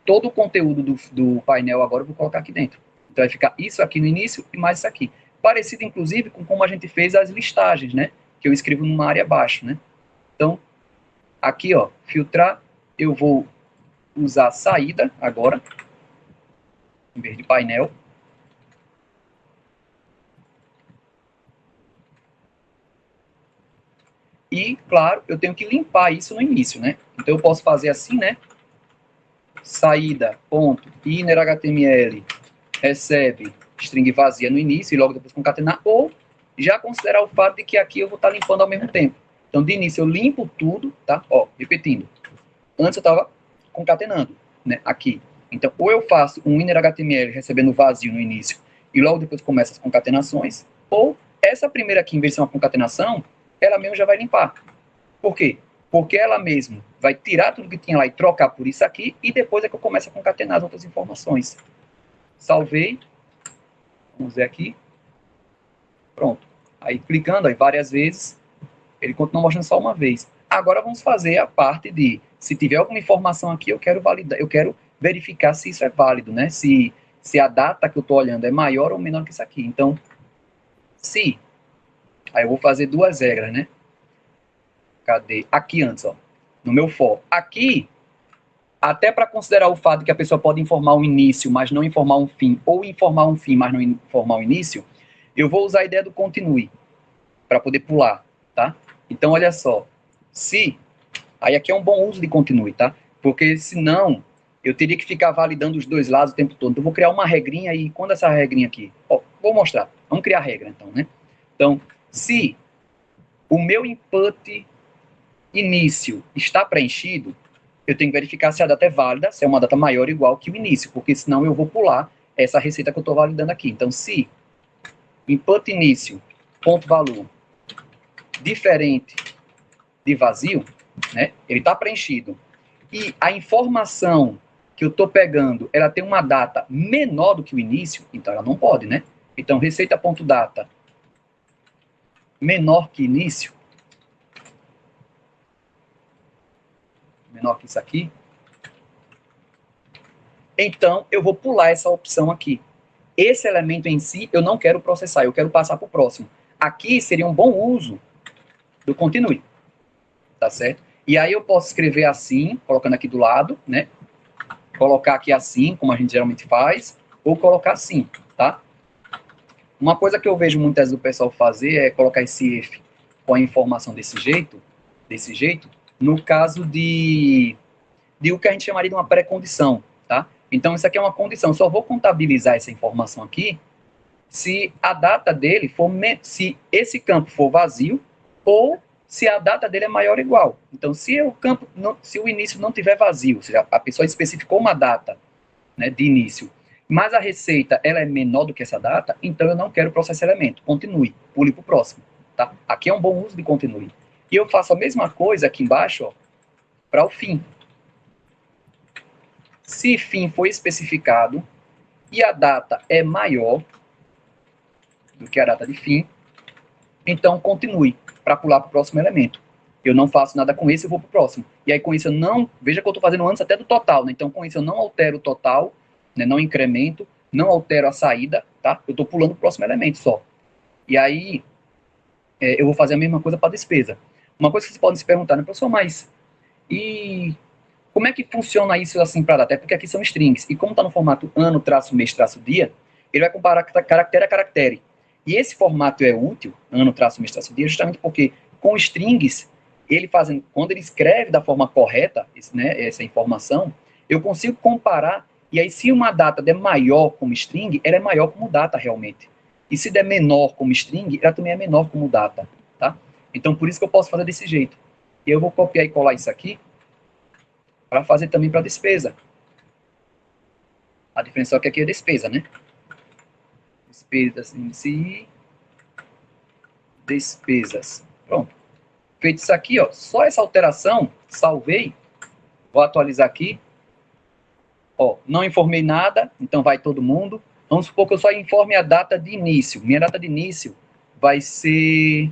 Todo o conteúdo do painel agora eu vou colocar aqui dentro. Então, vai ficar isso aqui no início e mais isso aqui. Parecido, inclusive, com como a gente fez as listagens, né? Que eu escrevo numa área abaixo, né? Então, aqui, ó, filtrar, eu vou usar saída agora, em vez de painel. E, claro, eu tenho que limpar isso no início, né? Então, eu posso fazer assim, né? Saída, ponto, inner.html, recebe string vazia no início e logo depois concatenar, ou já considerar o fato de que aqui eu vou estar limpando ao mesmo tempo. Então, de início, eu limpo tudo, tá? Ó, repetindo. Antes eu estava concatenando, né? Aqui. Então, ou eu faço um inner.html recebendo vazio no início e logo depois começo as concatenações, ou essa primeira aqui, em vez de ser uma concatenação, ela mesmo já vai limpar. Por quê? Porque ela mesmo vai tirar tudo que tinha lá e trocar por isso aqui, e depois é que eu começo a concatenar as outras informações. Salvei. Vamos ver aqui. Pronto. Aí, clicando aí várias vezes, ele continua mostrando só uma vez. Agora vamos fazer a parte de, se tiver alguma informação aqui, eu quero validar, eu quero verificar se isso é válido, né? Se a data que eu estou olhando é maior ou menor que isso aqui. Então, se... Aí eu vou fazer duas regras, né? Cadê? Aqui antes, ó. No meu for. Aqui, até para considerar o fato de que a pessoa pode informar um início, mas não informar um fim, ou informar um fim, mas não informar um início, eu vou usar a ideia do continue, para poder pular, tá? Então, olha só. Se... Aí aqui é um bom uso de continue, tá? Porque senão, eu teria que ficar validando os dois lados o tempo todo. Então, eu vou criar uma regrinha e quando essa regrinha aqui... Ó, vou mostrar. Vamos criar a regra, então, né? Então, se o meu input início está preenchido, eu tenho que verificar se a data é válida, se é uma data maior ou igual que o início, porque senão eu vou pular essa receita que eu estou validando aqui. Então, se input início, ponto valor, diferente de vazio, né, ele está preenchido, e a informação que eu estou pegando, ela tem uma data menor do que o início, então ela não pode, né? Então, receita.data menor que início, menor que isso aqui, então eu vou pular essa opção aqui. Esse elemento em si eu não quero processar, eu quero passar para o próximo. Aqui seria um bom uso do continue, tá certo? E aí eu posso escrever assim, colocando aqui do lado, né? Colocar aqui assim, como a gente geralmente faz, ou colocar assim, tá? Uma coisa que eu vejo muitas vezes o pessoal fazer é colocar esse if com a informação desse jeito, no caso de o que a gente chamaria de uma pré-condição, tá? Então, isso aqui é uma condição. Só vou contabilizar essa informação aqui se a data dele for, se esse campo for vazio ou se a data dele é maior ou igual. Então, se o campo, se o início não tiver vazio, ou seja, a pessoa especificou uma data, né, de início, mas a receita ela é menor do que essa data, então eu não quero processar esse elemento. Continue, pule para o próximo, tá? Aqui é um bom uso de continue. E eu faço a mesma coisa aqui embaixo, para o fim. Se fim foi especificado e a data é maior do que a data de fim, então continue para pular para o próximo elemento. Eu não faço nada com esse, eu vou para o próximo. E aí com isso eu não... Veja que eu estou fazendo antes até do total, né? Então com isso eu não altero o total, né? Não incremento, não altero a saída, tá? Eu estou pulando para o próximo elemento só. E aí eu vou fazer a mesma coisa para a despesa. Uma coisa que vocês podem se perguntar, né, professor, mas... E como é que funciona isso assim para data? É porque aqui são strings. E como está no formato ano, traço, mês, traço, dia, ele vai comparar caractere a caractere. E esse formato é útil, ano, traço, mês, traço, dia, justamente porque com strings, quando ele escreve da forma correta, né, essa informação, eu consigo comparar. E aí, se uma data der maior como string, ela é maior como data realmente. E se der menor como string, ela também é menor como data. Tá? Então, por isso que eu posso fazer desse jeito. E eu vou copiar e colar isso aqui para fazer também para despesa. A diferença é que aqui é despesa, né? Despesas em si. Despesas. Pronto. Feito isso aqui, ó, só essa alteração, salvei. Vou atualizar aqui. Ó, não informei nada, então vai todo mundo. Vamos supor que eu só informe a data de início. Minha data de início vai ser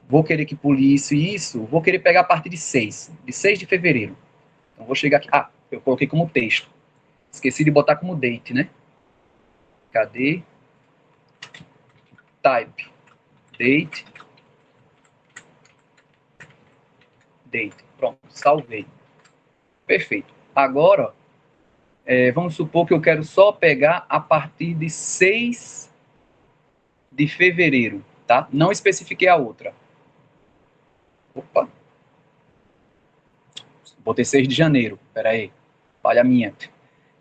vou querer que pule isso e isso, vou querer pegar a partir de 6 de fevereiro. Então, vou chegar aqui. Ah, eu coloquei como texto. Esqueci de botar como date, né? Cadê? Type. Date. Date. Pronto, salvei. Perfeito. Agora, vamos supor que eu quero só pegar a partir de 6 de fevereiro, tá? Não especifiquei a outra. Opa. Botei 6 de janeiro. Espera aí. Falha minha.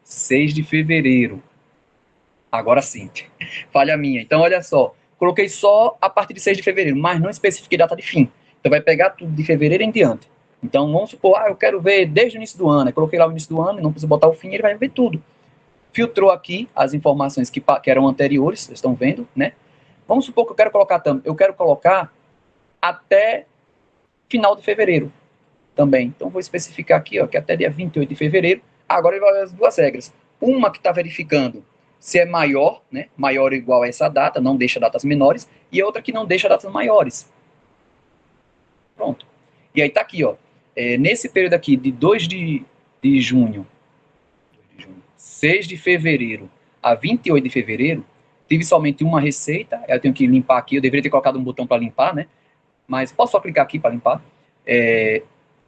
6 de fevereiro. Agora sim. Falha minha. Então, olha só. Coloquei só a partir de 6 de fevereiro, mas não especifiquei data de fim. Então, vai pegar tudo de fevereiro em diante. Então, vamos supor, eu quero ver desde o início do ano. Eu coloquei lá o início do ano, não precisa botar o fim, ele vai ver tudo. Filtrou aqui as informações que eram anteriores, vocês estão vendo, né? Vamos supor que eu quero colocar até final de fevereiro também. Então, vou especificar aqui, ó, que até dia 28 de fevereiro. Agora ele vai ver as duas regras. Uma que está verificando se é maior, né? Maior ou igual a essa data, não deixa datas menores. E a outra que não deixa datas maiores. Pronto. E aí tá aqui, ó. Nesse período aqui, de 2 de junho, 6 de fevereiro a 28 de fevereiro, tive somente uma receita. Eu tenho que limpar aqui. Eu deveria ter colocado um botão para limpar, né? Mas posso só clicar aqui para limpar.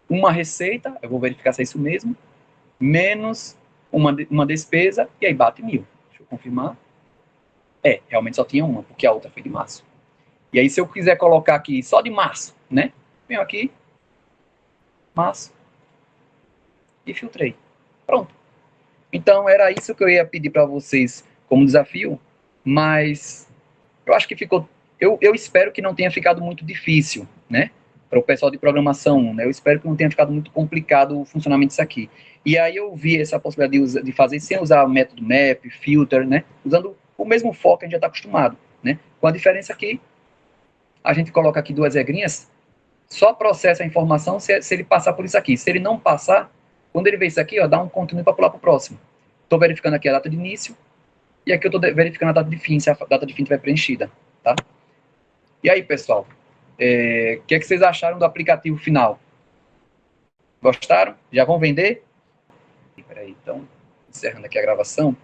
Uma receita, eu vou verificar se é isso mesmo, menos uma despesa, e aí bate 1.000. Deixa eu confirmar. Realmente só tinha uma, porque a outra foi de março. E aí, se eu quiser colocar aqui só de março, né? Venho aqui, março, e filtrei. Pronto. Então, era isso que eu ia pedir para vocês como desafio, mas eu acho que ficou... Eu espero que não tenha ficado muito difícil, né? Para o pessoal de programação, né? Eu espero que não tenha ficado muito complicado o funcionamento disso aqui. E aí eu vi essa possibilidade de fazer sem usar o método map, filter, né? Usando o mesmo foco que a gente já está acostumado, né? Com a diferença que a gente coloca aqui duas regrinhas, só processa a informação se ele passar por isso aqui. Se ele não passar, quando ele vê isso aqui, ó, dá um continue para pular para o próximo. Estou verificando aqui a data de início e aqui eu estou verificando a data de fim, se a data de fim estiver preenchida, tá? E aí, pessoal, o que é que vocês acharam do aplicativo final? Gostaram? Já vão vender? Peraí, então, encerrando aqui a gravação.